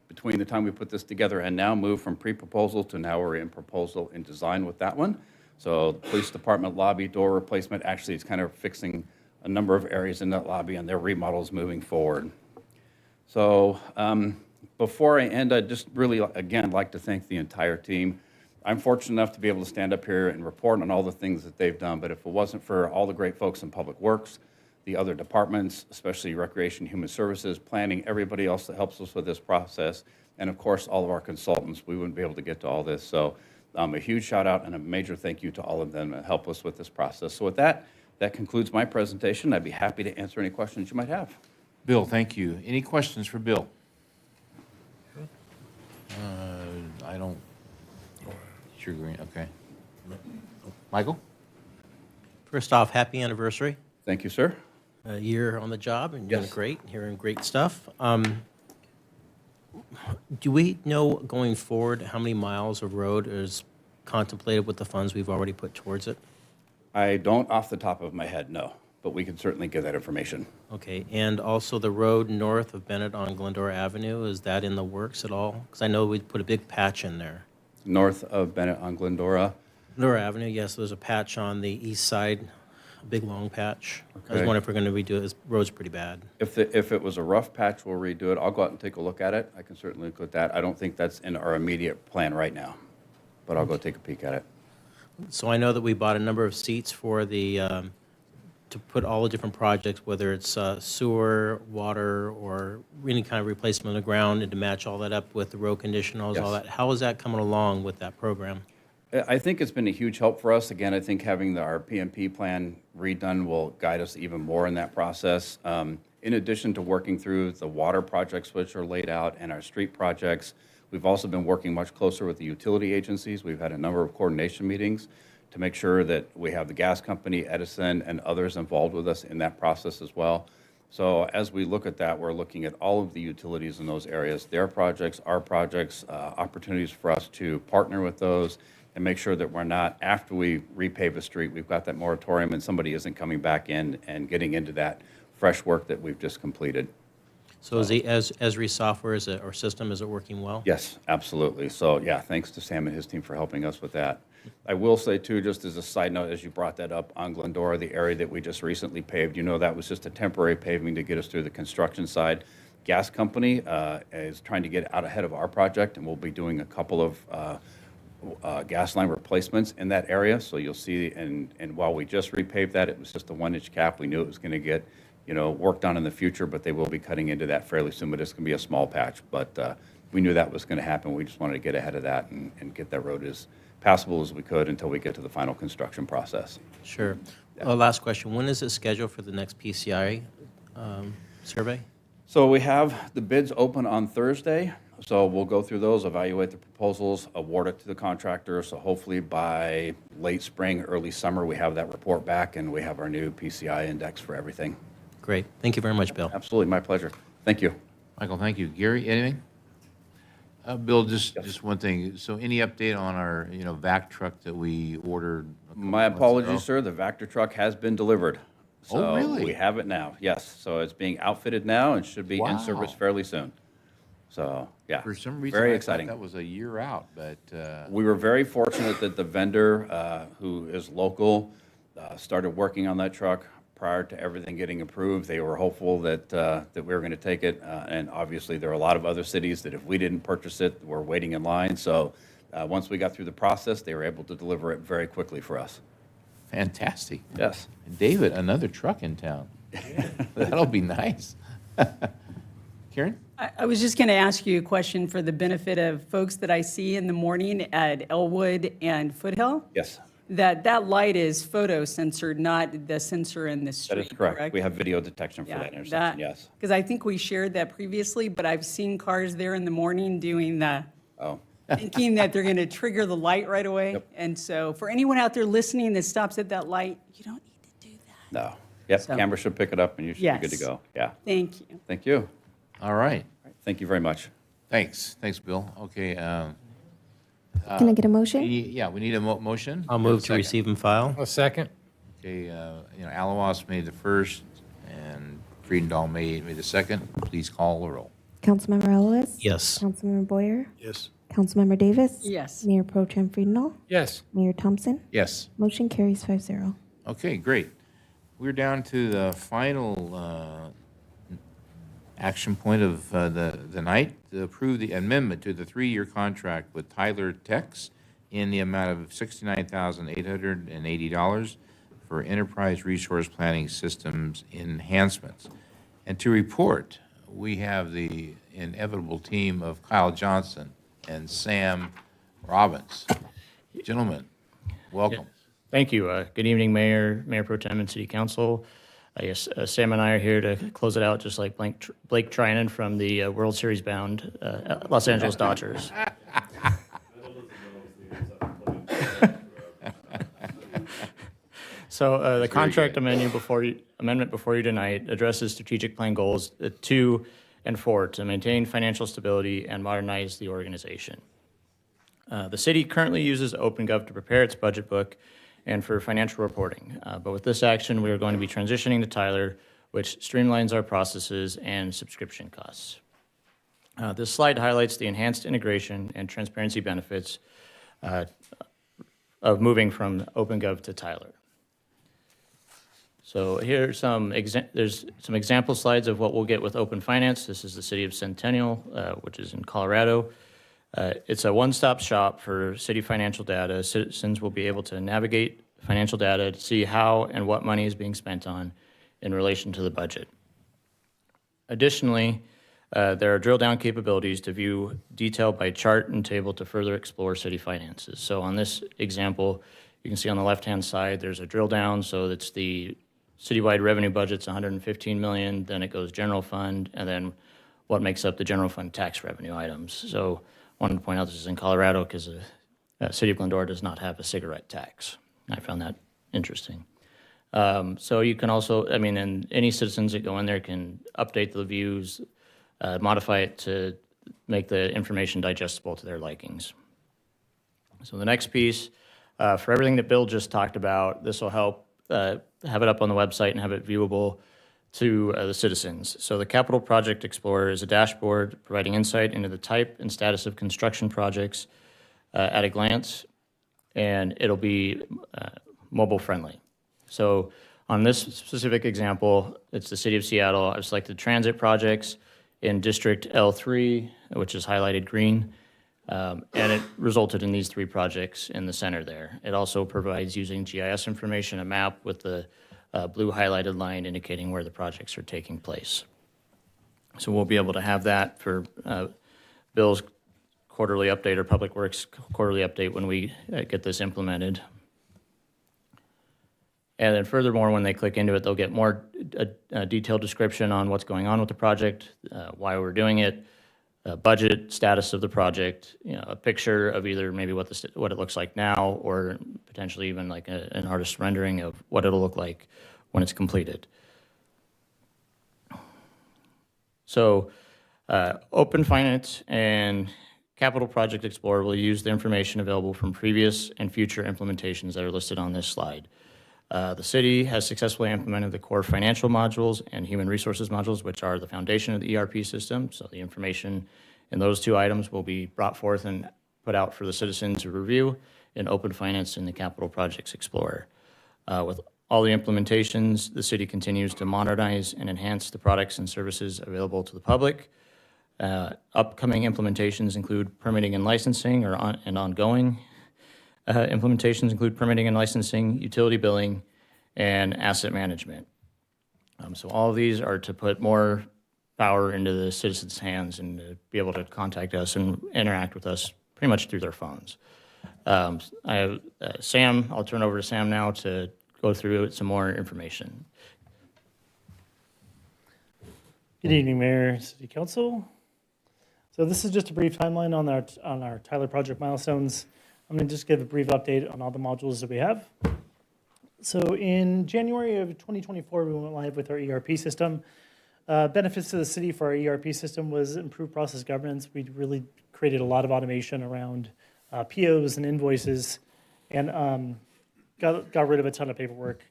between the time we put this together and now, moved from pre-proposal to now we're in proposal in design with that one. So the police department lobby door replacement, actually it's kind of fixing a number of areas in that lobby, and their remodel is moving forward. So before I end, I'd just really, again, like to thank the entire team. I'm fortunate enough to be able to stand up here and report on all the things that they've done, but if it wasn't for all the great folks in Public Works, the other departments, especially Recreation, Human Services, Planning, everybody else that helps us with this process, and of course, all of our consultants, we wouldn't be able to get to all this. So a huge shout out and a major thank you to all of them that help us with this process. So with that, that concludes my presentation. I'd be happy to answer any questions you might have. Bill, thank you. Any questions for Bill? I don't. Sure, green. Okay. Michael? First off, happy anniversary. Thank you, sir. A year on the job and doing Yes. great, hearing great stuff. Do we know going forward how many miles of road is contemplated with the funds we've already put towards it? I don't off the top of my head, no, but we can certainly get that information. Okay, and also the road north of Bennett on Glendora Avenue, is that in the works at all? Because I know we put a big patch in there. North of Bennett on Glendora. Glendora Avenue, yes, there's a patch on the east side, a big long patch. I was Okay. wondering if we're going to redo it. This road's pretty bad. If it was a rough patch, we'll redo it. I'll go out and take a look at it. I can certainly look at that. I don't think that's in our immediate plan right now, but I'll go take a peek at it. So I know that we bought a number of seats for the, to put all the different projects, whether it's sewer, water, or any kind of replacement of the ground, and to match all that up with the road conditionals, all Yes. that. How is that coming along with that program? I think it's been a huge help for us. Again, I think having our PMP plan redone will guide us even more in that process. In addition to working through the water projects which are laid out and our street projects, we've also been working much closer with the utility agencies. We've had a number of coordination meetings to make sure that we have the gas company, Edison, and others involved with us in that process as well. So as we look at that, we're looking at all of the utilities in those areas, their projects, our projects, opportunities for us to partner with those and make sure that we're not, after we repave a street, we've got that moratorium and somebody isn't coming back in and getting into that fresh work that we've just completed. So is the Esri software or system, is it working well? Yes, absolutely. So yeah, thanks to Sam and his team for helping us with that. I will say too, just as a side note, as you brought that up on Glendora, the area that we just recently paved, that was just a temporary paving to get us through the construction side. Gas company is trying to get out ahead of our project, and we'll be doing a couple of gas line replacements in that area. So you'll see, and while we just repaved that, it was just a 1-inch cap. We knew it was going to get worked on in the future, but they will be cutting into that fairly soon, but it's going to be a small patch. But we knew that was going to happen. We just wanted to get ahead of that and get that road as passable as we could until we get to the final construction process. Sure. Last question. When is it scheduled for the next PCI survey? So we have the bids open on Thursday. So we'll go through those, evaluate the proposals, award it to the contractor. So hopefully by late spring, early summer, we have that report back and we have our new PCI index for everything. Great. Thank you very much, Bill. Absolutely. My pleasure. Thank you. Michael, thank you. Gary, anything? Bill, just one thing. So any update on our, vac truck that we ordered? My apologies, sir. The Vector truck has been delivered. Oh, So really? we have it now. Yes. So it's being outfitted now and should be in Wow. service fairly soon. So, yeah. For some reason, very I exciting. thought that was a year out, but We were very fortunate that the vendor, who is local, started working on that truck prior to everything getting approved. They were hopeful that we were going to take it, and obviously there are a lot of other cities that if we didn't purchase it, were waiting in line. So once we got through the process, they were able to deliver it very quickly for us. fantastic. Yes. David, another truck in town. That'll be nice. Karen? I was just going to ask you a question for the benefit of folks that I see in the morning at Elwood and Foothill. Yes, That light is photo censored, not the sensor in the street. that is correct. We have video detection for that intersection, yes. Because I think we shared that previously, but I've seen cars there in the morning doing the, Oh. thinking that they're going to trigger the light right away. And so for anyone out there listening that stops at that light, you don't need to do that. No. Yep, So- camera should pick it up and you should be good to Yes. go. Yeah. Thank you. Thank you. All right. Thank you very much. Thanks. Thanks, Bill. Okay. Can I get a motion? Yeah, we need a motion. I'll move to receive and file. A second. Okay, Alawas made the first and Friedendahl made the second. Please call the roll. Councilmember Ellis? Yes. Councilmember Boyer? Yes. Councilmember Davis? Yes. Mayor Pro Tem Friedendahl? Yes. Mayor Thompson? Yes. Motion carries 5-0. Okay, great. We're down to the final action point of the night, to approve the amendment to the 3-year contract with Tyler Techs in the amount of $69,880 for enterprise resource planning systems enhancements. And to report, we have the inevitable team of Kyle Johnson and Sam Robbins. Gentlemen, welcome. Thank you. Good evening, Mayor Pro Tem and City Council. I guess Sam and I are here to close it out, just like Blake Trinan from the World Series bound Los Angeles Dodgers. So the contract amendment before you tonight addresses strategic plan goals 2 and 4 to maintain financial stability and modernize the organization. The city currently uses OpenGov to prepare its budget book and for financial reporting. But with this action, we are going to be transitioning to Tyler, which streamlines our processes and subscription costs. This slide highlights the enhanced integration and transparency benefits of moving from OpenGov to Tyler. So here are there's some example slides of what we'll get with Open Finance. This is the city of Centennial, which is in Colorado. It's a one-stop shop for city financial data. Citizens will be able to navigate financial data to see how and what money is being spent on in relation to the budget. Additionally, there are drill-down capabilities to view detail by chart and table to further explore city finances. So on this example, you can see on the left-hand side, there's a drill-down, so it's the citywide revenue budget's $115 million, then it goes general fund, and then what makes up the general fund tax revenue items. So I wanted to point out this is in Colorado because the city of Glendora does not have a cigarette tax. I found that interesting. So you can also, I mean, and any citizens that go in there can update the views, modify it to make the information digestible to their likings. So the next piece, for everything that Bill just talked about, this will help have it up on the website and have it viewable to the citizens. So the Capital Project Explorer is a dashboard providing insight into the type and status of construction projects at a glance, and it'll be mobile friendly. So on this specific example, it's the City of Seattle. I've selected transit projects in District L3, which is highlighted green, and it resulted in these 3 projects in the center there. It also provides, using GIS information, a map with the blue highlighted line indicating where the projects are taking place. So we'll be able to have that for Bill's quarterly update or Public Works quarterly update when we get this implemented. And then furthermore, when they click into it, they'll get more detailed description on what's going on with the project, why we're doing it, budget, status of the project, a picture of either maybe what it looks like now, or potentially even like an artist rendering of what it'll look like when it's completed. So Open Finance and Capital Project Explorer will use the information available from previous and future implementations that are listed on this slide. The city has successfully implemented the core financial modules and human resources modules, which are the foundation of the ERP system. So the information in those 2 items will be brought forth and put out for the citizens to review in Open Finance and the Capital Projects Explorer. With all the implementations, the city continues to modernize and enhance the products and services available to the public. Upcoming implementations include permitting and licensing, and ongoing implementations include permitting and licensing, utility billing, and asset management. So all of these are to put more power into the citizens' hands and to be able to contact us and interact with us pretty much through their phones. I have Sam. I'll turn over to Sam now to go through some more information. Good evening, Mayor, City Council. So this is just a brief timeline on our Tyler project milestones. I'm going to just give a brief update on all the modules that we have. So in January of 2024, we went live with our ERP system. Benefits to the city for our ERP system was improved process governance. We really created a lot of automation around POs and invoices, and got rid of a ton of paperwork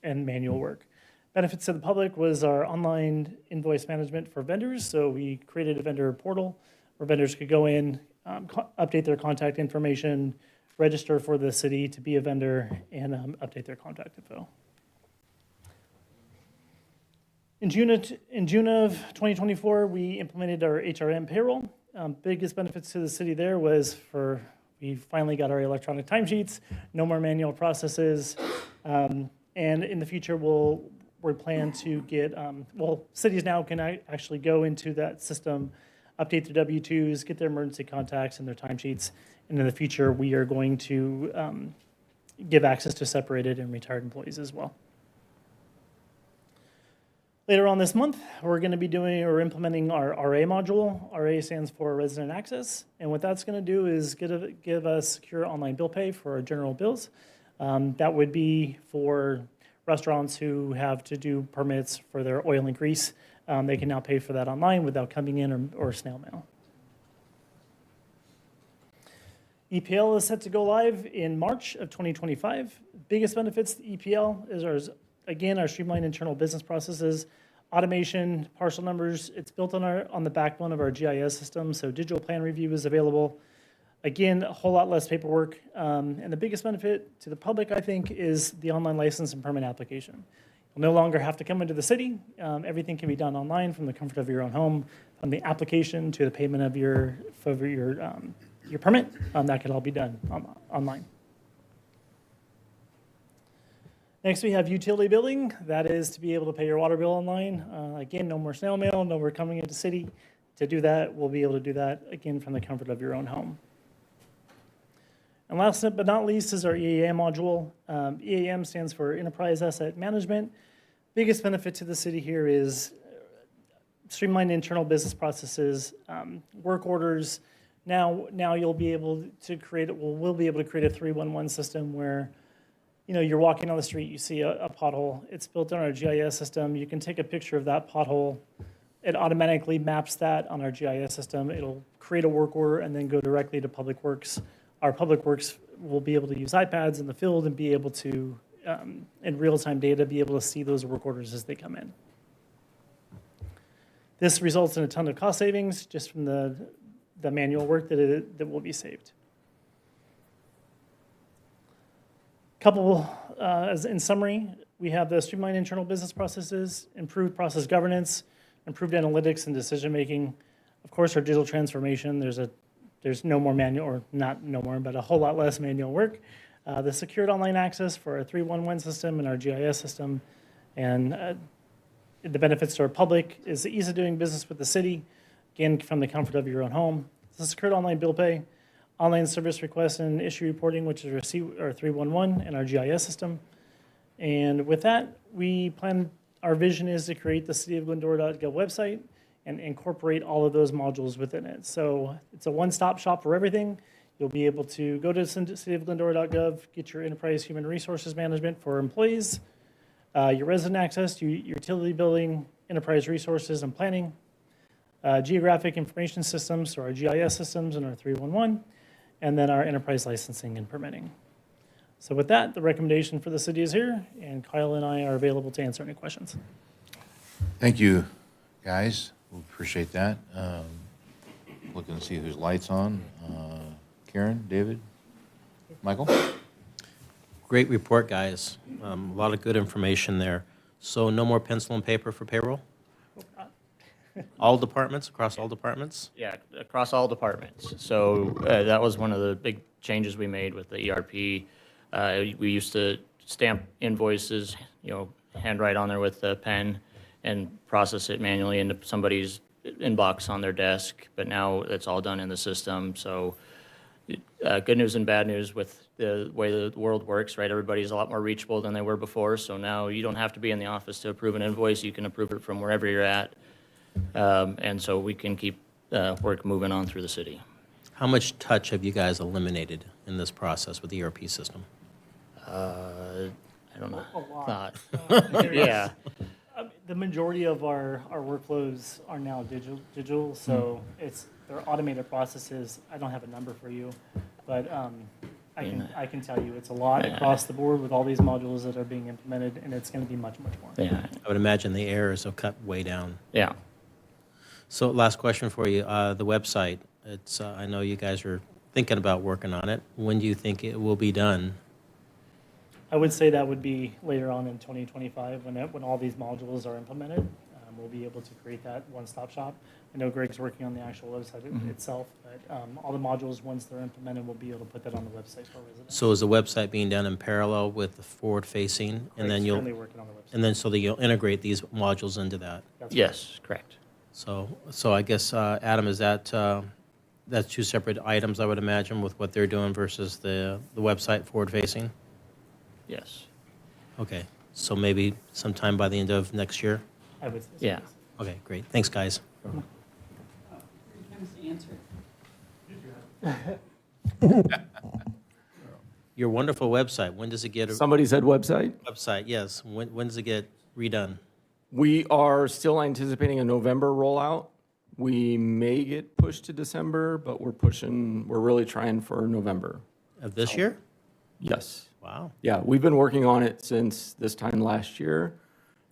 and manual work. Benefits to the public was our online invoice management for vendors. So we created a vendor portal where vendors could go in, update their contact information, register for the city to be a vendor, and update their contact info. In June of 2024, we implemented our HRM payroll. Biggest benefits to the city there was we finally got our electronic timesheets, no more manual processes, and in the future we plan to get, cities now can actually go into that system, update their W-2s, get their emergency contacts and their timesheets, and in the future we are going to give access to separated and retired employees as well. Later on this month, we're going to be implementing our RA module. RA stands for Resident Access, and what that's going to do is give us secure online bill pay for our general bills. That would be for restaurants who have to do permits for their oil and grease. They can now pay for that online without coming in or snail mail. EPL is set to go live in March of 2025. Biggest benefits to EPL is our streamlined internal business processes, automation, parcel numbers. It's built on the backbone of our GIS system, so digital plan review is available. Again, a whole lot less paperwork. And the biggest benefit to the public, I think, is the online license and permit application. You'll no longer have to come into the city. Everything can be done online from the comfort of your own home, from the application to the payment of your permit. That can all be done online. Next, we have utility billing. That is to be able to pay your water bill online. Again, no more snail mail, no more coming into city. To do that, we'll be able to do that, again, from the comfort of your own home. And last but not least is our EAM module. EAM stands for Enterprise Asset Management. Biggest benefit to the city here is streamlined internal business processes, work orders. Now you'll be able to we'll be able to create a 311 system where you're walking on the street, you see a pothole. It's built on our GIS system. You can take a picture of that pothole. It automatically maps that on our GIS system. It'll create a work order and then go directly to Public Works. Our Public Works will be able to use iPads in the field and be able to, in real-time data, be able to see those work orders as they come in. This results in a ton of cost savings just from the manual work that will be saved. As in summary, we have the streamlined internal business processes, improved process governance, improved analytics and decision-making. Of course, our digital transformation, there's no more manual, or not no more, but a whole lot less manual work. The secured online access for our 311 system and our GIS system, and the benefits to our public is the ease of doing business with the city, again, from the comfort of your own home. The secured online bill pay, online service request and issue reporting, which is our 311 and our GIS system. And with that, our vision is to create the cityofglendora.gov website and incorporate all of those modules within it. So it's a one-stop shop for everything. You'll be able to go to cityofglendora.gov, get your enterprise human resources management for employees, your resident access, your utility billing, enterprise resources and planning, geographic information systems, so our GIS systems and our 311, and then our enterprise licensing and permitting. So with that, the recommendation for the city is here, and Kyle and I are available to answer any questions. Thank you, guys. We appreciate that. Looking to see whose light's on. Karen, David, Michael? Great report, guys. A lot of good information there. So no more pencil and paper for payroll? All departments, across all departments? Yeah, across all departments. So that was one of the big changes we made with the ERP. We used to stamp invoices, handwrite on there with a pen and process it manually into somebody's inbox on their desk. But now it's all done in the system. So good news and bad news with the way the world works, right? Everybody's a lot more reachable than they were before. So now you don't have to be in the office to approve an invoice. You can approve it from wherever you're at. And so we can keep work moving on through the city. How much touch have you guys eliminated in this process with the ERP system? I don't know. A lot. Yeah. The majority of our workflows are now digital, so they're automated processes. I don't have a number for you, but I can tell you it's a lot across the board with all these modules that are being implemented, and it's going to be much, much more. Yeah. I would imagine the errors have cut way down. Yeah. So last question for you, the website. It's I know you guys are thinking about working on it. When do you think it will be done? I would say that would be later on in 2025 when all these modules are implemented. We'll be able to create that one-stop shop. I know Greg's working on the actual website itself, but all the modules, once they're implemented, we'll be able to put that on the website for residents. So is the website being done in parallel with the forward-facing, and then currently working on the website. and then so that you'll integrate these modules into that? Yes, correct. So I guess Adam, is that that's two separate items, I would imagine, with what they're doing versus the website forward-facing? Yes. Okay, so maybe sometime by the end of next year? I would say so. Yeah. Okay, great. Thanks, guys. Your wonderful website, when does it get? Somebody said website? Website, yes. When does it get redone? We are still anticipating a November rollout. We may get pushed to December, but we're really trying for November. Of this year? Yes. Wow. Yeah, we've been working on it since this time last year,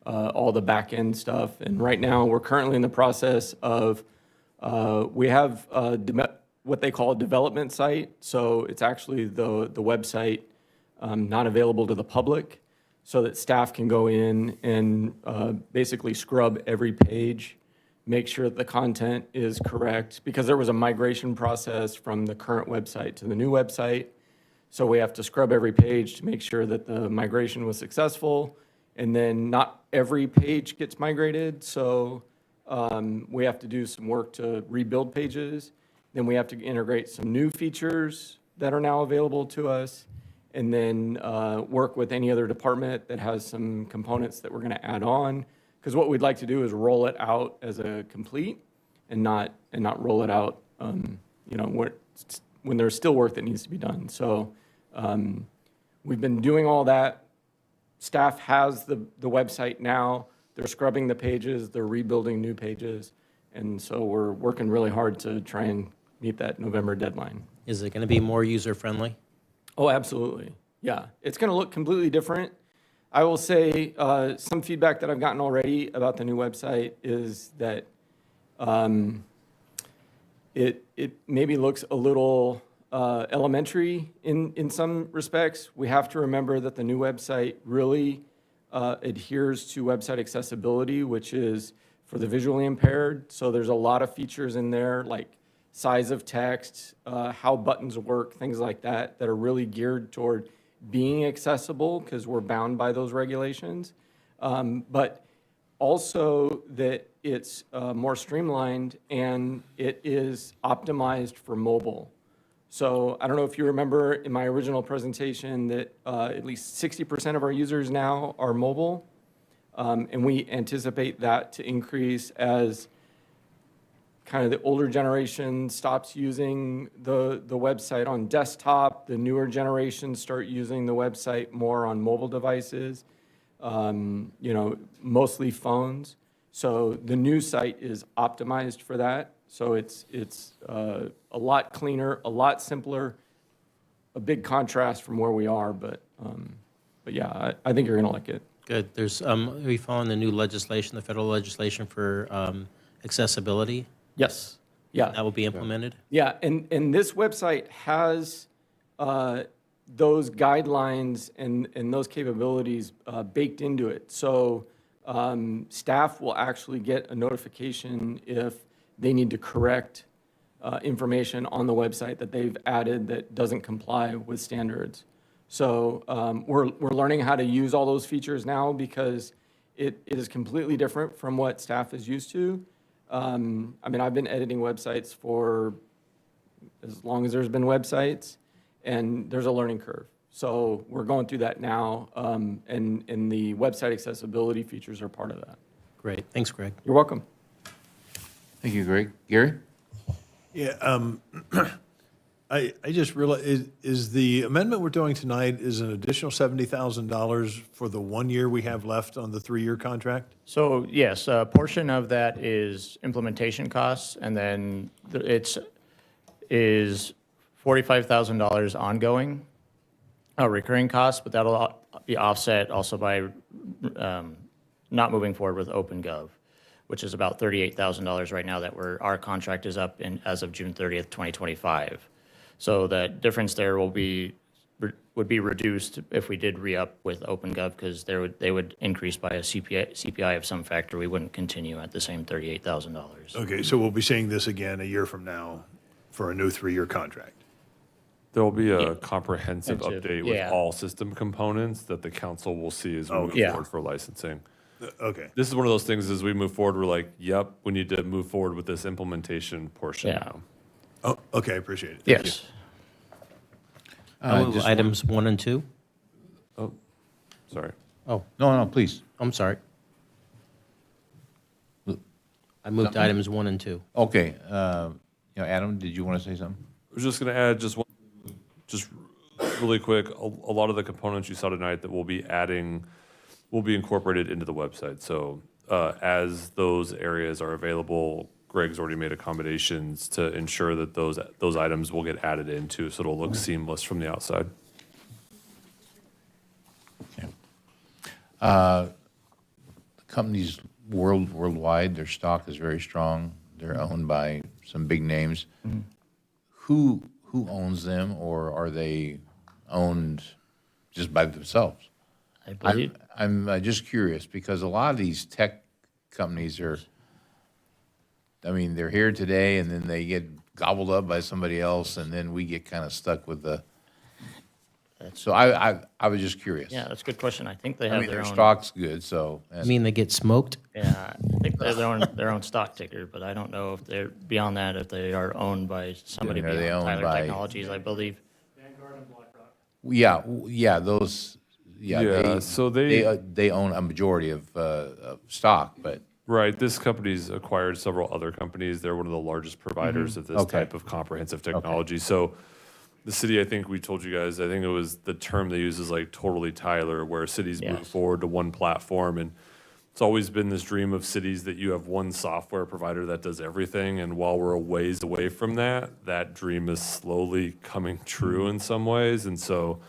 all the back end stuff. And right now, we're currently in the process of, we have what they call a development site. So it's actually the website not available to the public, so that staff can go in and basically scrub every page, make sure that the content is correct, because there was a migration process from the current website to the new website. So we have to scrub every page to make sure that the migration was successful. And then not every page gets migrated, so we have to do some work to rebuild pages. Then we have to integrate some new features that are now available to us, and then work with any other department that has some components that we're going to add on. Because what we'd like to do is roll it out as a complete, and not roll it out, when there's still work that needs to be done. So we've been doing all that. Staff has the website now. They're scrubbing the pages, they're rebuilding new pages. And so we're working really hard to try and meet that November deadline. Is it going to be more user-friendly? Oh, absolutely. Yeah, it's going to look completely different. I will say some feedback that I've gotten already about the new website is that it maybe looks a little elementary in some respects. We have to remember that the new website really adheres to website accessibility, which is for the visually impaired. So there's a lot of features in there, like size of text, how buttons work, things like that, that are really geared toward being accessible because we're bound by those regulations. But also that it's more streamlined and it is optimized for mobile. So I don't know if you remember in my original presentation that at least 60% of our users now are mobile. And we anticipate that to increase as kind of the older generation stops using the website on desktop. The newer generations start using the website more on mobile devices, mostly phones. So the new site is optimized for that. So it's a lot cleaner, a lot simpler, a big contrast from where we are. But yeah, I think you're going to like it. Good. There's, are we following the new legislation, the federal legislation for accessibility? Yes. Yeah. That will be implemented? Yeah, and this website has those guidelines and those capabilities baked into it. So staff will actually get a notification if they need to correct information on the website that they've added that doesn't comply with standards. So we're learning how to use all those features now because it is completely different from what staff is used to. I mean, I've been editing websites for as long as there's been websites, and there's a learning curve. So we're going through that now, and the website accessibility features are part of that. Great. Thanks, Greg. You're welcome. Thank you, Greg. Gary? Yeah, I just realized, is the amendment we're doing tonight is an additional $70,000 for the 1 year we have left on the 3-year contract? So yes, a portion of that is implementation costs, and then it's $45,000 ongoing recurring costs, but that'll be offset also by not moving forward with OpenGov, which is about $38,000 right now that our contract is up as of June 30th, 2025. So that difference there would be reduced if we did re-up with OpenGov, because they would increase by a CPI of some factor. We wouldn't continue at the same $38,000. Okay, so we'll be seeing this again a year from now for a new 3-year contract. There will be a comprehensive update with yeah. all system components that the council will see as we move yeah. forward for licensing. Okay. This is one of those things as we move forward, we're like, yep, we need to move forward with this implementation portion Yeah. now. Oh, okay, appreciate it. Thank Yes. I move items 1 and 2. Oh, sorry. Oh, No, please. I'm sorry. I moved items 1 and 2. Okay, Adam, did you want to say something? I was just going to add just really quick, a lot of the components you saw tonight that we'll be adding will be incorporated into the website. So as those areas are available, Greg's already made accommodations to ensure that those items will get added into, so it'll look seamless from the outside. The companies worldwide, their stock is very strong. They're owned by some big names. Mm-hmm. Who owns them, or are they owned just by themselves? I believe. I'm just curious because a lot of these tech companies they're here today and then they get gobbled up by somebody else, and then we get kind of stuck with the. So I was just curious. Yeah, that's a good question. I think they have their own stock's good, so. You mean they get smoked? Yeah, I think they have their own stock ticker, but I don't know if they're beyond that, if they are owned by somebody Are they beyond owned Tyler by- Technologies, I believe. Yeah, those. Yeah, so they own a majority of stock, but. Right. This company's acquired several other companies. They're one of the largest providers of this Okay. type of comprehensive technology. So the city, I think we told you guys, I think it was the term they use is like totally Tyler, where cities move Yes. forward to one platform. And it's always been this dream of cities that you have one software provider that does everything. And while we're a ways away from that, that dream is slowly coming true in some ways. And so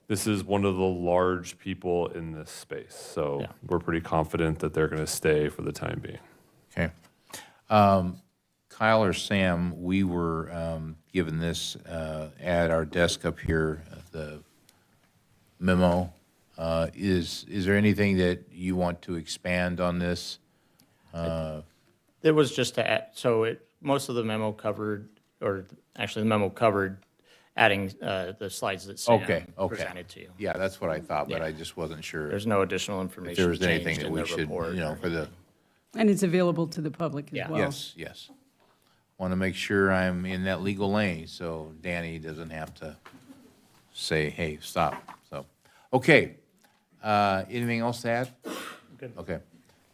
this is one of the large people in this space. So Yeah. we're pretty confident that they're going to stay for the time being. Okay. Kyle or Sam, we were given this at our desk up here, the memo. Is there anything that you want to expand on this? It was just to add, most of the memo covered, or actually the memo covered adding the slides that Sam Okay. presented to you. Yeah, that's what I thought, but Yeah. I just wasn't sure There's no additional if information there was anything changed that in we the should, report. for the, And it's available to the public as Yeah. well. yes. Want to make sure I'm in that legal lane, so Danny doesn't have to say, hey, stop. So, okay. Anything else to add? Good. Okay.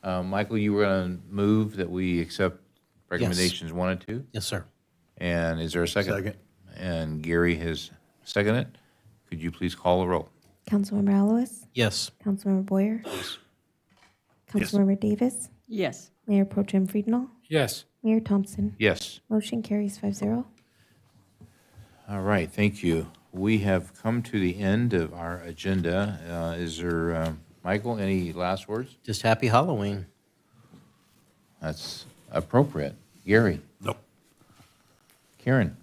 Michael, you were going to move that we accept recommendations 1 and 2? Yes, sir. And is there a second? Second. And Gary has seconded it. Could you please call the roll? Councilmember Alois? Yes. Councilmember Boyer? Yes. Councilmember Davis? Yes. Mayor Pro Tem Friedenall? Yes. Mayor Thompson? Yes. Motion carries 5-0. All right, thank you. We have come to the end of our agenda. Is there, Michael, any last words? Just happy Halloween. That's appropriate. Gary? Nope. Karen?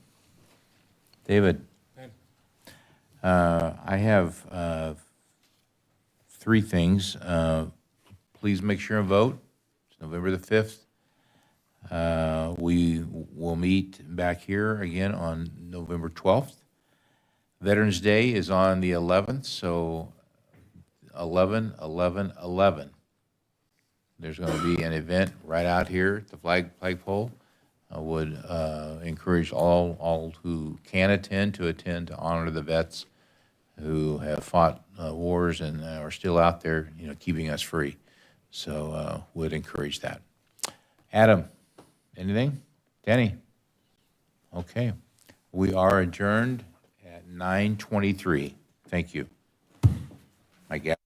David? I have 3 things. Please make sure and vote. It's November the 5th. We will meet back here again on November 12th. Veterans Day is on the 11th, so 11/11/11. There's going to be an event right out here at the flagpole. I would encourage all who can attend to honor the vets who have fought wars and are still out there, keeping us free. So would encourage that. Adam, anything? Danny? Okay. We are adjourned at 9:23. Thank you. I guess.